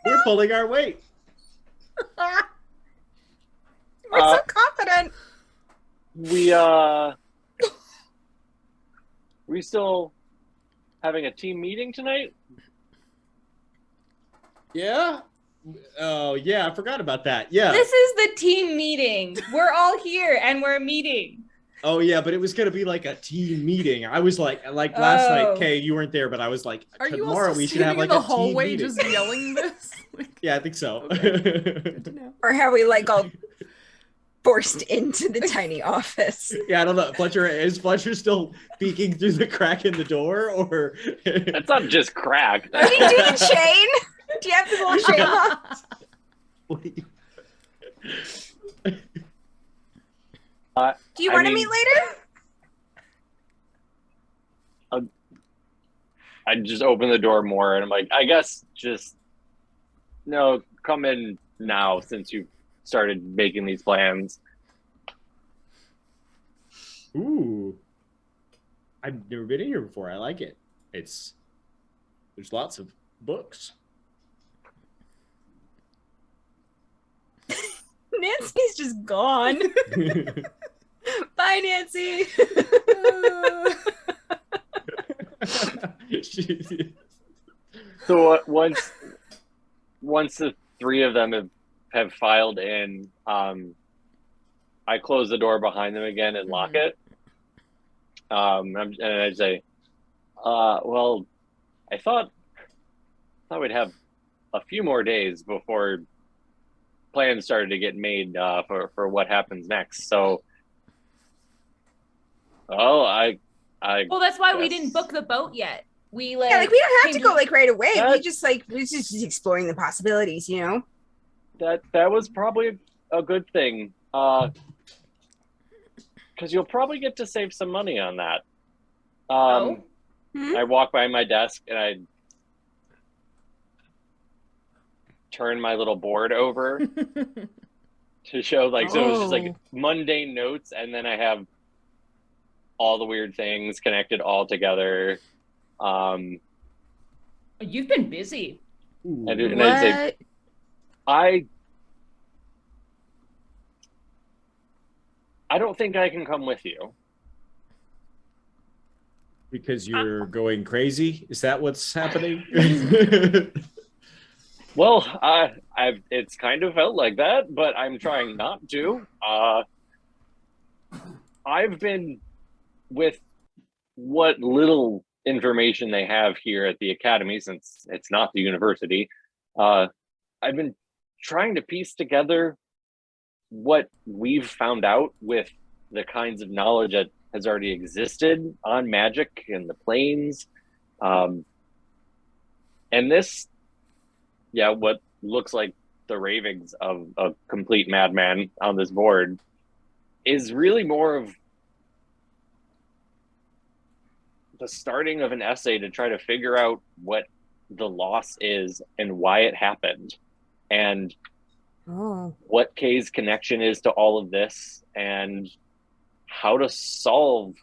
we're pulling our weight. We're so confident. We still having a team meeting tonight? Yeah? Oh, yeah, I forgot about that. Yeah. This is the team meeting. We're all here and we're meeting. Oh, yeah, but it was going to be like a team meeting. I was like last night, Oh. Kay, you weren't there, but I was like, Are you tomorrow also we should have standing like in a the team hallway meeting. just yelling this? Yeah, I think so. Good to know. Or have we like all forced into the tiny office? Yeah, I don't know. Is Fletcher still peeking through the crack in the door, or That's not just crack. Can you do the chain? Do you have the little chain lock? Do you I want to mean- meet later? I just open the door more, and I'm like, I guess come in now since you started making these plans. Ooh, I've never been in here before. I like it. There's lots of books. Nancy's just gone. Bye, Nancy. So once the three of them have filed in, I close the door behind them again and lock it. And I say, well, I thought we'd have a few more days before plans started to get made for what happens next. So, I Well, that's why we Yes. didn't book the boat yet. We Yeah, like we don't have to came go like right away. We That- just we're just exploring the possibilities, you know? that was probably a good thing, because you'll probably get to save some money on that. Oh. I walk by my desk and I turn my little board over to show so it's just like mundane notes, and then I have all the weird things connected all together. You've been busy. Ooh. And I'd say, I don't think I can come with you. Because you're going crazy? Is that what's happening? Well, it's kind of felt like that, but I'm trying not to. I've been with what little information they have here at the academy, since it's not the university. I've been trying to piece together what we've found out with the kinds of knowledge that has already existed on magic and the planes. And this, what looks like the ravings of a complete madman on this board is really more of the starting of an essay to try to figure out what the loss is and why it happened, and Oh. what Kay's connection is to all of this, and how to solve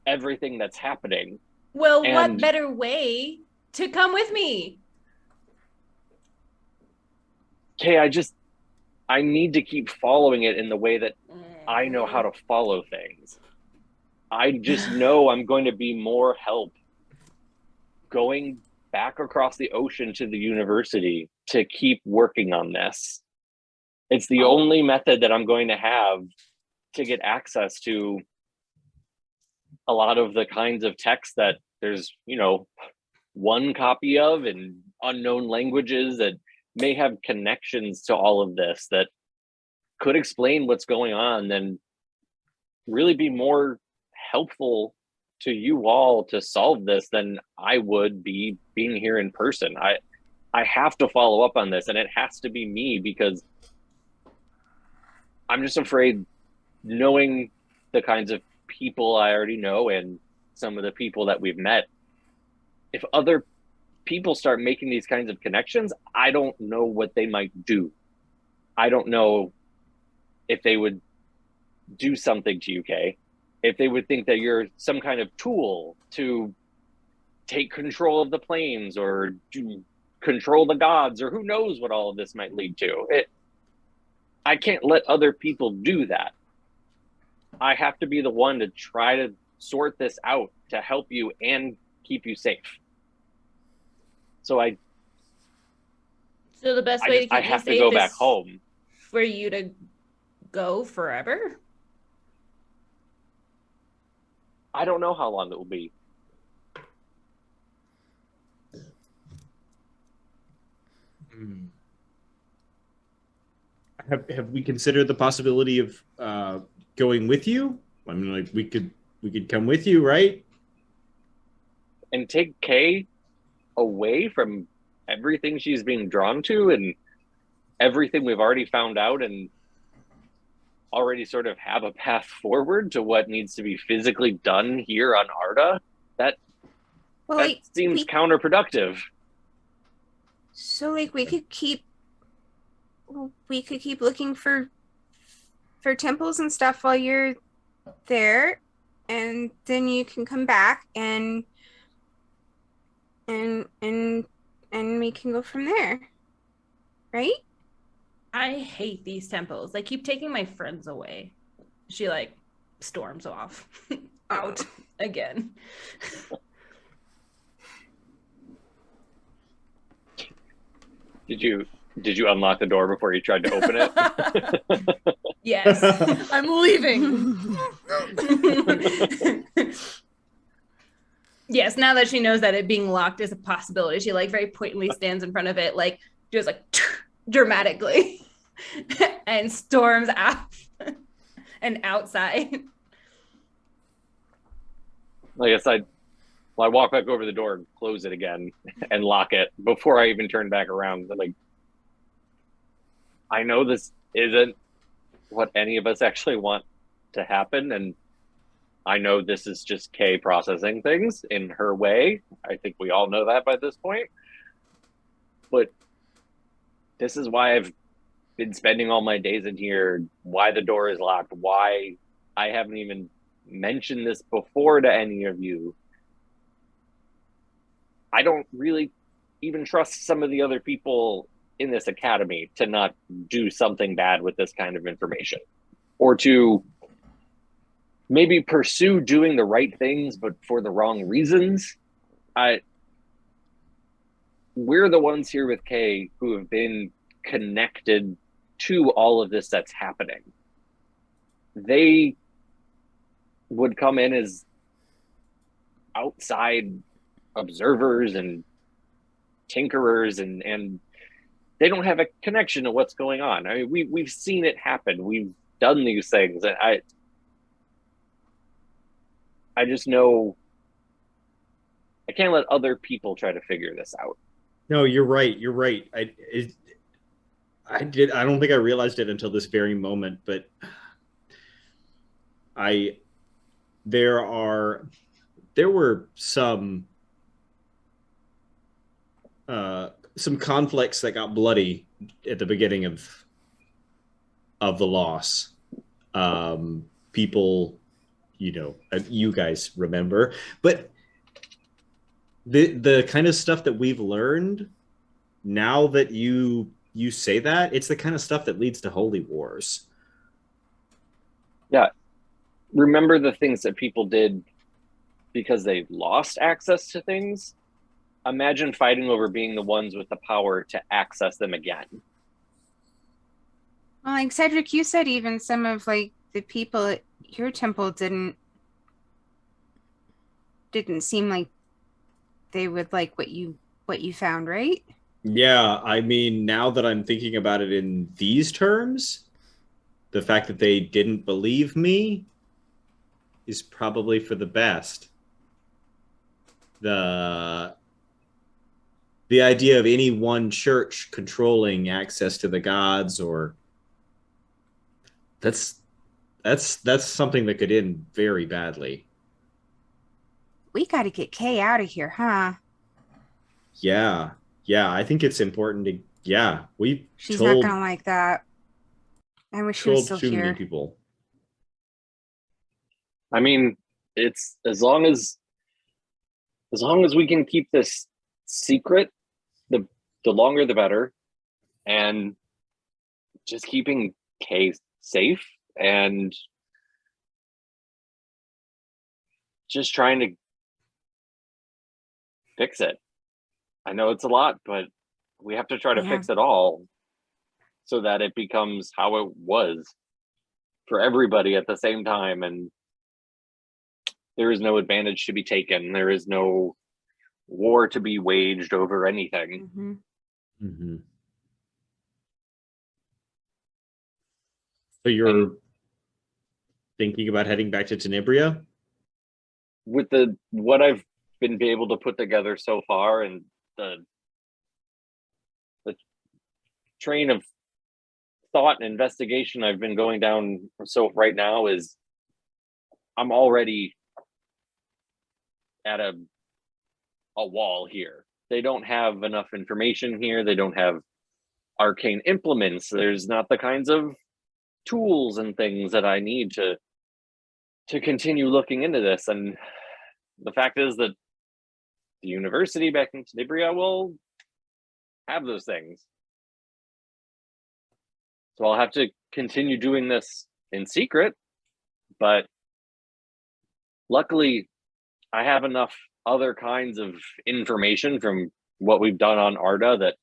everything that's happening. Well, And what better way to come with me? Kay, I need to keep following it in the way that I know how to follow things. I just know I'm going to be more help going back across the ocean to the university to keep working on this. It's the only method that I'm going to have to get access to a lot of the kinds of text that there's, one copy of in unknown languages that may have connections to all of this that could explain what's going on and really be more helpful to you all to solve this than I would be being here in person. I have to follow up on this, and it has to be me, because I'm just afraid, knowing the kinds of people I already know and some of the people that we've met, if other people start making these kinds of connections, I don't know what they might do. I don't know if they would do something to you, Kay, if they would think that you're some kind of tool to take control of the planes or to control the gods, or who knows what all of this might lead to. I can't let other people do that. I have to be the one to try to sort this out to help you and keep you safe. So the best way to keep I you have to safe go is back home. for you to go forever? I don't know how long it will be. Have we considered the possibility of going with you? I mean, like we could come with you, right? And take Kay away from everything she's being drawn to and everything we've already found out, and already sort of have a path forward to what needs to be physically done here on Arda. That seems counterproductive. So we could keep looking for temples and stuff while you're there, and then you can come back and we can go from there, right? I hate these temples. They keep taking my friends away. She storms off out again. Did you unlock the door before you tried to open it? Yes. I'm leaving. Yes, now that she knows that it being locked is a possibility, she very pointedly stands in front of it, just dramatically and storms out and outside. I guess I walk back over the door and close it again and lock it before I even turn back around. I know this isn't what any of us actually want to happen, and I know this is just Kay processing things in her way. I think we all know that by this point. But this is why I've been spending all my days in here, why the door is locked, why I haven't even mentioned this before to any of you. I don't really even trust some of the other people in this academy to not do something bad with this kind of information, or to maybe pursue doing the right things, but for the wrong reasons. We're the ones here with Kay who have been connected to all of this that's happening. They would come in as outside observers and tinkerers, and they don't have a connection to what's going on. I mean, we've seen it happen. We've done these things. And I just know I can't let other people try to figure this out. No, you're right. You're right. I don't think I realized it until this very moment, but there were some some conflicts that got bloody at the beginning of the loss. People, you guys remember, but the kind of stuff that we've learned now that you say that, it's the kind of stuff that leads to holy wars. Yeah. Remember the things that people did because they lost access to things? Imagine fighting over being the ones with the power to access them again. Well, like Cedric, you said even some of like the people at your temple didn't seem like they would like what you found, right? Yeah, I mean, now that I'm thinking about it in these terms, the fact that they didn't believe me is probably for the best. The idea of any one church controlling access to the gods, or that's something that could end very badly. We got to get Kay out of here, huh? Yeah. Yeah, I think it's important to we She's not told gonna like that. I wish she was told still too many here. people. I mean, it's as long as we can keep this secret, the longer the better, and just keeping Kay safe and just trying to fix it. I know it's a lot, but we have to try to fix it all so that it becomes how it was for everybody at the same time. And there is no advantage to be taken. There is no war to be waged over anything. Mm-hmm. Mm-hmm. So you're thinking about heading back to Tenebria? With what I've been able to put together so far, and the train of thought and investigation I've been going down so right now, is I'm already at a wall here. They don't have enough information here. They don't have arcane implements. There's not the kinds of tools and things that I need to continue looking into this. And the fact is that the university back in Tenebria will have those things. So I'll have to continue doing this in secret, but luckily I have enough other kinds of information from what we've done on Arda that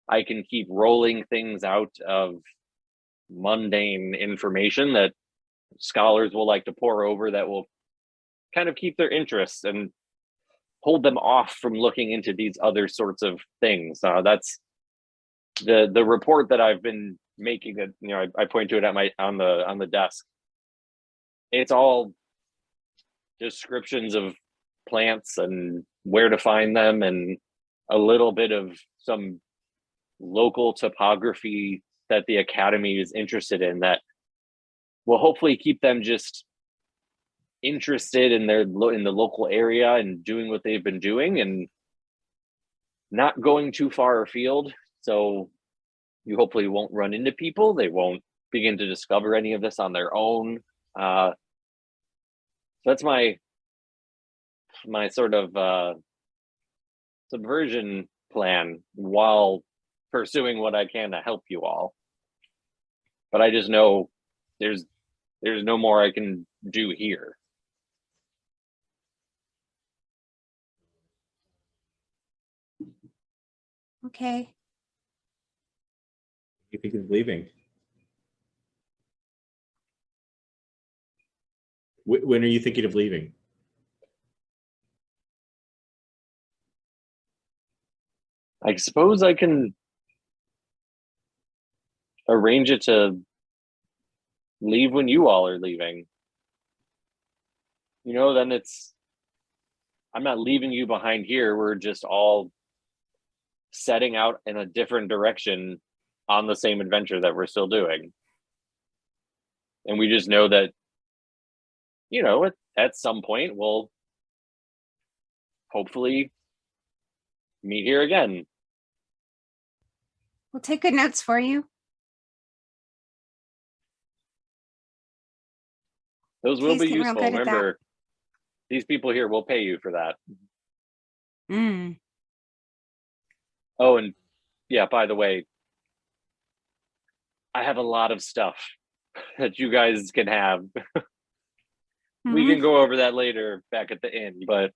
I can keep rolling things out of mundane information that scholars will like to pore over, that will kind of keep their interest and hold them off from looking into these other sorts of things. That's the report that I've been making, that I point to it at on the desk. It's all descriptions of plants and where to find them, and a little bit of some local topography that the academy is interested in, that will hopefully keep them just interested in the local area and doing what they've been doing and not going too far afield. So you hopefully won't run into people. They won't begin to discover any of this on their own. That's my sort of subversion plan, while pursuing what I can to help you all. But I just know there's no more I can do here. Okay. You think of leaving? When are you thinking of leaving? I suppose I can arrange it to leave when you all are leaving. Then I'm not leaving you behind here. We're just all setting out in a different direction on the same adventure that we're still doing. And we just know that, at some point we'll hopefully meet here again. We'll take good notes for you. Those will Kay's be getting real useful. good at that. Remember, these people here will pay you for that. Mm. Oh, and yeah, by the way, I have a lot of stuff that you guys can have. We can go over that later back at the inn, but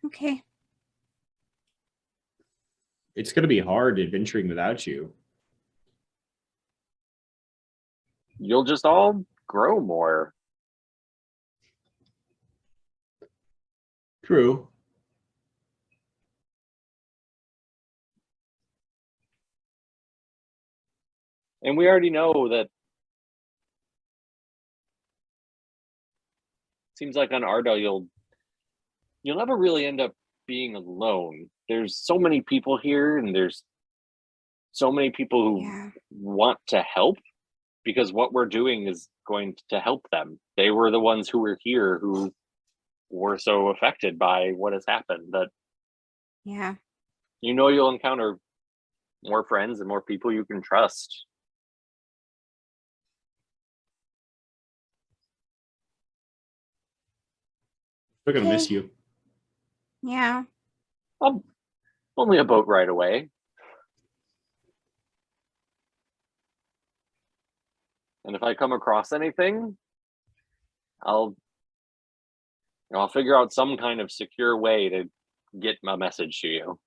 Okay. It's going to be hard adventuring without you. you'll just all grow more. True. And we already know that seems like on Arda you'll never really end up being alone. There's so many people here and there's so many people who want to help because what we're doing is going to help them. They were the ones who were here who were so affected by what has happened that you'll encounter more friends and more people you can trust. We're going to miss you. Yeah. Only a boat ride away. And if I come across anything, I'll figure out some kind of secure way to get my message to you.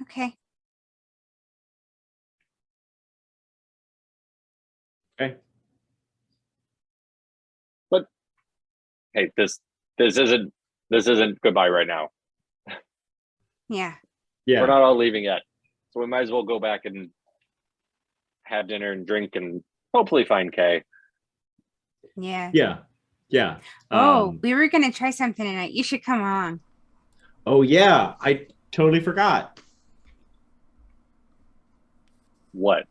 Okay. Okay. But hey, this isn't goodbye right now. Yeah. We're not all leaving yet. So we might as well go back and have dinner and drink and hopefully find Kay. Yeah. Yeah. We were going to try something tonight. You should come on. Oh, yeah. I totally forgot. What?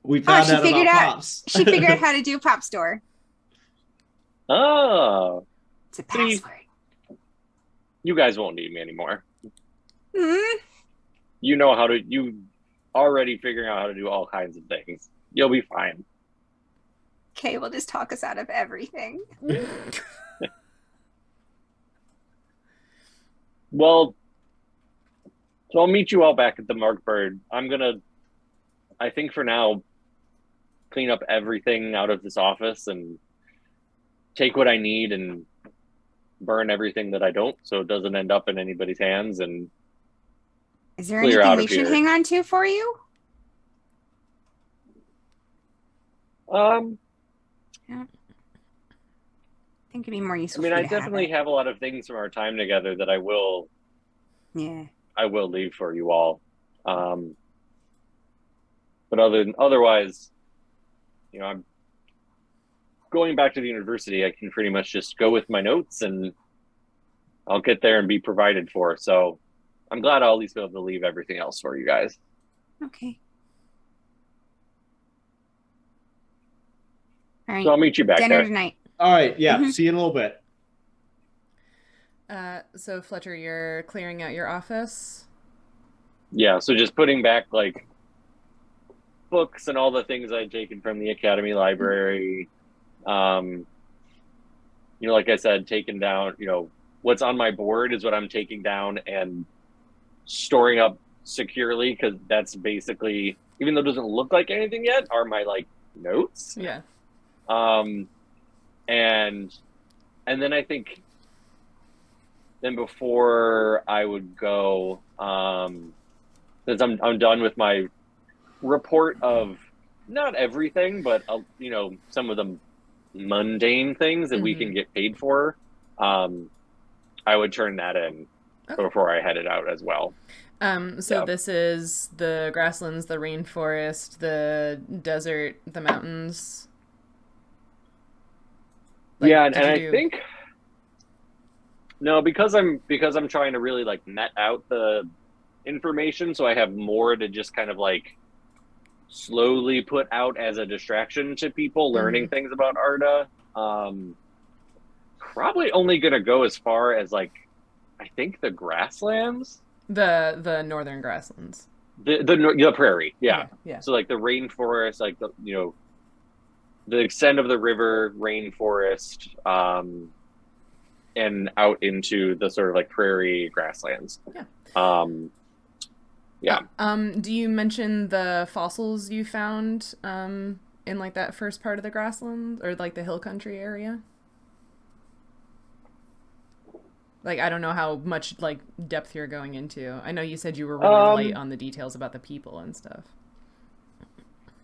We found she out figured about out Pops. She figured out how to do Pop Store. Oh. It's a password. You guys won't need me anymore. Mm-hmm. You already figuring out how to do all kinds of things. You'll be fine. Kay will just talk us out of everything. Well, so I'll meet you all back at the Mark Bird. I think for now, clean up everything out of this office and take what I need and burn everything that I don't so it doesn't end up in anybody's hands. And is there clear anything out we of should here. hang on to for you? I think it'd be more useful. I definitely have a lot of things from our time together that I will leave for you all. But otherwise, I'm going back to the university. I can pretty much just go with my notes and I'll get there and be provided for. So I'm glad I'll at least be able to leave everything else for you guys. Okay. All right. So I'll meet you back Dinner there tonight. All right. Yeah. See you in a little bit. So Fletcher, you're clearing out your office? Yeah. So just putting back like books and all the things I'd taken from the academy library. Like I said, taking down, what's on my board is what I'm taking down and storing up securely, because that's basically, even though it doesn't look like anything yet, are my notes. Yeah. And then I think before I would go, since I'm done with my report of not everything, but some of the mundane things that we can get paid for, I would turn that in before I headed out as well. This is the grasslands, the rainforest, the desert, the mountains. And I think no, because I'm trying to really net out the information, so I have more to just kind of slowly put out as a distraction to people learning things about Arda. probably only gonna go as far as like, I think the grasslands, The northern grasslands. the prairie, yeah. Okay, yeah. So like the rainforest, like the extent of the river, rainforest, and out into the sort of like prairie grasslands. Yeah. Yeah. Do you mention the fossils you found in like that first part of the grasslands or like the hill country area? Like, I don't know how much like depth you're going into. I know you said you were really light on the details about the people and stuff.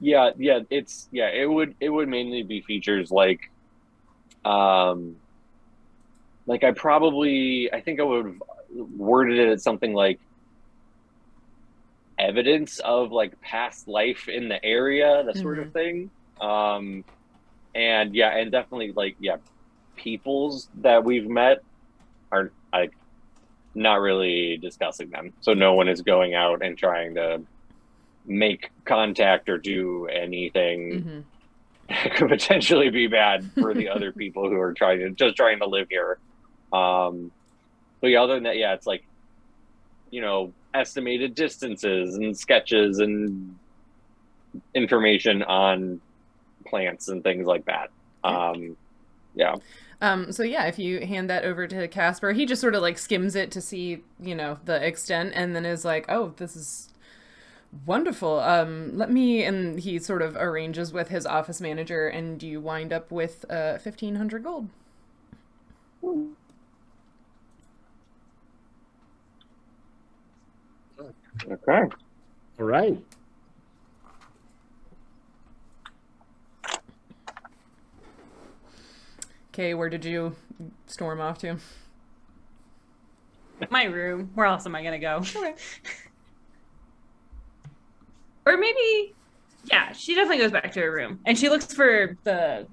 Yeah, it would mainly be features like I think I would have worded it as something like evidence of like past life in the area, that sort of thing. And definitely like, peoples that we've met are like not really discussing them. So no one is going out and trying to make contact or do anything that could potentially be bad for the other people who are trying to live here. But yeah, other than that, it's like, estimated distances and sketches and information on plants and things like that. So if you hand that over to Casper, he just sort of like skims it to see, the extent, and then is like, oh, this is wonderful. And he sort of arranges with his office manager, and you wind up with 1,500 gold. Okay. All right. Okay, where did you storm off to? My room. Where else am I gonna go? Okay. Or maybe, she definitely goes back to her room and she looks for the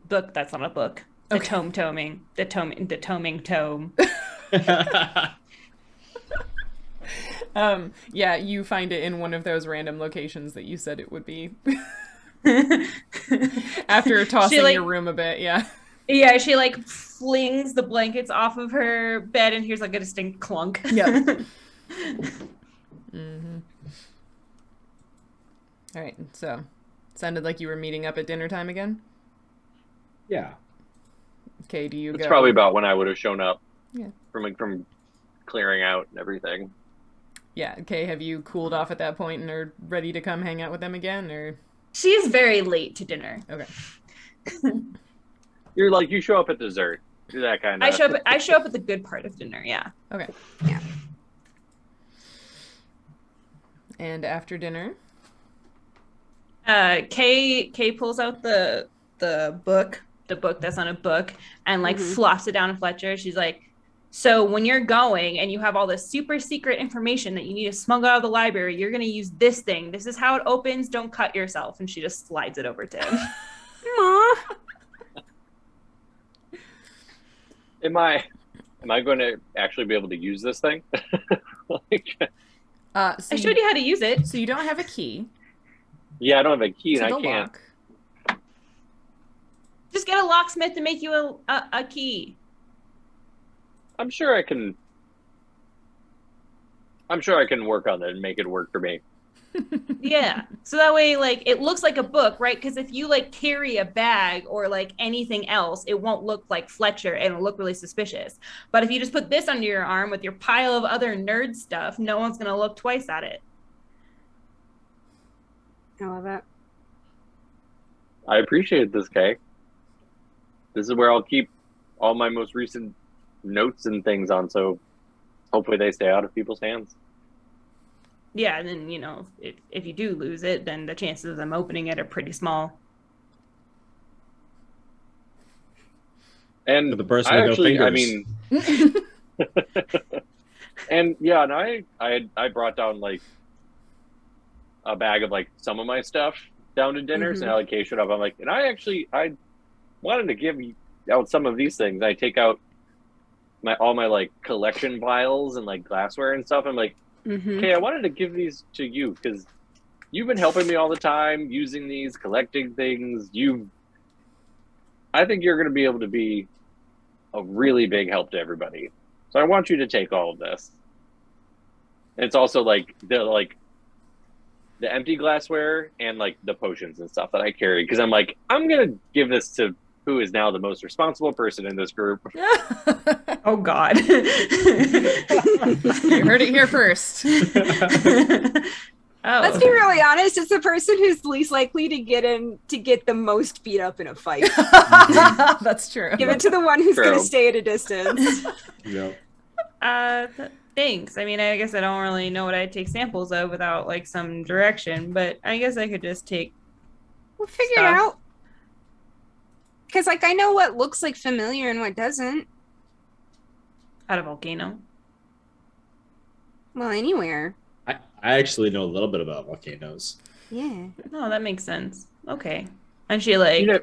book that's not a book. The toming tome. You find it in one of those random locations that you said it would be. After tossing your room a bit, Yeah, she like flings the blankets off of her bed and here's like a distinct clunk. Yep. All right, so sounded like you were meeting up at dinner time again? Yeah. Okay, do you It's go? probably about when I would have shown up. Yeah. From clearing out and everything. Yeah, okay, have you cooled off at that point and are ready to come hang out with them again, or? She is very late to dinner. Okay. You're like, you show up at dessert. You're that kind of. I show up at the good part of dinner, yeah. Okay. Yeah. And after dinner? Kay pulls out the book that's on a book, and like flops it down to Fletcher. She's like, so when you're going and you have all this super secret information that you need to smuggle out of the library, you're going to use this thing. This is how it opens. Don't cut yourself. And she just slides it over to him. Aww. Am I going to actually be able to use this thing? I showed you how to use it. So you don't have a key. Yeah, I don't have a key to and the I can't. lock. Just get a locksmith to make you a key. I'm sure I can work on it and make it work for me. Yeah. So that way, like, it looks like a book, right? Because if you like carry a bag or like anything else, it won't look like Fletcher and it'll look really suspicious. But if you just put this under your arm with your pile of other nerd stuff, no one's gonna look twice at it. I love that. I appreciate this, Kay. This is where I'll keep all my most recent notes and things on, so hopefully they stay out of people's hands. Yeah, and then, if you do lose it, then the chances of them opening it are pretty small. And For the person with no fingers. I mean, and I brought down like a bag of like some of my stuff down to dinner. So now like Kay showed up, I'm like, and I wanted to give out some of these things. I take out all my like collection vials and like glassware and stuff. I'm like, okay, I wanted to give these to you because you've been helping me all the time using these, collecting things. I think you're going to be able to be a really big help to everybody. So I want you to take all of this. And it's also like the empty glassware and like the potions and stuff that I carry, because I'm like, I'm gonna give this to who is now the most responsible person in this group. Oh God. You heard it here first. Oh. Let's be really honest. It's the person who's least likely to get the most beat up in a fight. That's true. Give it to the one who's True. going to stay at a distance. Yeah. Thanks. I mean, I guess I don't really know what I'd take samples of without like some direction, but I guess I could just take. We'll figure it Stuff. out. Because, like, I know what looks like familiar and what doesn't. At a volcano. Well, anywhere. I actually know a little bit about volcanoes. Yeah. No, that makes sense. Okay. And she like. You know,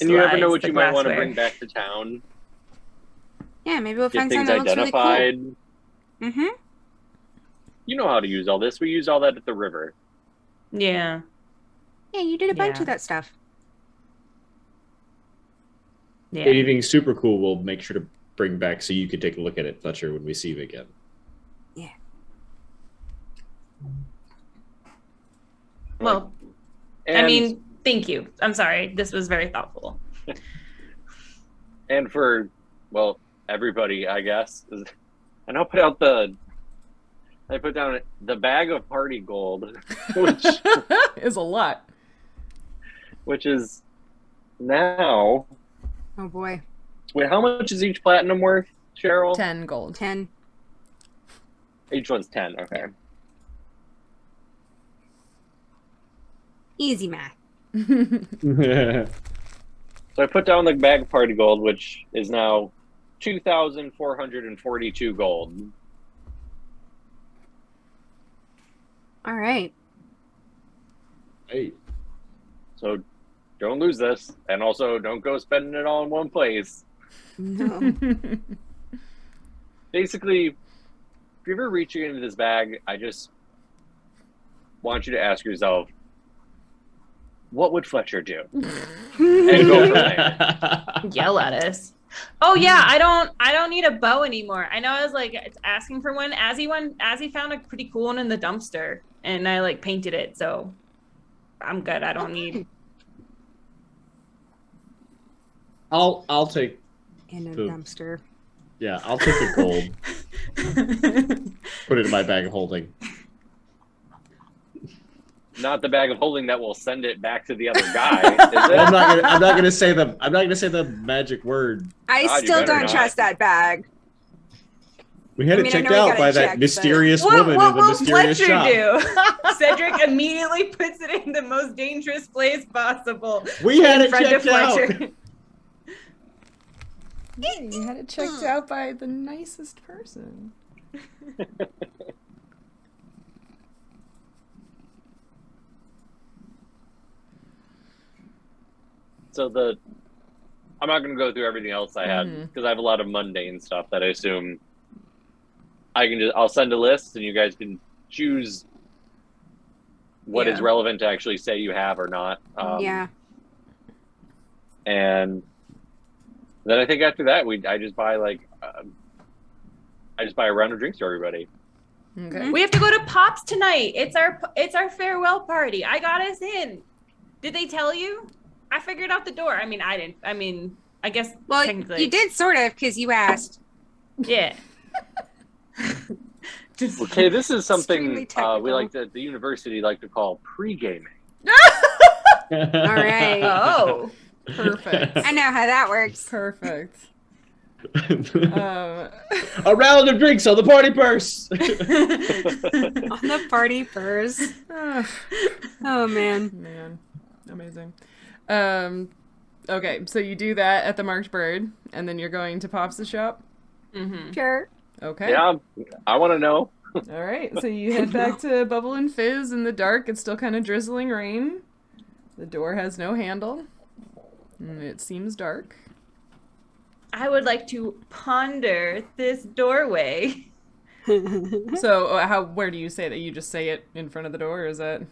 and you never know slides what the you might want to glassware. bring back to town. Yeah, maybe we'll Get find things something that looks really identified. cool. Mm-hmm. You know how to use all this. We used all that at the river. Yeah. Yeah, you did a bunch Yeah. of that stuff. Yeah. Anything super cool, we'll make sure to bring back so you can take a look at it, Fletcher, when we see you again. Yeah. Well, And, I mean, thank you. I'm sorry. This was very thoughtful. and for, well, everybody, I guess. And I put down the bag of party gold, which Is a lot. is now. Oh, boy. Wait, how much is each platinum worth, Sheryl? 10 gold. 10. Each one's 10. Okay. Easy math. So I put down the bag of party gold, which is now 2,442 gold. All right. Hey. So don't lose this, and also don't go spending it all in one place. No. Basically, if you're ever reaching into this bag, I just want you to ask yourself, what would Fletcher do? And go from there. Yell at us. Oh yeah, I don't need a bow anymore. I know I was like asking for one. Azzy found a pretty cool one in the dumpster, and I like painted it, so I'm good. I don't need. I'll take In a Boom. dumpster. Yeah, I'll take the gold. Put it in my bag of holding. Not the bag of holding that will send it back to the other guy, is Well, it? I'm not gonna say the magic word. I God, you still better don't not. trust that bag. We had I it mean, I checked know we out gotta by check, that but- mysterious What woman in the will mysterious Fletcher shop. do? Cedric immediately puts it in the most dangerous place possible. We had in it front of checked out. Fletcher. You had it checked out by the nicest person. So I'm not going to go through everything else I had Mhm. because I have a lot of mundane stuff that I assume I'll send a list and you guys can choose what is Yeah. relevant to actually say you have or not. Yeah. And then I think after that, I just buy a round of drinks for everybody. Okay. We have to go to Pops tonight. It's our farewell party. I got us in. Did they tell you? I figured out the door. I mean, I didn't. I mean, I guess Well, technically. you did sort of because you asked. Yeah. Just Okay, this is Extremely something technical. we like to the university like to call pre-gaming. All right. Oh. Perfect. I know how that works. Perfect. A round of drinks on the party purse. On the party first. Oh, man. Man, amazing. Okay, so you do that at the Marked Bird, and then you're going to Pops' shop? Mm-hmm. Sure. Okay. Yeah, I want to know. All right, so you head back to Bubble and Fizz in the dark. It's still kind of drizzling rain. The door has no handle. And it seems dark. I would like to ponder this doorway. So, where do you say that? You just say it in front of the door, or is that?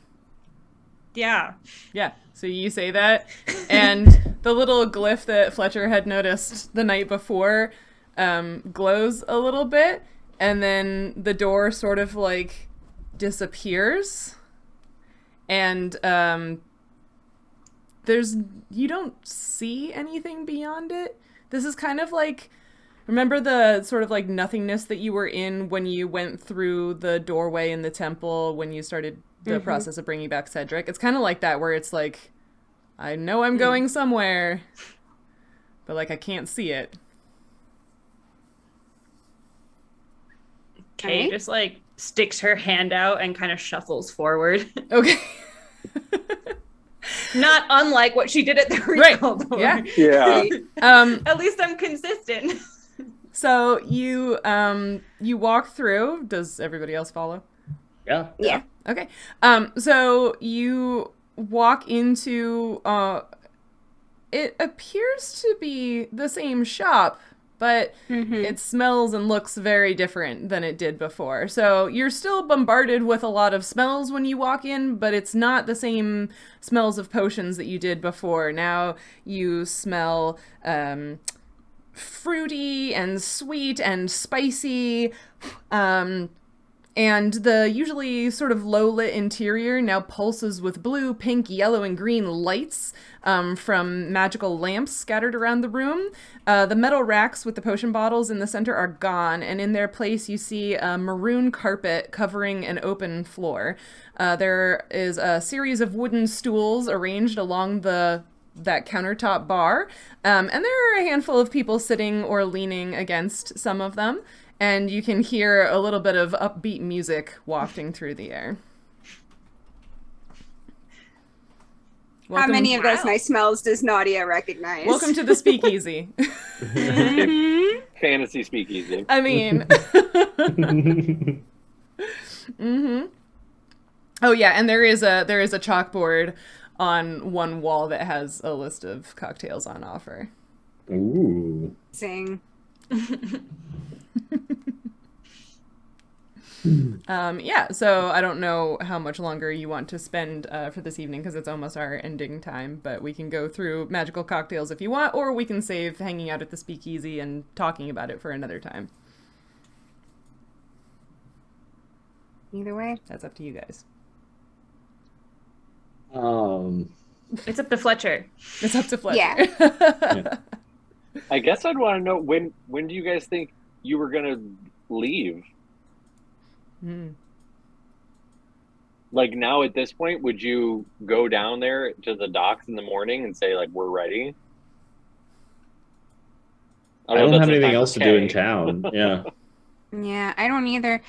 Yeah. Yeah, so you say that, and the little glyph that Fletcher had noticed the night before glows a little bit, and then the door sort of like disappears, and you don't see anything beyond it. This is kind of like, remember the sort of like nothingness that you were in when you went through the doorway in the temple when you started the process of bringing back Cedric? It's kind of like that, where it's like, I know I'm going somewhere, but like I can't see it. Kay just like sticks her hand out and kind of shuffles forward. Okay. Not unlike what she did at the recall door. Yeah. Yeah. At least I'm consistent. So you walk through. Does everybody else follow? Yeah. Yeah. Okay. So you walk into it appears to be the same shop, but it smells and looks very different than it did before. So you're still bombarded with a lot of smells when you walk in, but it's not the same smells of potions that you did before. Now you smell fruity and sweet and spicy. And the usually sort of low-lit interior now pulses with blue, pink, yellow, and green lights from magical lamps scattered around the room. The metal racks with the potion bottles in the center are gone, and in their place you see a maroon carpet covering an open floor. There is a series of wooden stools arranged along that countertop bar, and there are a handful of people sitting or leaning against some of them. And you can hear a little bit of upbeat music wafting through the air. How many of those nice smells does Nautia recognize? Welcome to the speakeasy. Fantasy speakeasy. I mean. Oh yeah, and there is a chalkboard on one wall that has a list of cocktails on offer. Ooh. Sing. Yeah, so I don't know how much longer you want to spend for this evening, because it's almost our ending time, but we can go through magical cocktails if you want, or we can save hanging out at the speakeasy and talking about it for another time. Either way. That's up to you guys. It's up to Fletcher. It's up to Fletcher. Yeah. I guess I'd want to know, when do you guys think you were going to leave? Like, now at this point, would you go down there to the docks in the morning and say, like, we're ready? I don't have anything else to do in town. Yeah. Yeah, I don't either.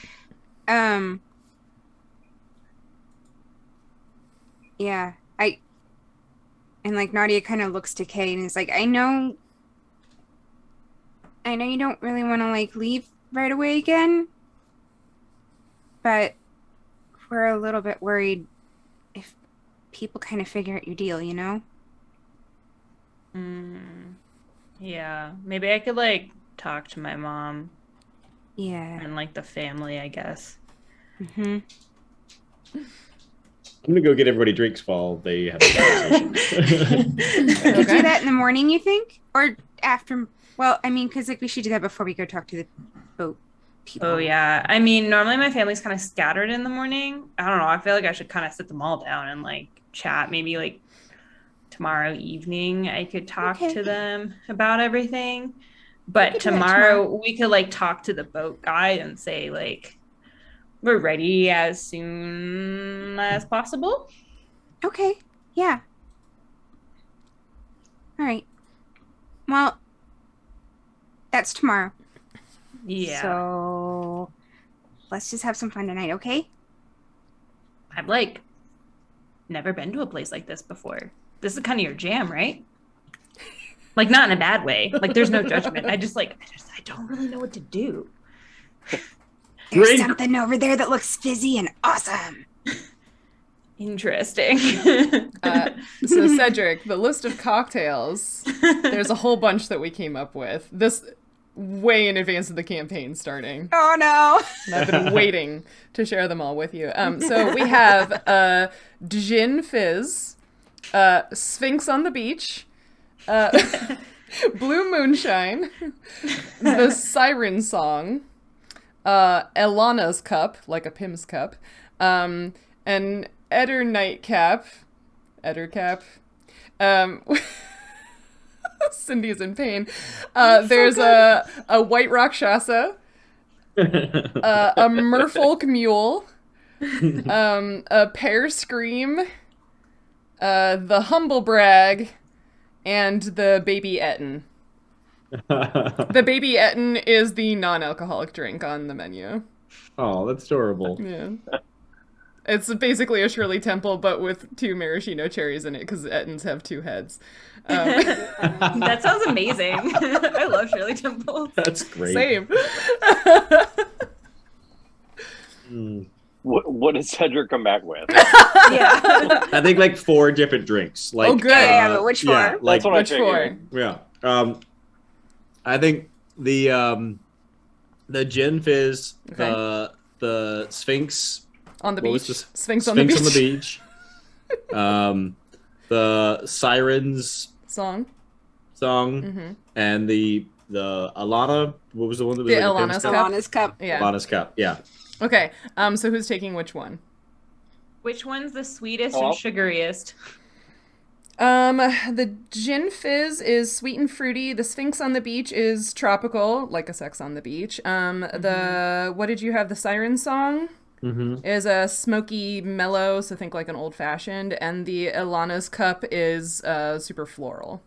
Yeah, and like Nautia kind of looks to Kay and is like, I know you don't really want to like leave right away again, but we're a little bit worried if people kind of figure out your deal, you know? Yeah, maybe I could like talk to my mom. Yeah. And like the family, I guess. Mm-hmm. I'm gonna go get everybody drinks while they have a conversation. We could do that in the morning, you think? Or after? Well, I mean, because like we should do that before we go talk to the boat people. Oh, yeah. I mean, normally my family's kind of scattered in the morning. I don't know. I feel like I should kind of sit them all down and like chat. Maybe like tomorrow evening I could talk to them about everything. But tomorrow we could like talk to the boat guy and say like, we're ready as soon as possible. Okay. Yeah. All right. Well, that's tomorrow. Yeah. So let's just have some fun tonight, okay? I've like never been to a place like this before. This is kind of your jam, right? Like, not in a bad way. Like, there's no judgment. I don't really know what to do. There's something over there that looks fizzy and awesome. Interesting. So Cedric, the list of cocktails, there's a whole bunch that we came up with. way in advance of the campaign starting. Oh no. And I've been waiting to share them all with you. So we have Gin Fizz, Sphinx on the Beach, Blue Moonshine, the Siren Song, Elana's Cup, like a Pim's Cup, an Eder Nightcap, Edercap. Cindy's in pain. There's a White Rakshasa, a Merfolk Mule, a Pear Scream, the Humble Brag, and the Baby Etten. The Baby Etten is the non-alcoholic drink on the menu. Oh, that's adorable. Yeah. It's basically a Shirley Temple, but with 2 maraschino cherries in it, because Ettens have 2 heads. That sounds amazing. I love Shirley Temple. That's great. Same. What does Cedric come back with? Yeah. I think like 4 different drinks. Like, Oh, good. Yeah, but which 4? Yeah, like, That's what I Which figured. for? yeah. I think the gin fizz, Okay. the Sphinx On the What was beach. this? Sphinx on the beach. beach. The Sirens Song. song, Mm-hmm. and the Alana. What was the one that was The like a Alana's Pim's Cup. Alana's Cup. Yeah. Alana's Cup. Yeah. Okay. So who's taking which one? Which one's the sweetest Oh. and sugariest? The Gin Fizz is sweet and fruity. The Sphinx on the Beach is tropical, like a sex on the beach. The what did you have? The Siren Song Mm-hmm. is a smoky mellow, so think like an old fashioned. And the Ilana's Cup is super floral.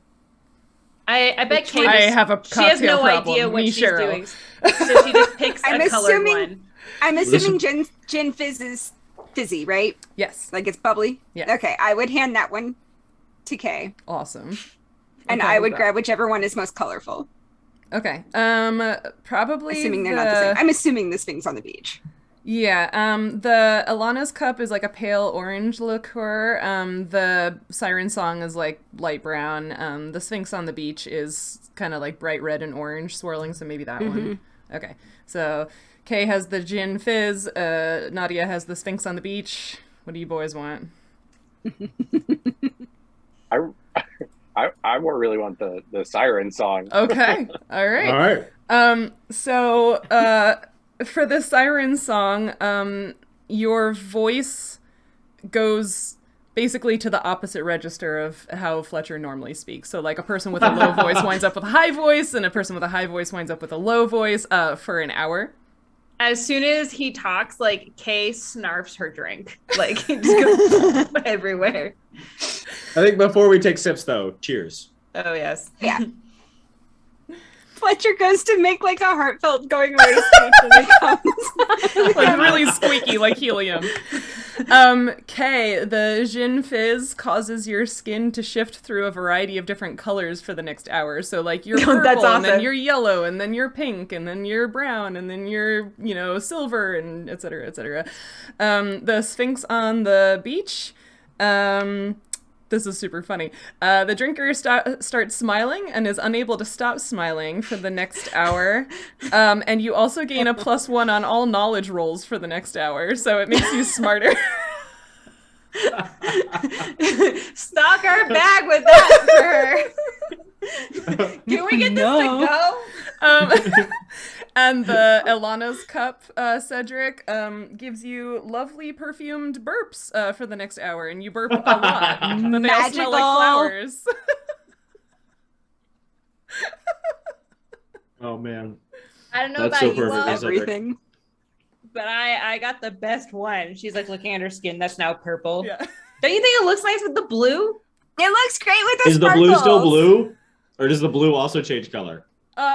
I bet Kate I have a she has cocktail no problem. idea what Me, she's Sheryl. doing. So she just picks I'm a colored assuming- one. I'm assuming gin fizz is fizzy, right? Yes. Like it's bubbly? Yeah. Okay, I would hand that one to Kay. Awesome. And Okay. I would grab whichever one is most colorful. Okay. Probably Assuming they're not the same. I'm assuming this thing's on the beach. Yeah, the Ilana's Cup is like a pale orange liqueur. The Siren Song is like light brown. The Sphinx on the Beach is kind of like bright red and orange swirling, so maybe that one. Okay, so Kay has the Gin Fizz. Nautia has the Sphinx on the Beach. What do you boys want? I more really want the Siren Song. Okay, all right. All right. So for the Siren Song, your voice goes basically to the opposite register of how Fletcher normally speaks. So like a person with a low voice winds up with a high voice, and a person with a high voice winds up with a low voice for an hour. As soon as he talks, like Kay snarfs her drink. Like it just goes everywhere. I think before we take sips, though, cheers. Oh yes. Yeah. Fletcher goes to make like a heartfelt going away speech and it comes. Like really squeaky, like helium. Kay, the Gin Fizz causes your skin to shift through a variety of different colors for the next hour. So like you're purple, That's and then awesome. you're yellow, and then you're pink, and then you're brown, and then you're, silver, and et cetera, et cetera. The Sphinx on the Beach, this is super funny. The drinker starts smiling and is unable to stop smiling for the next hour. And you also gain a +1 on all knowledge rolls for the next hour, so it makes you smarter. Stock our bag with that for her. Can we get this to go? And the Ilana's Cup, Cedric, gives you lovely perfumed burps for the next hour, and you burp a lot, but they all smell like Magical. flowers. Oh, man. I don't know That's about so you perfect. all, Is it- Everything. but I got the best one. She's like looking at her skin. That's now purple. Yeah. Don't you think it looks nice with the blue? It looks great with the Is the blue still sparkles. blue? Or does the blue also change color?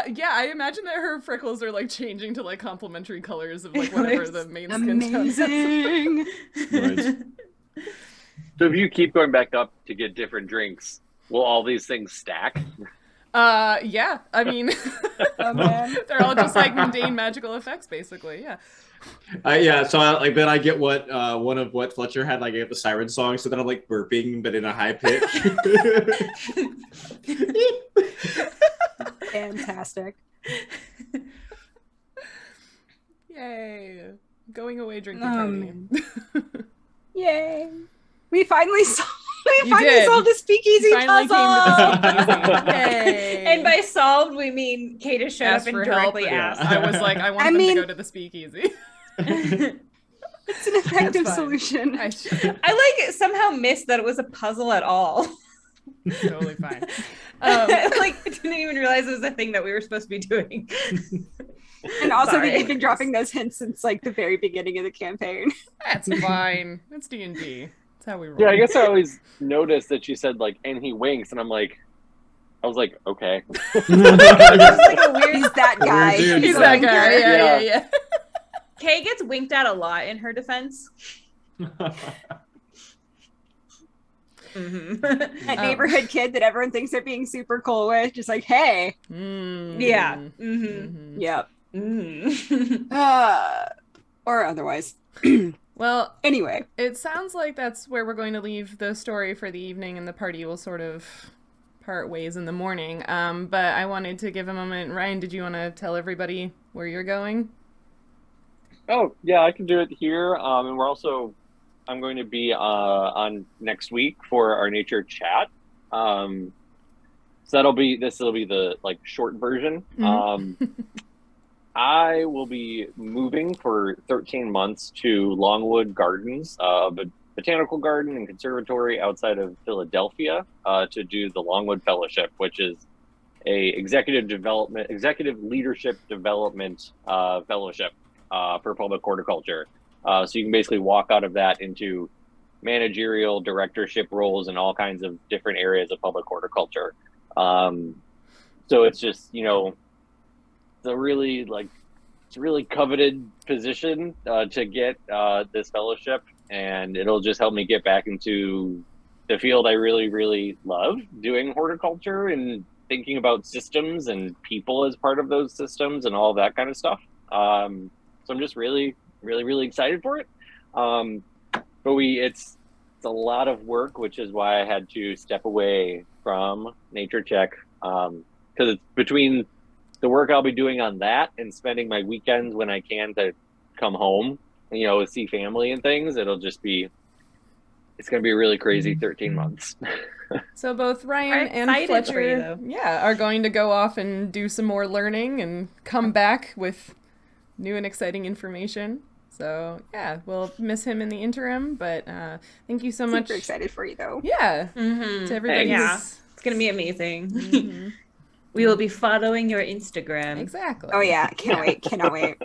Yeah, I imagine that her freckles are like changing to like complementary colors of like whatever the main skin tone is. Amazing. Right. So if you keep going back up to get different drinks, will all these things stack? Yeah, I mean, Oh, man. they're all just like mundane magical effects, basically. Yeah. Yeah, so then I get what one of what Fletcher had, like I get the Siren Song, so then I'm like burping but in a high pitch. Fantastic. Going away drinking Oh, party. man. Yay! We finally solved. We You finally did. solved the speakeasy Finally puzzle. came to the speakeasy. Yay! And by solved, we mean Kata showed Asked up for and help. directly and asked. I was like, I want I them mean- to go to the speakeasy. It's an effective That's fine. solution. I like somehow missed that it was a puzzle at all. Totally fine. Like I didn't even realize it was a thing that we were supposed to be doing. And also Sorry. that you've been dropping those hints since like the very beginning of the campaign. That's fine. It's D&D. That's how we roll. Yeah, I guess I always noticed that she said like, and he winks, and I was like, okay. It's like a weird. He's that guy. dude. He's a that winker. guy. Yeah. Kay gets winked at a lot in her defense. That neighborhood kid that everyone thinks they're being super cool with, just like, hey. Yeah. Mm-hmm. Yep. Mm. Or otherwise. Well, Anyway. it sounds like that's where we're going to leave the story for the evening, and the party will sort of part ways in the morning. But I wanted to give a moment. Ryan, did you want to tell everybody where you're going? Oh, yeah, I can do it here. And I'm going to be on next week for our nature chat. So this will be the like short version. I will be moving for 13 months to Longwood Gardens, a botanical garden and conservatory outside of Philadelphia, to do the Longwood Fellowship, which is a executive leadership development fellowship for public horticulture. So you can basically walk out of that into managerial directorship roles in all kinds of different areas of public horticulture. So it's just, it's a really coveted position to get this fellowship, and it'll just help me get back into the field I really, really love, doing horticulture and thinking about systems and people as part of those systems and all that kind of stuff. So I'm just really, really, really excited for it. But it's a lot of work, which is why I had to step away from Nature Check, because it's between the work I'll be doing on that and spending my weekends when I can to come home, see family and things. It's going to be a really crazy 13 months. So both Ryan We're and excited for you, Fletcher, though. are going to go off and do some more learning and come back with new and exciting information. So yeah, we'll miss him in the interim, but thank you so much. Super excited for you though. Yeah, to everybody. Yeah. who's- It's gonna be amazing. Mhm. We will be following your Instagram. Exactly. Oh yeah, can't wait, cannot wait.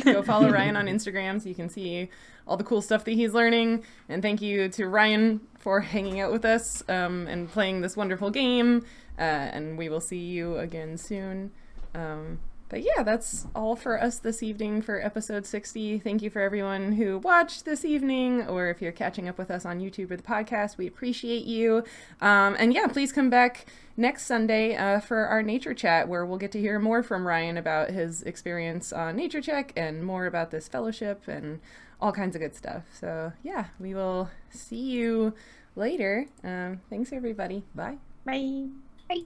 Go follow Ryan on Instagram so you can see all the cool stuff that he's learning. And thank you to Ryan for hanging out with us and playing this wonderful game. And we will see you again soon. But yeah, that's all for us this evening for episode 60. Thank you for everyone who watched this evening, or if you're catching up with us on YouTube or the podcast, we appreciate you. And yeah, please come back next Sunday for our nature chat, where we'll get to hear more from Ryan about his experience on Nature Check and more about this fellowship and all kinds of good stuff. So yeah, we will see you later. Thanks everybody. Bye. Bye. Bye.